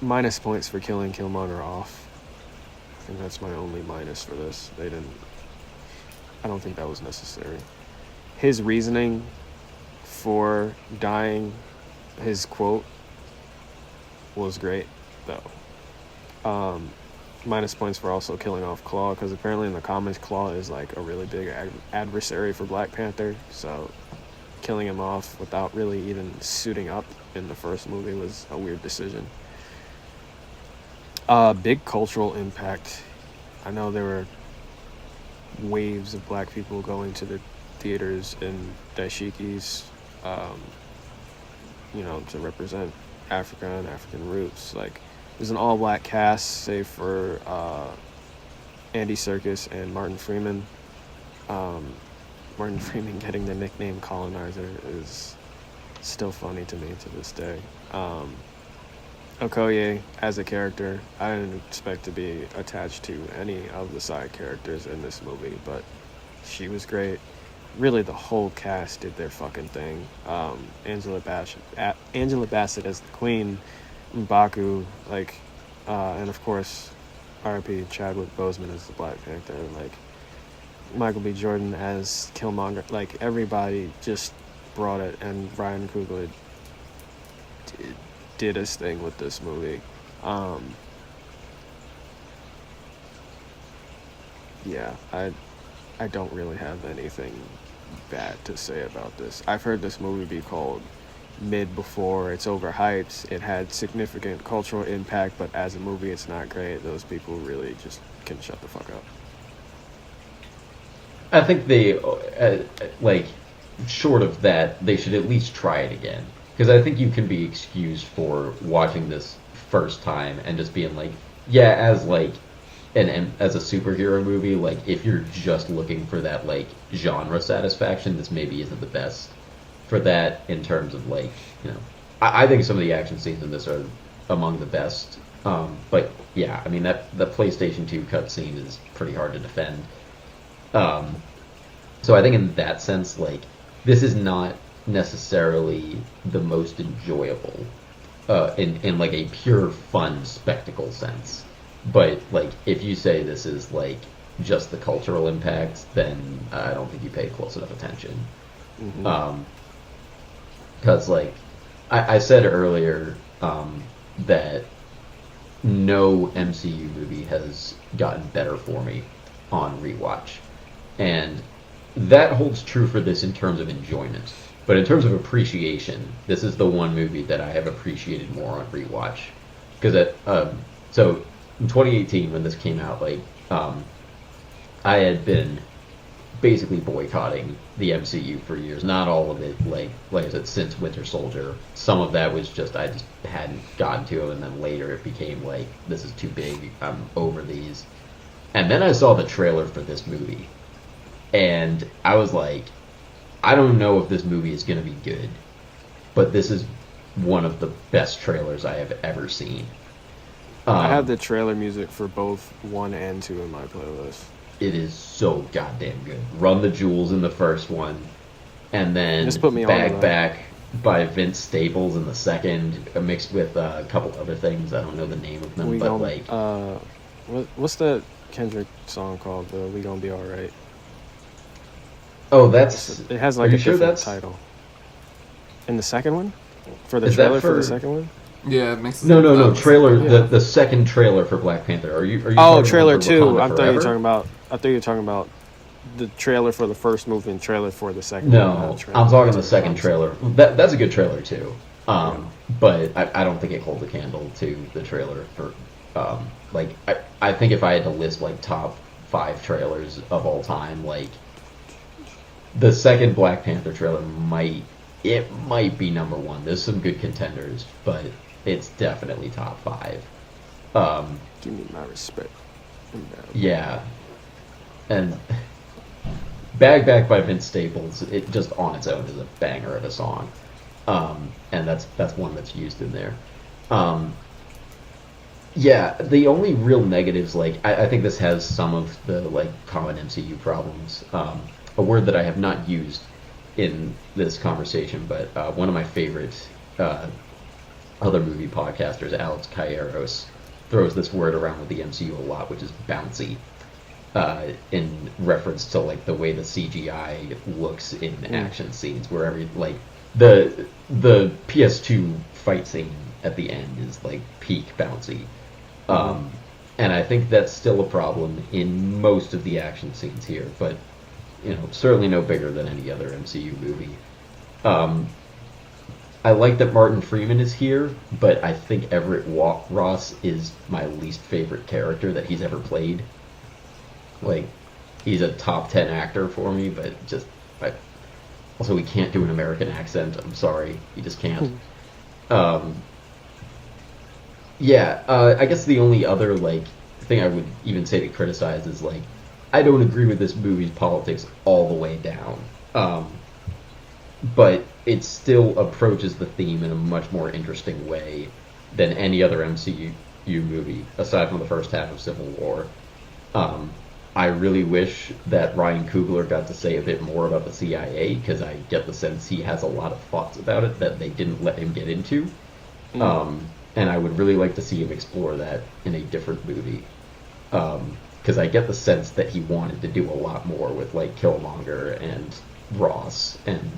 minus points for killing Killmonger off. I think that's my only minus for this. I don't think that was necessary. His reasoning for dying, his quote, was great, though. Minus points for also killing off Claw, because apparently in the comics, Claw is like a really big adversary for Black Panther, so killing him off without really even suiting up in the first movie was a weird decision. Big cultural impact. I know there were waves of Black people going to the theaters in dashikis, to represent Africa and African roots. Like, there's an all-black cast, save for Andy Serkis and Martin Freeman. Martin Freeman getting the nickname Colonizer is still funny to me to this day. Okoye, as a character, I didn't expect to be attached to any of the side characters in this movie, but she was great. Really, the whole cast did their fucking thing. Angela Bassett as the Queen, M'Baku, and of course, R.I.P. Chadwick Boseman as the Black Panther, Michael B. Jordan as Killmonger. Everybody just brought it, and Ryan Coogler did his thing with this movie. I don't really have anything bad to say about this. I've heard this movie be called mid before. It's overhyped. It had significant cultural impact, but as a movie, it's not great. Those people really just can shut the fuck up. I think they, short of that, they should at least try it again. Because I think you can be excused for watching this first time and just being like, yeah, as as a superhero movie, if you're just looking for that genre satisfaction, this maybe isn't the best for that in terms of I think some of the action scenes in this are among the best. But yeah, I mean that the PlayStation 2 cutscene is pretty hard to defend. So I think in that sense, this is not necessarily the most enjoyable in a pure fun spectacle sense. But if you say this is just the cultural impact, then I don't think you paid close enough attention. Mm-hmm. Because I said earlier that no MCU movie has gotten better for me on rewatch, and that holds true for this in terms of enjoyment. But in terms of appreciation, this is the one movie that I have appreciated more on rewatch. Because in 2018 when this came out, I had been basically boycotting the MCU for years. Not all of it, like I said, since Winter Soldier. Some of that was just I just hadn't gotten to it, and then later it became like, this is too big. I'm over these. And then I saw the trailer for this movie, and I was like, I don't know if this movie is going to be good, but this is one of the best trailers I have ever seen. I have the trailer music for both 1 and 2 in my playlist. It is so goddamn good. Run the Jewels in the first one, and then Just put me Bag on Back by Vince Staples in the second, mixed with a couple other things. I don't know the name of them, We but gon' like... what's that Kendrick song called? The We Gonna Be Alright. Oh, that's... It has Are like you a sure different that's... title. In the second one? For the Is that trailer for the for- second one? Yeah, it makes No, trailer, Yeah. the second trailer for Black Panther. Are you Oh, talking trailer about for 2. Wakanda I thought you Forever? were talking about the trailer for the first movie and trailer for the second No, one. I'm talking the second trailer. That's a good trailer too. But I don't think it holds a candle to the trailer for like I think if I had to list like top 5 trailers of all time, like the second Black Panther trailer might be number 1. There's some good contenders, but it's definitely top 5. Give me my respect. Yeah. And Bag Back by Vince Staples, it just on its own is a banger of a song. And that's one that's used in there. Yeah, the only real negatives, like, I think this has some of the, like, common MCU problems. A word that I have not used in this conversation, but one of my favorite other movie podcasters, Alex Calleros, throws this word around with the MCU a lot, which is bouncy. In reference to like the way the CGI looks in action scenes, where like the PS2 fight scene at the end is like peak bouncy, and I think that's still a problem in most of the action scenes here, but certainly no bigger than any other MCU movie. I like that Martin Freeman is here, but I think Everett Ross is my least favorite character that he's ever played. Like, he's a top 10 actor for me, but just... also, he can't do an American accent. I'm sorry. He just can't. I guess the only other, like, thing I would even say to criticize is, like, I don't agree with this movie's politics all the way down. But it still approaches the theme in a much more interesting way than any other MCU movie, aside from the first half of Civil War. I really wish that Ryan Coogler got to say a bit more about the CIA, because I get the sense he has a lot of thoughts about it that they didn't let him get into. And I would really like to see him explore that in a different movie. Because I get the sense that he wanted to do a lot more with, like, Killmonger and Ross and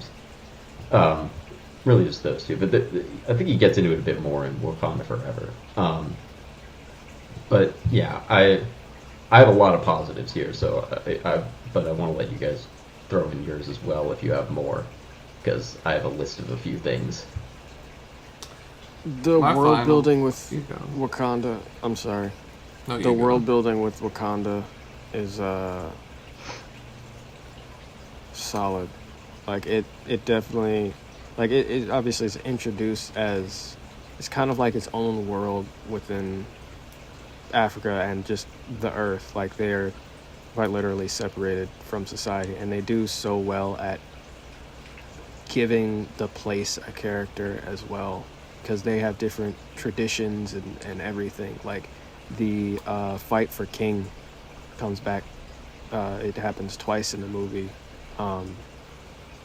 really just those two. But I think he gets into it a bit more in Wakanda Forever. But yeah, I have a lot of positives here, so but I want to let you guys throw in yours as well if you have more, because I have a list of a few things. The world building with Wakanda. I'm sorry. No, the world building with Wakanda is solid. Like it definitely, like it obviously is introduced as it's kind of like its own world within Africa and just the earth. Like they're quite literally separated from society, and they do so well at giving the place a character as well, because they have different traditions and everything. Like the fight for King comes back. It happens twice in the movie.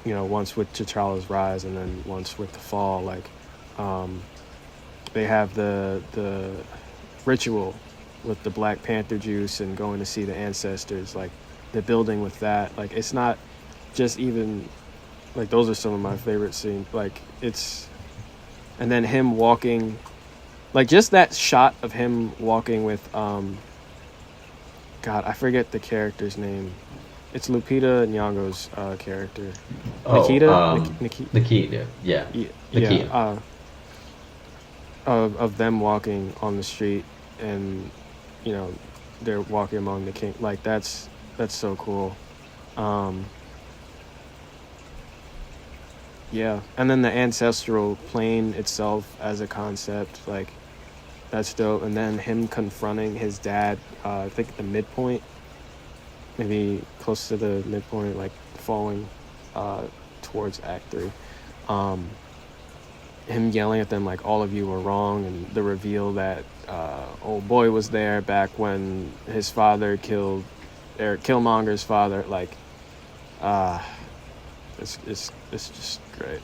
Once with T'Challa's rise and then once with the fall. Like they have the ritual with the Black Panther juice and going to see the ancestors. Like the building with that. Like it's not just even like those are some of my favorite scenes. Like it's, and then him walking, like just that shot of him walking with God, I forget the character's name. It's Lupita Nyong'o's character. Nikita, yeah. Nakia. Of them walking on the street and they're walking among the king. Like that's so cool. Um, yeah, and then the ancestral plane itself as a concept, like that's dope. And then him confronting his dad, I think at the midpoint, maybe close to the midpoint, like falling towards Act 3. Him yelling at them like all of you were wrong, and the reveal that old boy was there back when his father killed Eric Killmonger's father. Like, it's just great.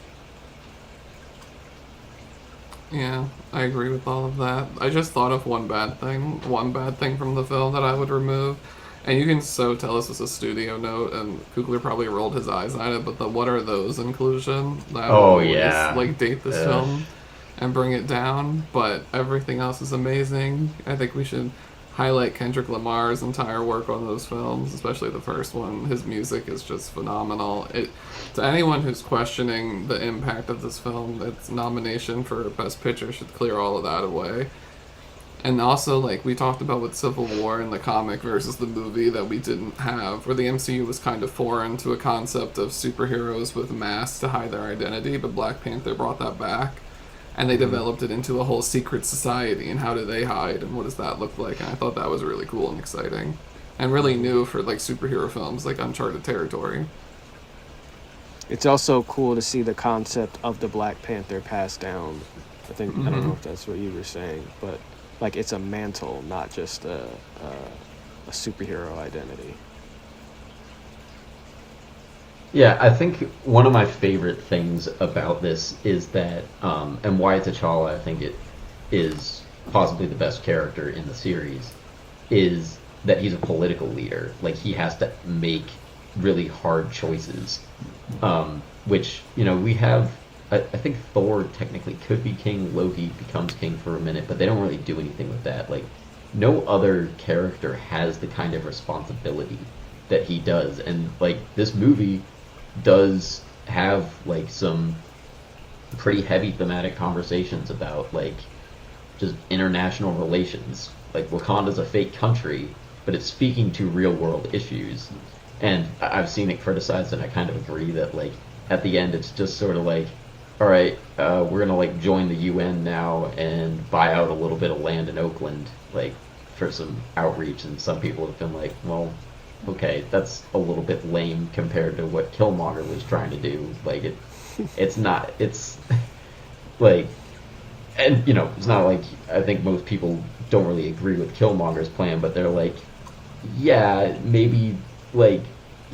Yeah, I agree with all of that. I just thought of one bad thing from the film that I would remove. And you can so tell this was a studio note, and Kugler probably rolled his eyes at it, but the "what are those" inclusion, that would always, like, date this film and bring it down, but everything else is amazing. I think we should highlight Kendrick Lamar's entire work on those films, especially the first one. His music is just phenomenal. To anyone who's questioning the impact of this film, its nomination for Best Picture should clear all of that away. And also, like we talked about with Civil War and the comic versus the movie that we didn't have, where the MCU was kind of foreign to a concept of superheroes with masks to hide their identity, but Black Panther brought that back. And they developed it into a whole secret society, and how do they hide, and what does that look like? And I thought that was really cool and exciting. And really new for, like, superhero films, like uncharted territory. It's also cool to see the concept of the Black Panther passed down. I don't know if that's what you were saying, but like it's a mantle, not just a superhero identity. Yeah, I think one of my favorite things about this is that, and why T'Challa, I think it is possibly the best character in the series, is that he's a political leader. Like, he has to make really hard choices, which, we have, I think Thor technically could be king, Loki becomes king for a minute, but they don't really do anything with that. Like, no other character has the kind of responsibility that he does, and, like, this movie does have, like, some pretty heavy thematic conversations about, like, just international relations. Like, Wakanda's a fake country, but it's speaking to real world issues. And I've seen it criticized, and I kind of agree that, like, at the end it's just sort of like, all right, we're gonna, like, join the UN now and buy out a little bit of land in Oakland, like, for some outreach. And some people have been like, well, okay, that's a little bit lame compared to what Killmonger was trying to do. Like, it's not, it's, like, and, it's not like, I think most people don't really agree with Killmonger's plan, but they're like, yeah, maybe, like,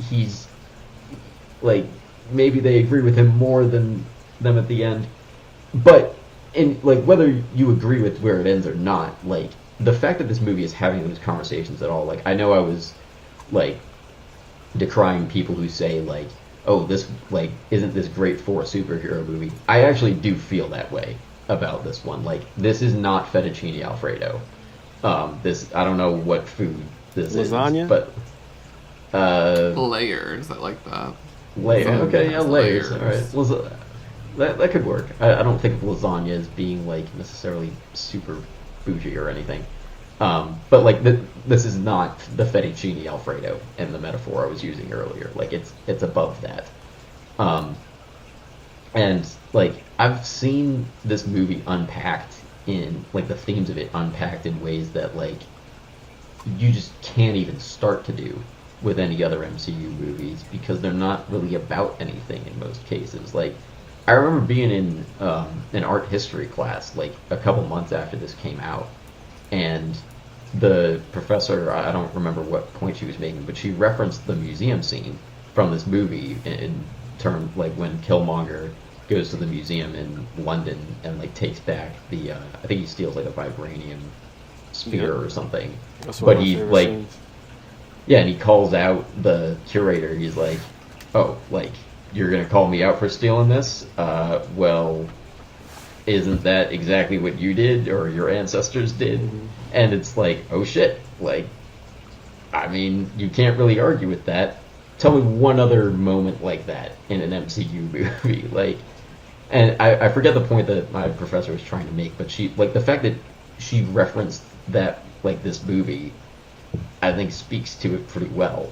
he's, like, maybe they agree with him more than them at the end. But, like, whether you agree with where it ends or not, like, the fact that this movie is having those conversations at all, like, I know I was, like, decrying people who say, like, oh, this, like, isn't this great for a superhero movie? I actually do feel that way about this one. Like, this is not fettuccine Alfredo. This, I don't know what food this Lasagna? is, but Layers, I like that. Okay, yeah, layers. Layers. All right, that could work. I don't think of lasagna as being, like, necessarily super bougie or anything. But, like, this is not the fettuccine Alfredo in the metaphor I was using earlier. Like, it's above that. And, like, I've seen this movie unpacked in, like, the themes of it unpacked in ways that, like, you just can't even start to do with any other MCU movies, because they're not really about anything in most cases. Like, I remember being in an art history class, like, a couple months after this came out, and the professor, I don't remember what point she was making, but she referenced the museum scene from this movie in terms, like, when Killmonger goes to the museum in London and, like, takes back the, I think he steals, like, a vibranium spear or something. But he, like, scenes. Yeah, and he calls out the curator. He's like, oh, like, you're going to call me out for stealing this? Well, isn't that exactly what you did or your ancestors did? Mm-hmm. And it's like, oh shit, like, I mean, you can't really argue with that. Tell me one other moment like that in an MCU movie. Like, and I forget the point that my professor was trying to make, but she, like, the fact that she referenced that, like, this movie, I think speaks to it pretty well.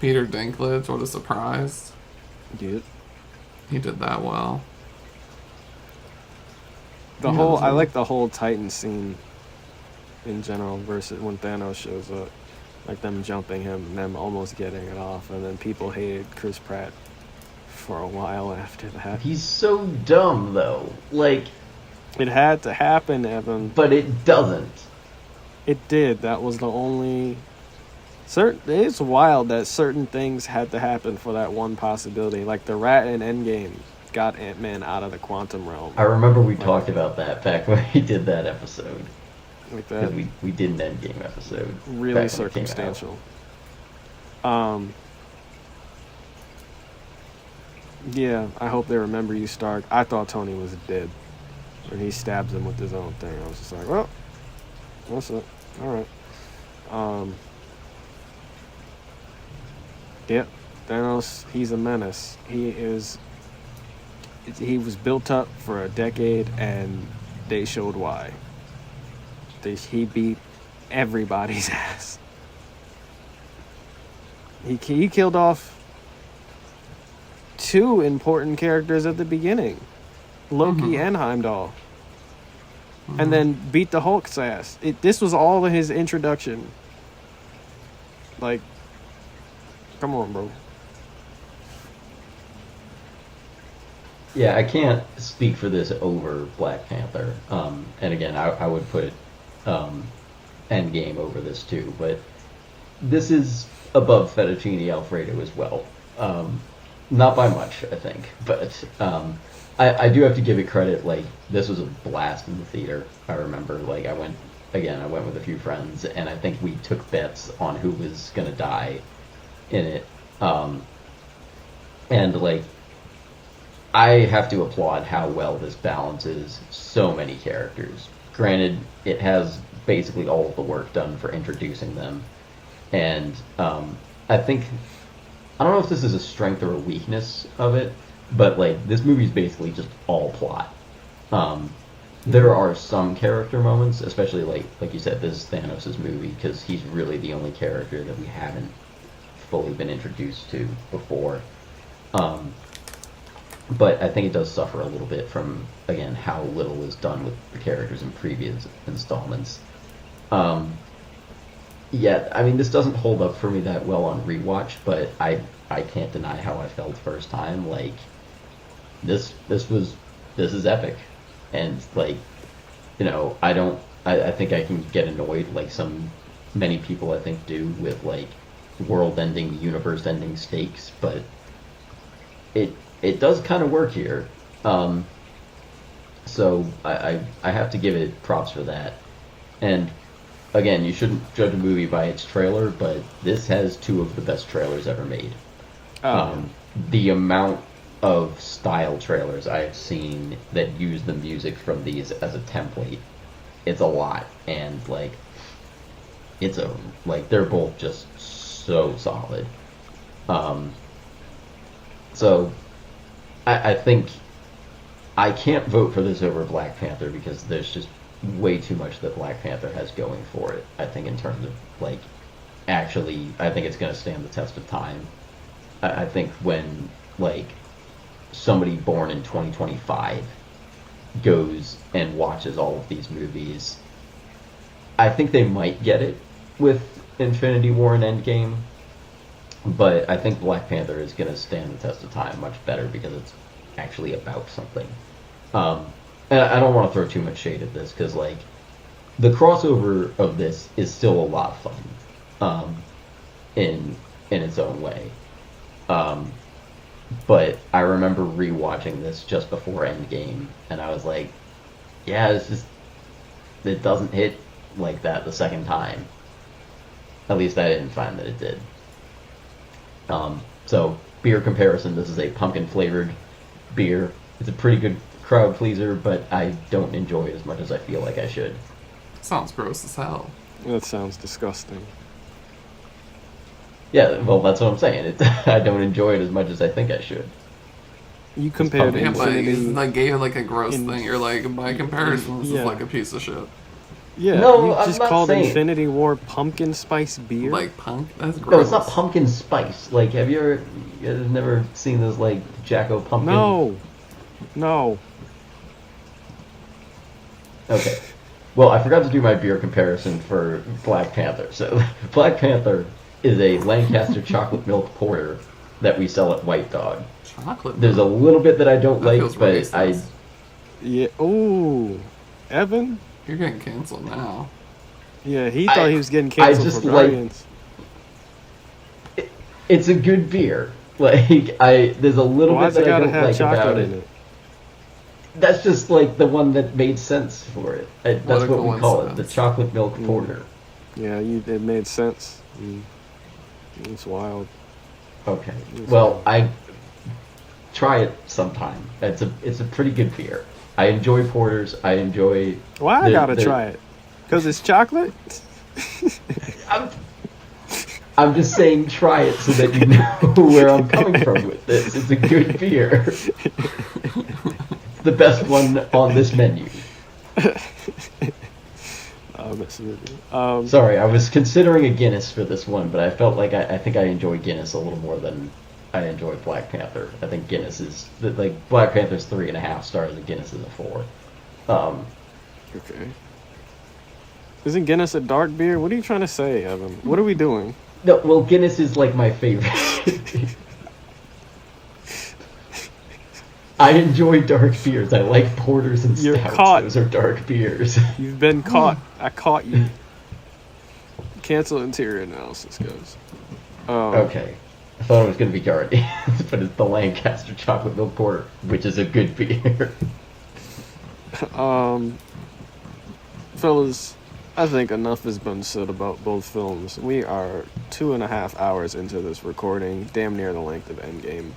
Peter Dinklage, what a surprise. Dude. He did that well. I like the whole Titan scene in general versus when Thanos shows up. Like them jumping him and them almost getting it off, and then people hated Chris Pratt for a while after that. He's so dumb, though. Like, it had to happen, Evan. But it doesn't. It did. That was the only... It's wild that certain things had to happen for that one possibility. Like the rat in Endgame got Ant-Man out of the quantum realm. I remember we talked about that back when we did that episode. Like that. Because we did an Endgame episode. Really circumstantial. Yeah, I hope they remember you, Stark. I thought Tony was dead when he stabs him with his own thing. I was just like, well, that's it. All right. Yeah, Thanos, he's a menace. He was built up for a decade, and they showed why. He beat everybody's ass. He killed off 2 important characters at the beginning, Loki and Heimdall, and then beat the Hulk's ass. This was all of his introduction. Like, come on, bro. Yeah, I can't speak for this over Black Panther. And again, I would put Endgame over this too, but this is above Fettuccine Alfredo as well. Not by much, I think, but I do have to give it credit. Like, this was a blast in the theater. I remember, like, I went with a few friends, and I think we took bets on who was gonna die in it. And like, I have to applaud how well this balances so many characters. Granted, it has basically all of the work done for introducing them, and I think, I don't know if this is a strength or a weakness of it, but like, this movie's basically just all plot. There are some character moments, especially like you said, this is Thanos' movie, because he's really the only character that we haven't fully been introduced to before. But I think it does suffer a little bit from, again, how little is done with the characters in previous installments. Yeah, I mean, this doesn't hold up for me that well on rewatch, but I can't deny how I felt first time. Like, this is epic. And like, you know, I think I can get annoyed, like many people I think do, with like world-ending, universe-ending stakes, but it does kind of work here. So I have to give it props for that. And again, you shouldn't judge a movie by its trailer, but this has 2 of the best trailers ever made. The amount of style trailers I've seen that use the music from these as a template, it's a lot. And like, they're both just so solid. So I think I can't vote for this over Black Panther because there's just way too much that Black Panther has going for it. I think in terms of like, actually, I think it's going to stand the test of time. I think when like somebody born in 2025 goes and watches all of these movies, I think they might get it with Infinity War and Endgame, but I think Black Panther is going to stand the test of time much better because it's actually about something. And I don't want to throw too much shade at this because like, the crossover of this is still a lot of fun, in its own way. But I remember rewatching this just before Endgame, and I was like, yeah, it doesn't hit like that the second time. At least I didn't find that it did. So, beer comparison, this is a pumpkin-flavored beer. It's a pretty good crowd pleaser, but I don't enjoy it as much as I feel like I should. Sounds gross as hell. That sounds disgusting. Yeah, well, that's what I'm saying. I don't enjoy it as much as I think I should. You compared Yeah, but Infinity... like gave it like a gross thing. You're like, by comparison, this Yeah. is like a piece of shit. Yeah, No, you I'm just not called saying. Infinity War pumpkin spice beer? Like punk? That's gross. No, it's not pumpkin spice. Like, have you guys never seen this, like, Jacko pumpkin? No. Okay. Well, I forgot to do my beer comparison for Black Panther. So, Black Panther is a Lancaster chocolate milk porter that we sell at White Dog. Chocolate There's a milk? little bit that I don't That like, feels but racist. Yeah. Ooh. Evan? You're getting canceled now. Yeah, he thought he was getting I canceled just for like- Guardians. it's a good beer. Like, there's a little Why's bit it that I gotta don't have like about chocolate it. in it? That's just like the one that made sense for it. That's What a what we call it, the coincidence. chocolate milk porter. Yeah, it made sense. It's wild. Okay. It's Well, wild. try it sometime. It's a pretty good beer. I enjoy porters. I enjoy. Why I gotta try it? Because it's chocolate? I'm just saying, try it so that you know where I'm coming from with this. It's a good beer. It's the best one on this menu. I'm messing with you. Sorry, I was considering a Guinness for this one, but I felt like I think I enjoy Guinness a little more than I enjoy Black Panther. I think Guinness is like Black Panther's 3.5 stars, and Guinness is a 4. Okay. Isn't Guinness a dark beer? What are you trying to say, Evan? What are we doing? No, well, Guinness is like my favorite. I enjoy dark beers. I like porters and You're stouts. caught. Those are dark beers. You've been caught. I caught you. Cancel interior analysis, guys. Okay. I thought it was going to be Guardians, but it's the Lancaster Chocolate Milk Porter, which is a good beer. Fellas, I think enough has been said about both films. We are 2.5 hours into this recording, damn near the length of Endgame.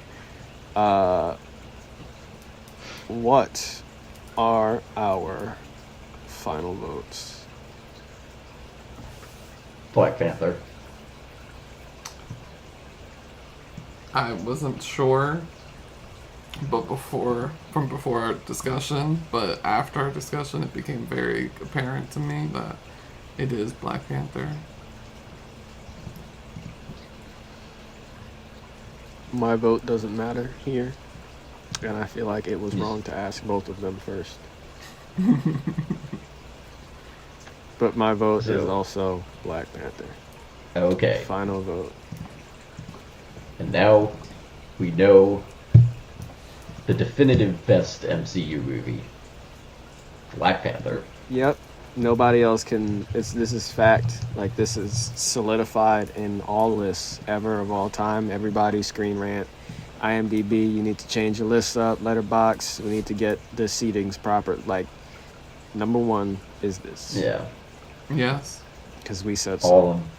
What are our final votes? Black Panther. I wasn't sure, but before our discussion, but after our discussion, it became very apparent to me that it is Black Panther. My vote doesn't matter here, and I feel like it was wrong to ask both of them first. But my vote is also Black Panther. Okay. Final vote. And now we know the definitive best MCU movie. Black Panther. Yep. Nobody else can. This is fact. Like, this is solidified in all lists ever of all time. Everybody, Screen Rant, IMDb. You need to change your lists up. Letterbox. We need to get the seatings proper. Like, number one is this. Yeah. Yes. Because we said so. All of them.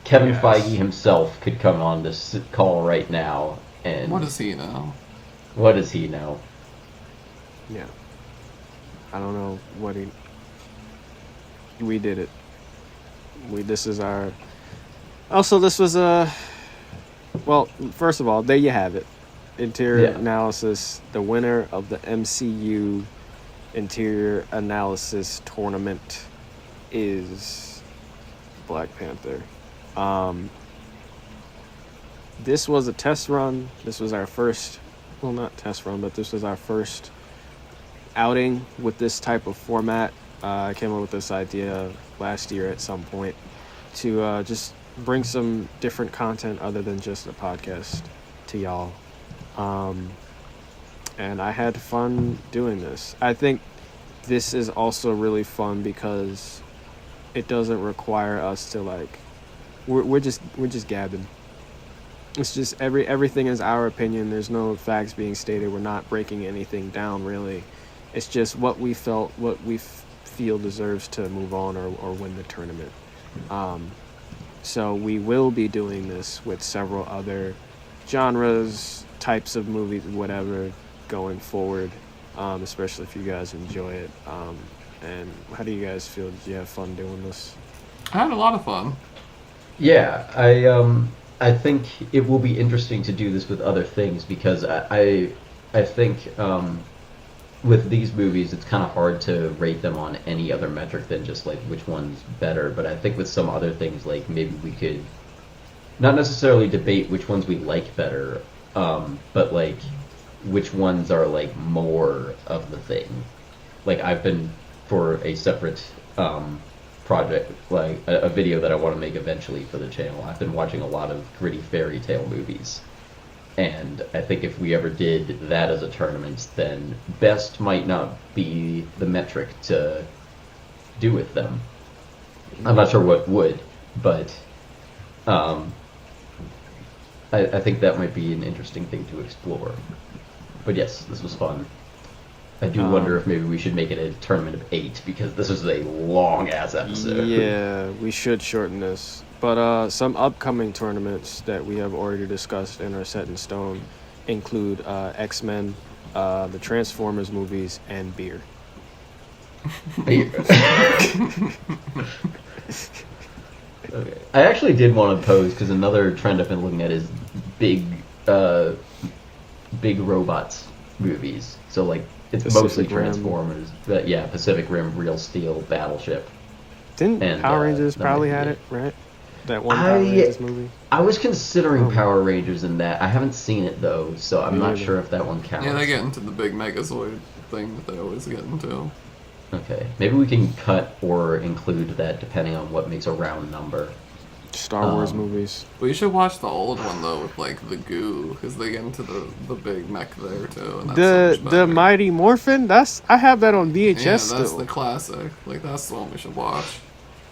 Kevin Yes. Feige himself could come on this call right now and... What does he know? What does he know? Yeah. I don't know what he. We did it. This is our. Also, this was a. Well, first of all, there you have it. Interior analysis. The winner of the MCU Interior Analysis Tournament is Black Panther. This was a test run. This was our first. Well, not test run, but this was our first outing with this type of format. I came up with this idea last year at some point to just bring some different content other than just a podcast to y'all. And I had fun doing this. I think this is also really fun because it doesn't require us to like we're just gabbing. It's just everything is our opinion. There's no facts being stated. We're not breaking anything down really. It's just what we felt, what we feel deserves to move on or win the tournament. So we will be doing this with several other genres, types of movies, whatever, going forward, especially if you guys enjoy it. And how do you guys feel? Did you have fun doing this? I had a lot of fun. Yeah, I think it will be interesting to do this with other things because I think with these movies, it's kind of hard to rate them on any other metric than just like which one's better. But I think with some other things, like maybe we could not necessarily debate which ones we like better, but like which ones are like more of the thing. Like I've been for a separate project, like a video that I want to make eventually for the channel. I've been watching a lot of gritty fairy tale movies. And I think if we ever did that as a tournament, then best might not be the metric to do with them. I'm not sure what would, but I think that might be an interesting thing to explore. But yes, this was fun. I do wonder if maybe we should make it a tournament of 8, because this is a long-ass episode. Yeah, we should shorten this. But some upcoming tournaments that we have already discussed and are set in stone include X-Men, the Transformers movies, and beer. Okay. I actually did want to pose, because another trend I've been looking at is big robots movies. So like it's Pacific mostly Rim. Transformers, but yeah, Pacific Rim, Real Steel, Battleship. Didn't Power Rangers probably had it, right? That one Power Rangers movie? I was considering Power Rangers in that. I haven't seen it though, so I'm not either. sure if that one counts. Yeah, they get into the big Megazord thing that they always get into. Okay, maybe we can cut or include that depending on what makes a round number. Star Wars movies. Well, you should watch the old one though with like the goo, because they get into the big mech there too. And that's so much The better. Mighty Morphin. I have that on VHS Yeah, that's still. the classic. Like that's the one we should watch.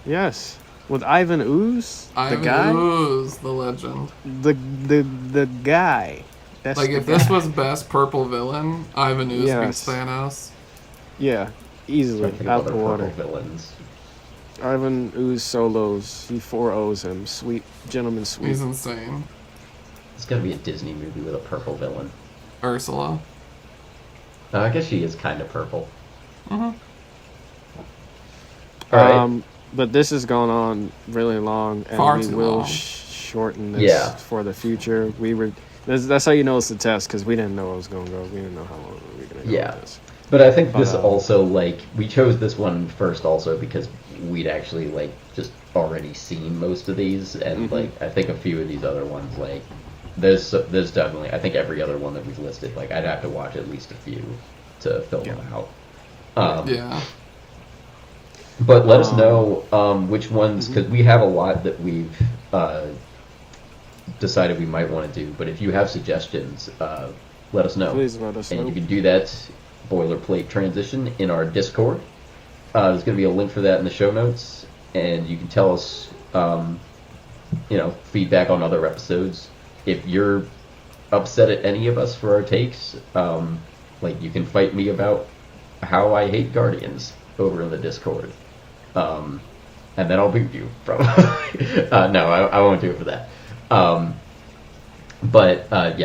Yes, with Ivan Ooze, Ivan the guy, Ooze, the legend. the guy. That's Like the if this guy. was best purple villain, Ivan Ooze Yes. beats Thanos. Yeah, Trying easily to think out of the other water. purple villains. Ivan Ooze solos. He 4-0s him. Sweet gentleman, sweet. He's insane. It's got to be a Disney movie with a purple villain. Ursula. I guess she is kind of purple. Mm-hmm. All right. But this has gone on really long, and Far we too will long. shorten this Yeah. for the future. That's how you know it's a test, because we didn't know it was going to go. We didn't know how long we were going to go Yeah. with this. But I think this But, also, like, we chose this one first also because we'd actually, like, just already seen most of these, and, Mhm. like, I think a few of these other ones, like, there's definitely, I think every other one that we've listed, like, I'd have to watch at least a few to fill them out. Yeah. But let us know which ones, because we have a lot that we've decided we might want to do, but if you have suggestions, let us know. Please let us And know. you can do that boilerplate transition in our Discord. There's going to be a link for that in the show notes, and you can tell us, feedback on other episodes. If you're upset at any of us for our takes, you can fight me about how I hate Guardians over in the Discord, and then I'll boot you from. No, I won't do it for that.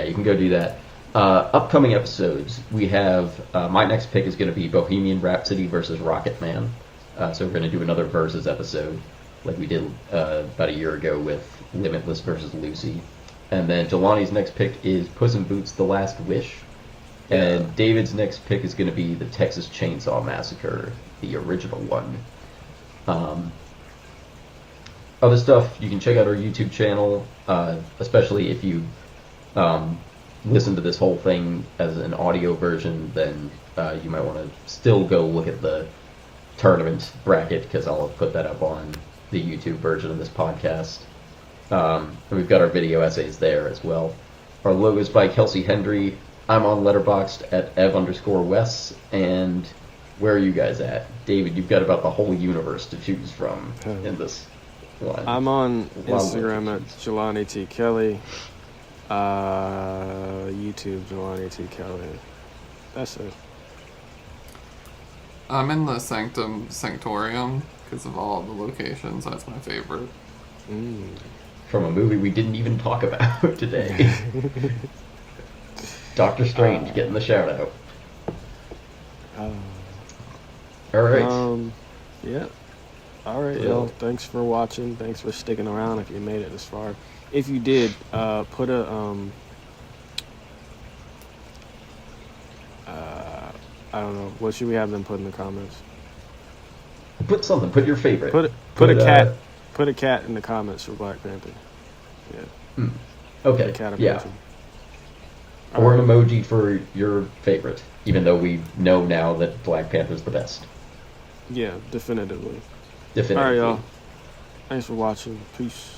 You can go do that. Upcoming episodes, we have my next pick is going to be Bohemian Rhapsody versus Rocketman. So we're going to do another versus episode like we did about a year ago with Limitless versus Lucy. And then Jelani's next pick is Puss in Boots: The Last Wish. And David's next pick is going to be the Texas Chainsaw Massacre, the original one. Other stuff, you can check out our YouTube channel, especially if you listen to this whole thing as an audio version, then you might want to still go look at the tournament bracket, because I'll put that up on the YouTube version of this podcast. And we've got our video essays there as well. Our logo is by Kelsey Hendry. I'm on Letterboxd at ev_wes. And where are you guys at? David, you've got about the whole universe to choose from in this one. I'm on A lot of Instagram at locations. Jelani T. Kelly. YouTube, Jelani T. Kelly. That's it. I'm in the Sanctorium because of all the locations. That's my favorite. From a movie we didn't even talk about today. Doctor Strange getting the shout out. All right. Yeah. All right, Cool. y'all. Thanks for watching. Thanks for sticking around if you made it this far. If you did, put a I don't know. What should we have them put in the comments? Put something. Put your favorite. Put a cat. Put a cat in the comments for Black Panther. Yeah. Okay. Cat Yeah. emoji. Or an emoji for your favorite, even though we know now that Black Panther's the best. Yeah, definitively. Definitively. All right, y'all. Thanks for watching. Peace.